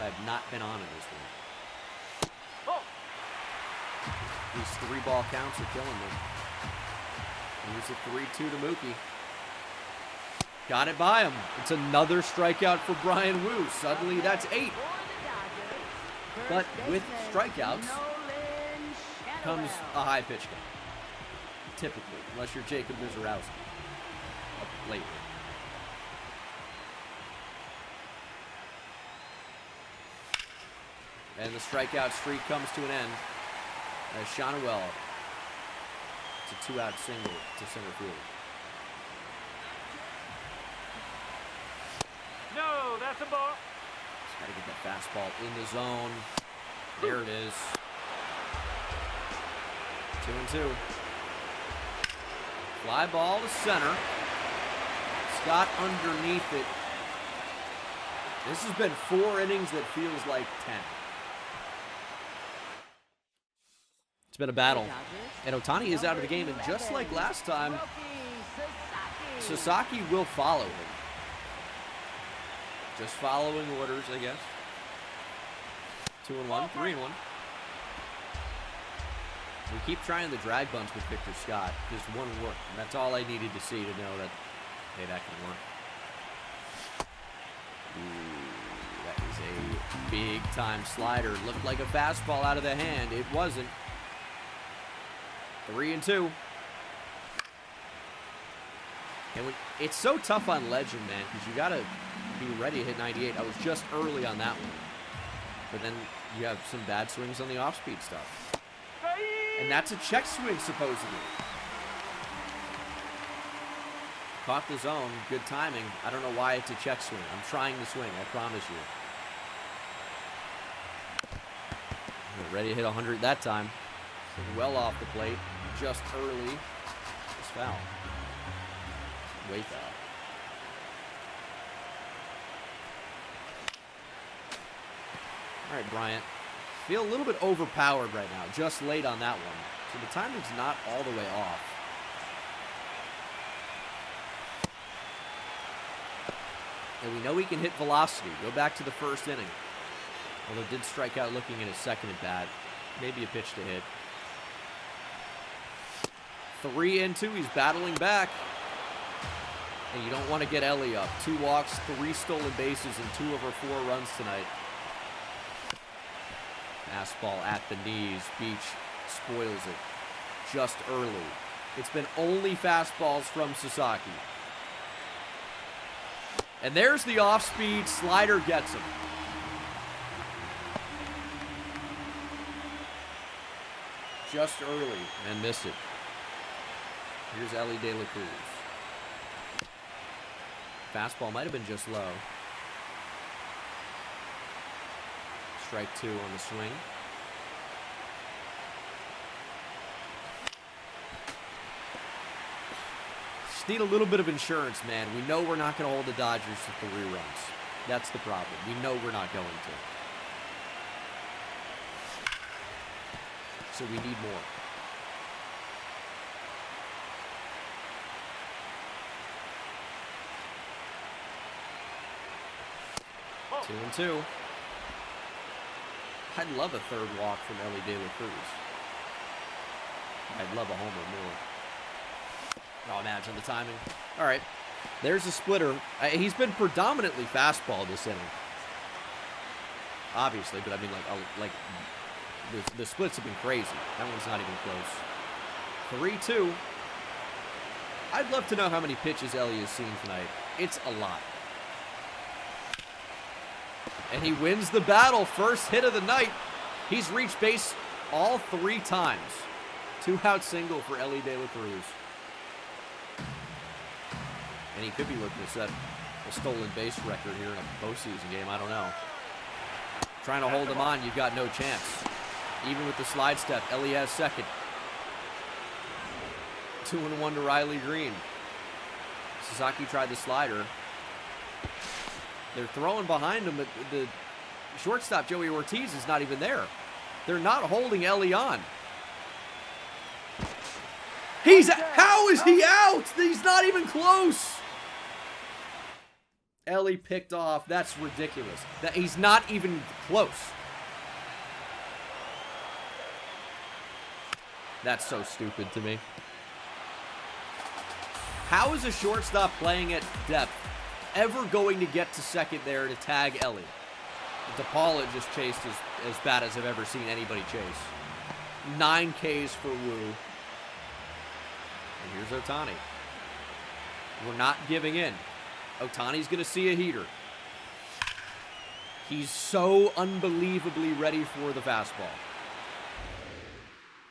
I've not been on in this one. These 3-ball counts are killing me. Here's a 3-2 to Mookie. Got it by him. It's another strikeout for Brian Wu. Suddenly, that's 8. But with strikeouts comes a high pitch count. Typically, unless you're Jacob Mizorowski. Up lately. And the strikeout streak comes to an end as Shawnuel. It's a 2-out single to center field. No, that's a ball. Just got to get that fastball in the zone. There it is. 2-2. Fly ball to center. Scott underneath it. This has been 4 innings that feels like 10. It's been a battle. And Ohtani is out of the game, and just like last time, Sasaki will follow him. Just following orders, I guess. 2-1, 3-1. We keep trying the drag bunch with Victor Scott. Just one work. And that's all I needed to see to know that, hey, that can work. Ooh, that is a big-time slider. Looked like a fastball out of the hand. It wasn't. 3-2. And it's so tough on Legend, man, because you got to be ready to hit 98. I was just early on that one. But then you have some bad swings on the off-speed stuff. And that's a check swing, supposedly. Caught the zone. Good timing. I don't know why it's a check swing. I'm trying to swing, I promise you. We're ready to hit 100 that time. Well off the plate. Just early. It's foul. Way foul. All right, Bryant. Feel a little bit overpowered right now. Just late on that one. So the timing's not all the way off. And we know he can hit velocity. Go back to the first inning. Although did strike out looking at his second at bat. Maybe a pitch to hit. 3-2. He's battling back. And you don't want to get Ellie up. 2 walks, 3 stolen bases, and 2 over 4 runs tonight. Fastball at the knees. Beach spoils it just early. It's been only fastballs from Sasaki. And there's the off-speed. Slider gets him. Just early and missed it. Here's Ellie De La Cruz. Fastball might have been just low. Strike 2 on the swing. Just need a little bit of insurance, man. We know we're not going to hold the Dodgers to 3 runs. That's the problem. We know we're not going to. So we need more. Oh. 2-2. I'd love a third walk from Ellie De La Cruz. I'd love a homer more. Oh, imagine the timing. All right. There's a splitter. He's been predominantly fastball this inning. Obviously, but I mean, the splits have been crazy. That one's not even close. 3-2. I'd love to know how many pitches Ellie has seen tonight. It's a lot. And he wins the battle. First hit of the night. He's reached base all 3 times. 2-out single for Ellie De La Cruz. And he could be looking to set a stolen base record here in a postseason game. I don't know. Trying to hold him on, you've got no chance. Even with the slide step, Ellie has second. 2-1 to Riley Green. Sasaki tried the slider. They're throwing behind him, but the shortstop, Joey Ortiz, is not even there. They're not holding Ellie on. How is he out? He's not even close. Ellie picked off. That's ridiculous. He's not even close. That's so stupid to me. How is a shortstop playing at depth ever going to get to second there to tag Ellie? DePaula just chased as bad as I've ever seen anybody chase. 9 Ks for Wu. And here's Ohtani. We're not giving in. Ohtani's going to see a heater. He's so unbelievably ready for the fastball.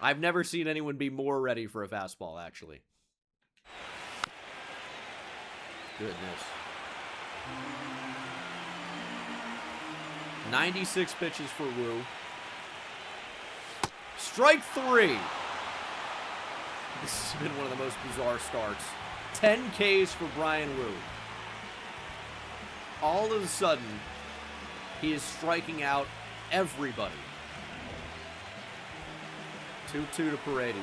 I've never seen anyone be more ready for a fastball, actually. Goodness. 96 pitches for Wu. Strike 3. This has been one of the most bizarre starts. 10 Ks for Brian Wu. All of a sudden, he is striking out everybody. 2-2 to Paredes.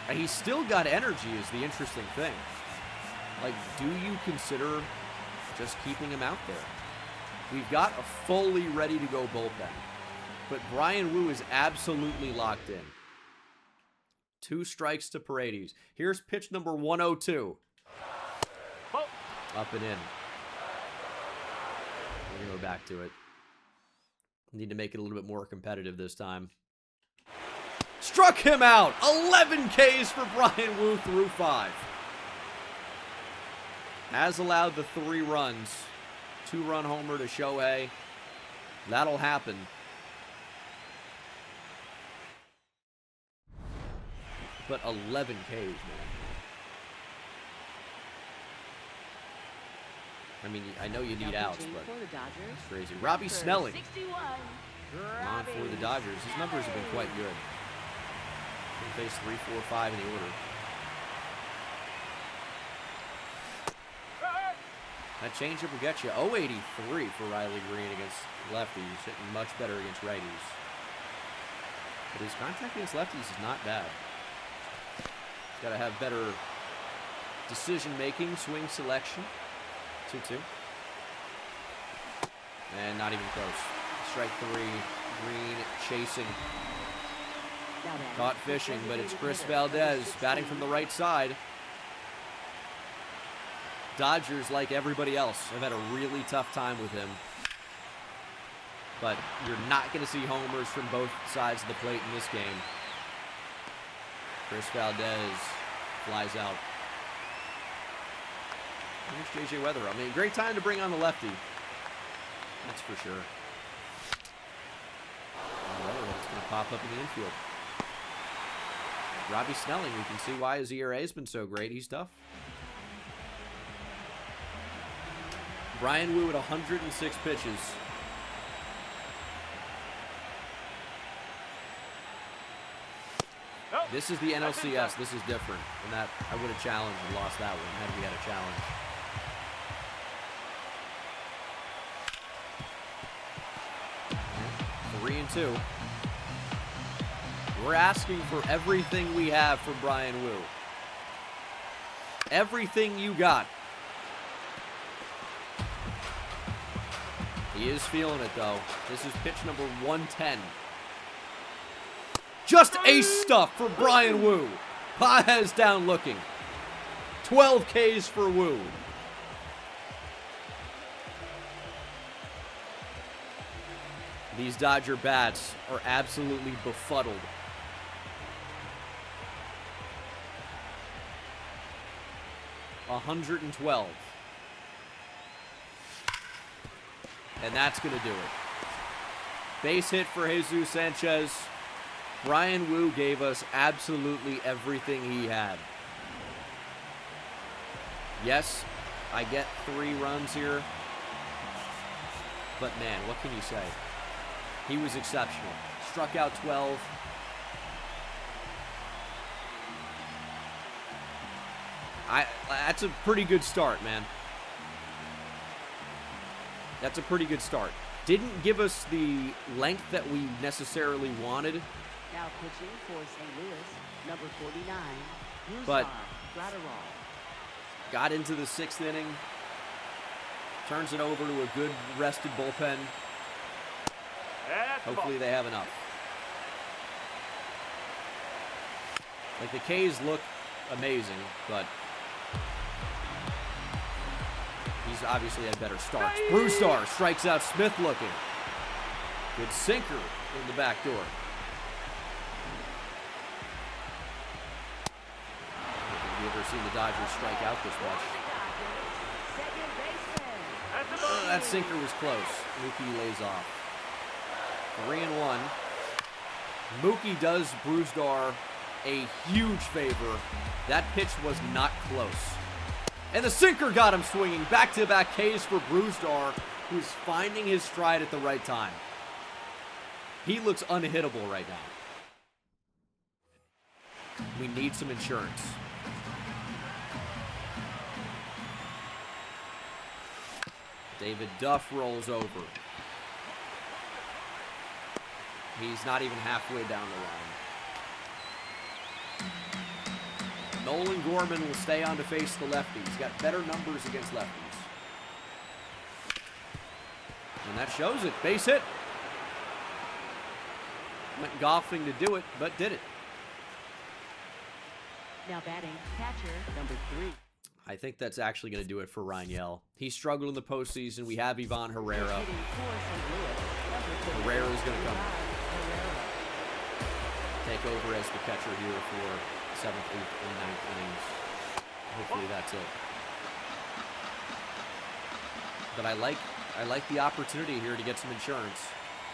And he's still got energy is the interesting thing. Like, do you consider just keeping him out there? We've got a fully ready-to-go bullpen. But Brian Wu is absolutely locked in. 2 strikes to Paredes. Here's pitch number 102. Up and in. We're going to go back to it. Need to make it a little bit more competitive this time. Struck him out! 11 Ks for Brian Wu through 5. Has allowed the 3 runs. 2-run homer to Shohei. That'll happen. But 11 Ks, man. I mean, I know you need outs, but it's crazy. Robbie Snelling on for the Dodgers. His numbers have been quite good. He faced 3, 4, 5 in the order. That changeup will get you 083 for Riley Green against lefties. Hitting much better against righties. But his contact against lefties is not bad. He's got to have better decision-making, swing selection. 2-2. And not even close. Strike 3. Green chasing. Caught fishing, but it's Chris Valdez batting from the right side. Dodgers, like everybody else, have had a really tough time with him. But you're not going to see homers from both sides of the plate in this game. Chris Valdez flies out. Here's J.J. Weather. I mean, great time to bring on the lefty. That's for sure. It's going to pop up in the infield. Robbie Snelling, we can see why his ERA has been so great. He's tough. Brian Wu at 106 pitches. This is the NLCS. This is different. And that I would have challenged and lost that one had we had a challenge. Yeah, 3-2. We're asking for everything we have from Brian Wu. Everything you got. He is feeling it, though. This is pitch number 110. Just ace stuff for Brian Wu. Paez down looking. 12 Ks for Wu. These Dodger bats are absolutely befuddled. $112. And that's going to do it. Base hit for Jesus Sanchez. Brian Wu gave us absolutely everything he had. Yes, I get 3 runs here. But man, what can you say? He was exceptional. Struck out 12. That's a pretty good start, man. That's a pretty good start. Didn't give us the length that we necessarily wanted. Now pitching for St. Louis, number 49, But Gratterall. got into the 6th inning. Turns it over to a good rested bullpen. Hopefully they have enough. Like, the K's look amazing, but he's obviously had better starts. Brewstar strikes out Smith looking. Good sinker in the back door. Have you ever seen the Dodgers strike out this much? That sinker was close. Mookie lays off. 3-1. Mookie does Brewstar a huge favor. That pitch was not close. And the sinker got him swinging. Back-to-back Ks for Brewstar, who's finding his stride at the right time. He looks unhittable right now. We need some insurance. David Duff rolls over. He's not even halfway down the line. Nolan Gorman will stay on to face the lefty. He's got better numbers against lefties. And that shows it. Base hit. Went golfing to do it, but did it. Now batting, catcher, number 3. I think that's actually going to do it for Rangel. He struggled in the postseason. We have Ivan Herrera. Herrera's going to come take over as the catcher here for 7th, 8th, and 9th innings. Hopefully that's it. But I like the opportunity here to get some insurance.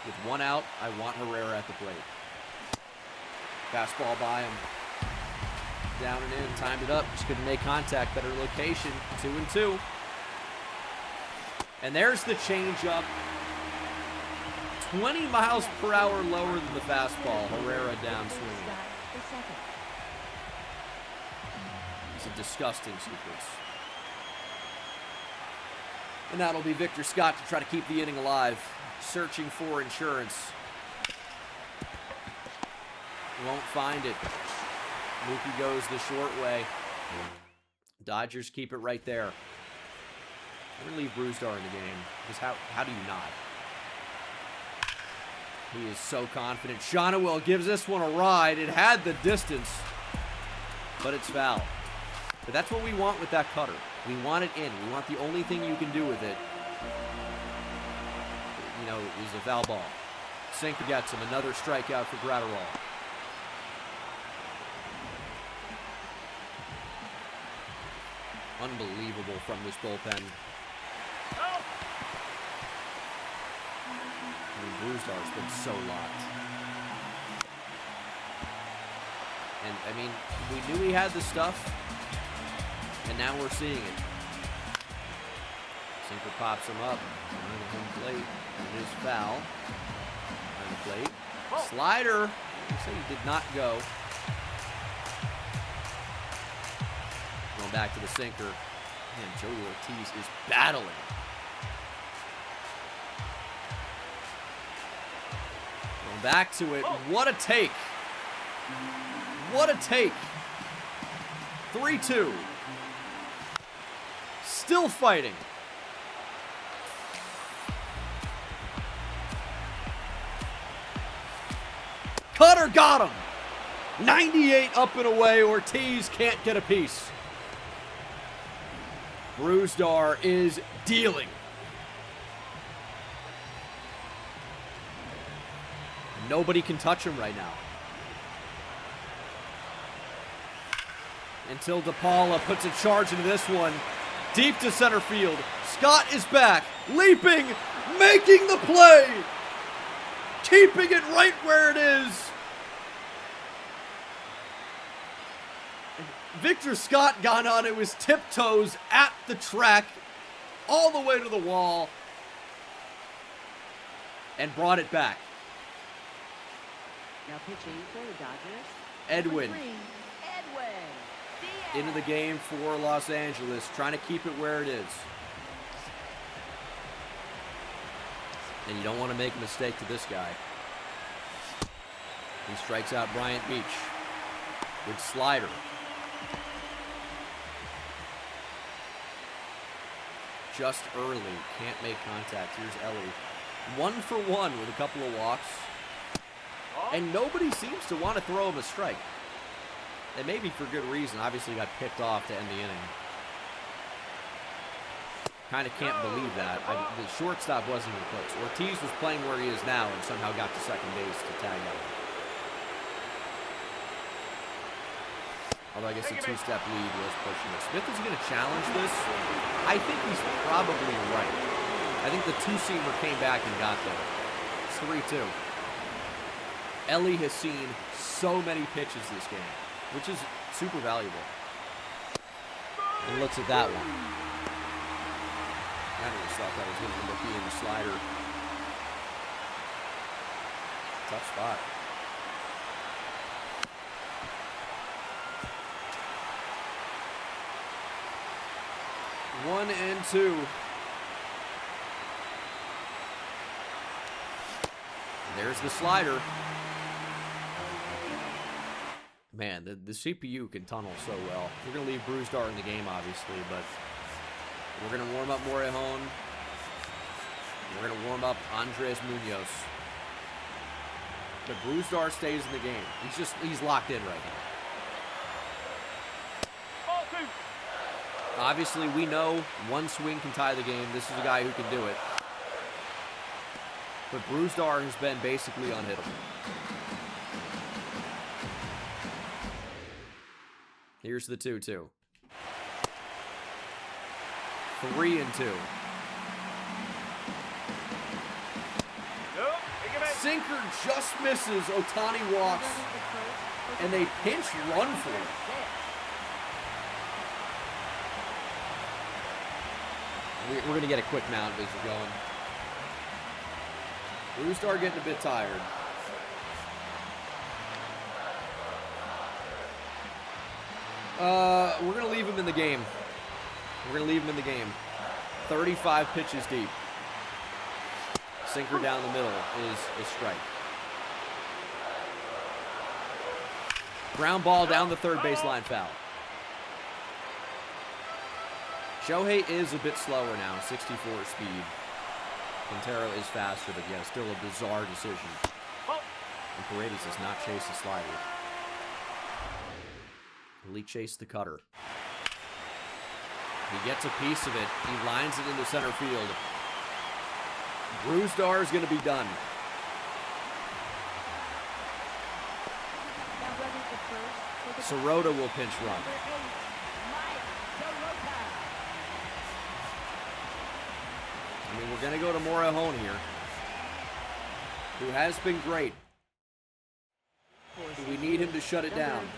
With one out, I want Herrera at the plate. Fastball by him. Down and in, timed it up, just couldn't make contact. Better location, 2-2. And there's the changeup. 20 miles per hour lower than the fastball. Herrera down swinging. It's a disgusting sequence. And that'll be Victor Scott to try to keep the inning alive. Searching for insurance. Won't find it. Mookie goes the short way. Dodgers keep it right there. I'm going to leave Brewstar in the game. Because how do you not? He is so confident. Shonowell gives this one a ride. It had the distance, but it's foul. But that's what we want with that cutter. We want it in. We want the only thing you can do with it, is a foul ball. Sinker gets him. Another strikeout for Gratterall. Unbelievable from this bullpen. Brewstar's been so locked. And, we knew he had the stuff, and now we're seeing it. Sinker pops him up. On the home plate. And it is foul. On the plate. Slider. I said he did not go. Going back to the sinker. Man, Joey Ortiz is battling. Going back to it. What a take. What a take. 3-2. Still fighting. Cutter got him. 98 up and away. Ortiz can't get a piece. Brewstar is dealing. Nobody can touch him right now. Until DePaula puts a charge into this one. Deep to center field. Scott is back. Leaping. Making the play. Keeping it right where it is. Victor Scott got on it with tiptoes at the track, all the way to the wall, and brought it back. Now pitching for the Dodgers. Edwin. Edwin. Into the game for Los Angeles, trying to keep it where it is. And you don't want to make a mistake to this guy. He strikes out Bryant Beach. Good slider. Just early. Can't make contact. Here's Ellie. 1 for 1 with a couple of walks. And nobody seems to want to throw him a strike. And maybe for good reason. Obviously got picked off to end the inning. Kind of can't believe that. The shortstop wasn't even close. Ortiz was playing where he is now and somehow got to second base to tag out. Although I guess a two-step lead was pushing it. Smith is going to challenge this. I think he's probably right. I think the two-seamer came back and got there. It's 3-2. Ellie has seen so many pitches this game, which is super valuable. And looks at that one. I never thought that was going to end up being the slider. Tough spot. One and two. There's the slider. Man, the CPU can tunnel so well. We're going to leave Brewstar in the game, obviously, but we're going to warm up Morejon. We're going to warm up Andres Munoz. But Brewstar stays in the game. He's locked in right now. Obviously, we know one swing can tie the game. This is a guy who can do it. But Brewstar has been basically unhittable. Here's the 2-2. 3-2. Sinker just misses. Ohtani walks. And they pinch run for it. We're going to get a quick mound visit going. Brewstar getting a bit tired. We're going to leave him in the game. 35 pitches deep. Sinker down the middle is a strike. Ground ball down the third baseline, foul. Shohei is a bit slower now, 64 speed. Quintero is faster, but yeah, still a bizarre decision. And Paredes does not chase the slider. He chased the cutter. He gets a piece of it. He lines it into center field. Brewstar is going to be done. Sirota will pinch run. I mean, we're going to go to Morejon here, who has been great. We need him to shut it down.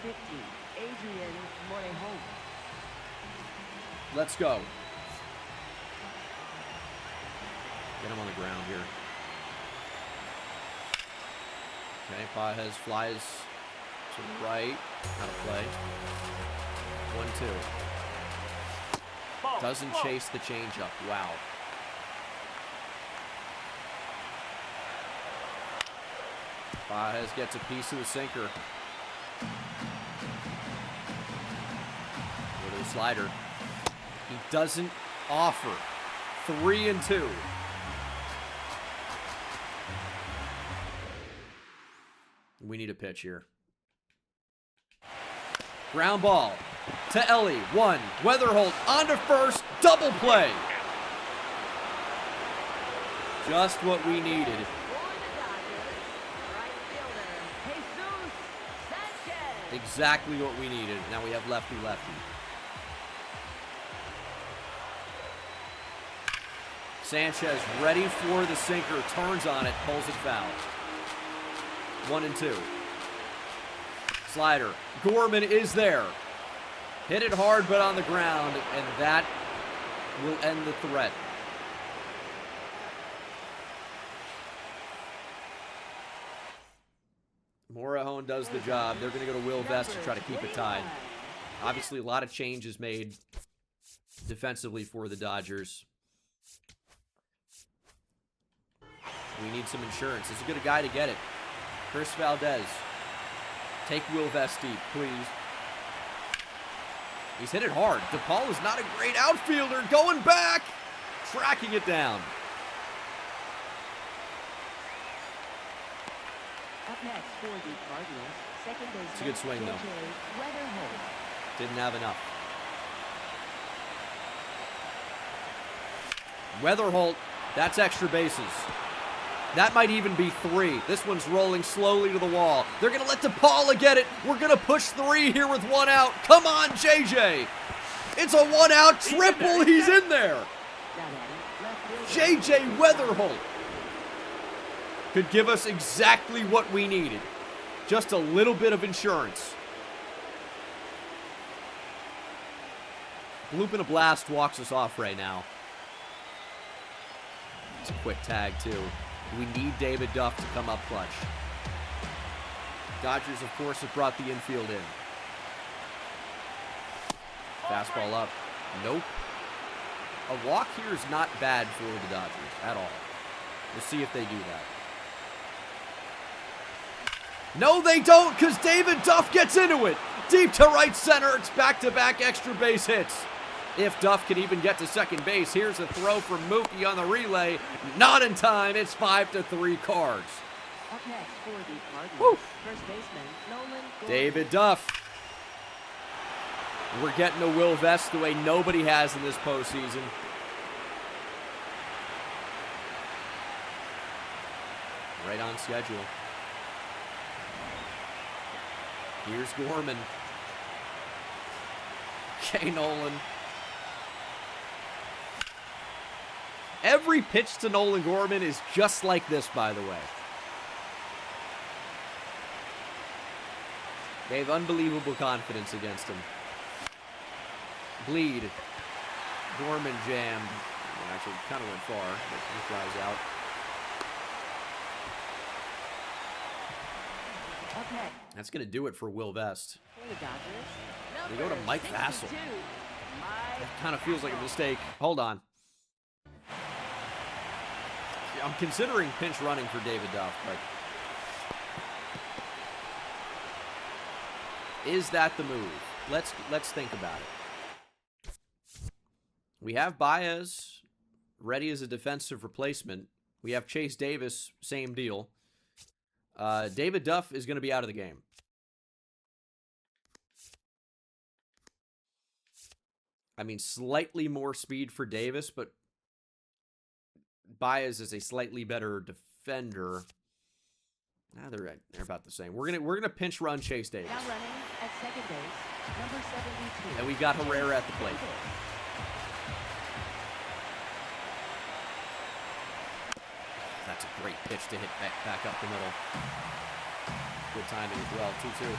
Let's go. Get him on the ground here. Okay, Pajes flies to the right. Out of play. 1-2. Doesn't chase the changeup. Wow. Pajes gets a piece of the sinker. With a slider. He doesn't offer. 3-2. We need a pitch here. Ground ball to Ellie. 1. Weatherholt onto first. Double play. Just what we needed. Exactly what we needed. Now we have lefty-lefty. Sanchez ready for the sinker. Turns on it. Pulls it foul. 1-2. Slider. Gorman is there. Hit it hard but on the ground, and that will end the threat. Morejon does the job. They're going to go to Will Vest to try to keep it tied. Obviously, a lot of changes made defensively for the Dodgers. We need some insurance. This is a good guy to get it. Chris Valdez. Take Will Vest deep, please. He's hit it hard. DePaul is not a great outfielder. Going back. Tracking it down. Up next for the Cardinals, second baseman. It's a good swing, though. JJ Weatherholt. Didn't have enough. Weatherholt, that's extra bases. That might even be 3. This one's rolling slowly to the wall. They're going to let DePaula get it. We're going to push 3 here with 1 out. Come on, JJ. It's a 1-out triple. He's in there. JJ Weatherholt could give us exactly what we needed. Just a little bit of insurance. Bloop and a blast walks us off right now. It's a quick tag, too. We need David Duff to come up clutch. Dodgers, of course, have brought the infield in. Fastball up. Nope. A walk here is not bad for the Dodgers at all. We'll see if they do that. No, they don't, because David Duff gets into it. Deep to right center. It's back-to-back extra base hits. If Duff can even get to second base, here's a throw from Mookie on the relay. Not in time. It's 5-3 Cards. Up next for the Cardinals, Woo. first baseman Nolan Gorman. David Duff. We're getting a Will Vest the way nobody has in this postseason. Right on schedule. Here's Gorman. Okay, Nolan. Every pitch to Nolan Gorman is just like this, by the way. They have unbelievable confidence against him. Bleed. Gorman jammed. Actually, kind of went far, but he flies out. Up next That's going to do it for Will Vest. for the Dodgers. We go to Mike Vassell. 62, That kind of feels like a mistake. Hold on. I'm considering pinch running for David Duff, but is that the move? Let's think about it. We have Baez ready as a defensive replacement. We have Chase Davis, same deal. David Duff is going to be out of the game. I mean, slightly more speed for Davis, but Baez is a slightly better defender. Nah, they're about the same. We're gonna pinch run Chase Davis. Now running at second base, number 72. And we got Herrera at the plate. That's a great pitch to hit back up the middle. Good timing as well, 2-2.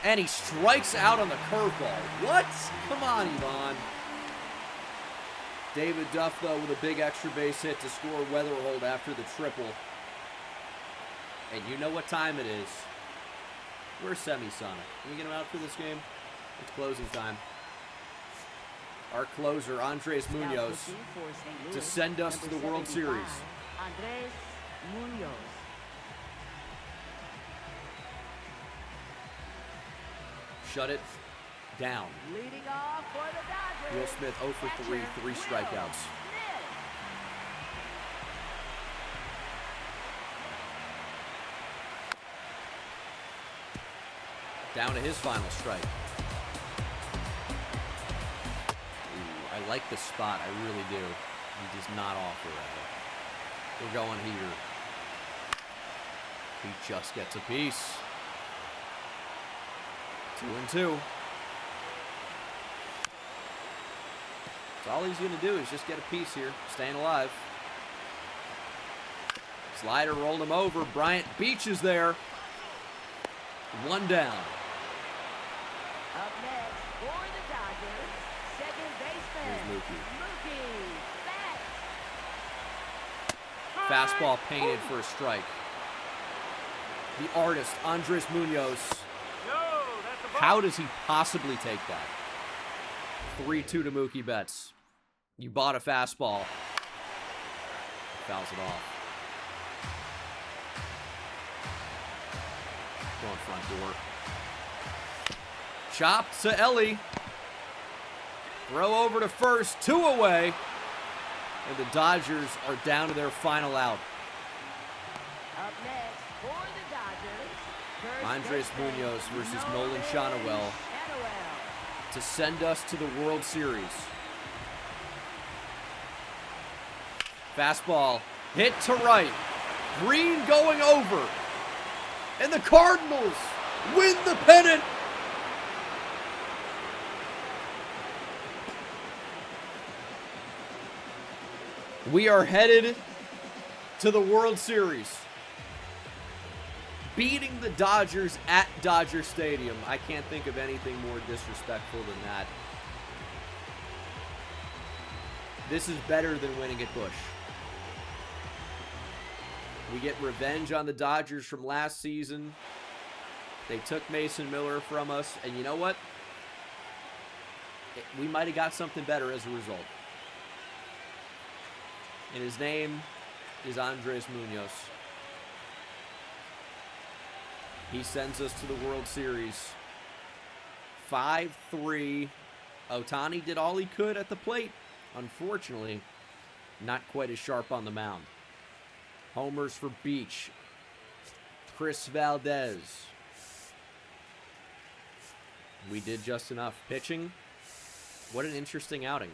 And he strikes out on the curveball. What? Come on, Yvonne. David Duff, though, with a big extra base hit to score Weatherholt after the triple. And you know what time it is. Where's Semi-Sonic? Can we get him out for this game? It's closing time. Our closer, Andres Munoz, to send us to the World Series. Andres Munoz. Shut it down. Leading off for the Dodgers. Will Smith 0 for 3, 3 strikeouts. Down to his final strike. Ooh, I like the spot. I really do. He does not offer at it. We're going here. He just gets a piece. 2-2. So all he's going to do is just get a piece here, staying alive. Slider rolled him over. Bryant Beach is there. 1 down. Up next for the Dodgers, second baseman. Here's Mookie. Mookie Betts. Fastball painted for a strike. The artist, Andres Munoz. How does he possibly take that? 3-2 to Mookie Betts. You bought a fastball. Fouls it off. Going front door. Chopped to Ellie. Throw over to first. 2 away. And the Dodgers are down to their final out. Up next for the Dodgers, first Andres baseman, Munoz versus Nolan Shannawell to send us to the World Series. Fastball hit to right. Green going over. And the Cardinals win the pennant. We are headed to the World Series. Beating the Dodgers at Dodger Stadium. I can't think of anything more disrespectful than that. This is better than winning at Busch. We get revenge on the Dodgers from last season. They took Mason Miller from us, and you know what? We might have got something better as a result. And his name is Andres Munoz. He sends us to the World Series. 5-3. Ohtani did all he could at the plate. Unfortunately, not quite as sharp on the mound. Homers for Beach. Chris Valdez. We did just enough. Pitching, what an interesting outing.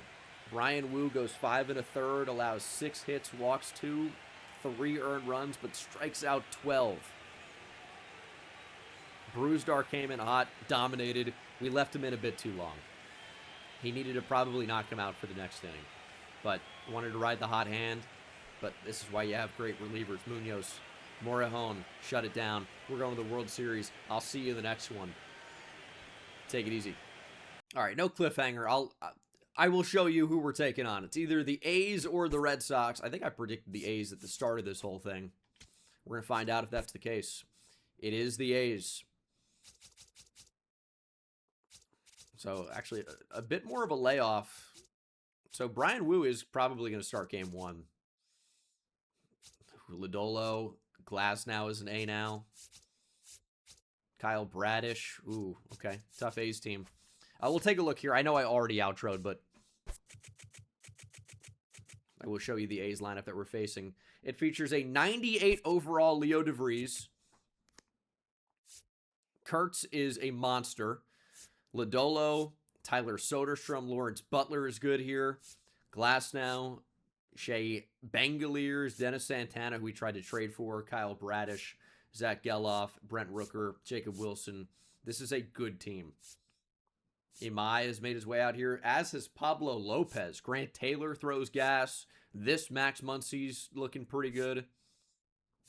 Brian Wu goes 5 1/3, allows 6 hits, walks 2, 3 earned runs, but strikes out 12. Bruzdar came in hot, dominated. We left him in a bit too long. He needed to probably knock him out for the next inning, but wanted to ride the hot hand. But this is why you have great relievers. Munoz, Morejon, shut it down. We're going to the World Series. I'll see you in the next one. Take it easy. All right, no cliffhanger. I will show you who we're taking on. It's either the A's or the Red Sox. I think I predicted the A's at the start of this whole thing. We're going to find out if that's the case. It is the A's. So, actually, a bit more of a layoff. So, Brian Wu is probably going to start game 1. Lodolo, Glasnow is an A now. Kyle Bradish. Ooh, okay. Tough A's team. We'll take a look here. I know I already outroed, but I will show you the A's lineup that we're facing. It features a 98 overall Leo DeVries. Kurtz is a monster. Lodolo, Tyler Soderstrom, Lawrence Butler is good here. Glasnow, Shea Bangaliers, Dennis Santana, who we tried to trade for, Kyle Bradish, Zach Geloff, Brent Rooker, Jacob Wilson. This is a good team. Imai has made his way out here, as has Pablo Lopez. Grant Taylor throws gas. This Max Muncy's looking pretty good.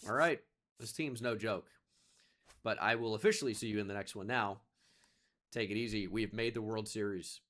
All right, this team's no joke. But I will officially see you in the next one now. Take it easy. We've made the World Series.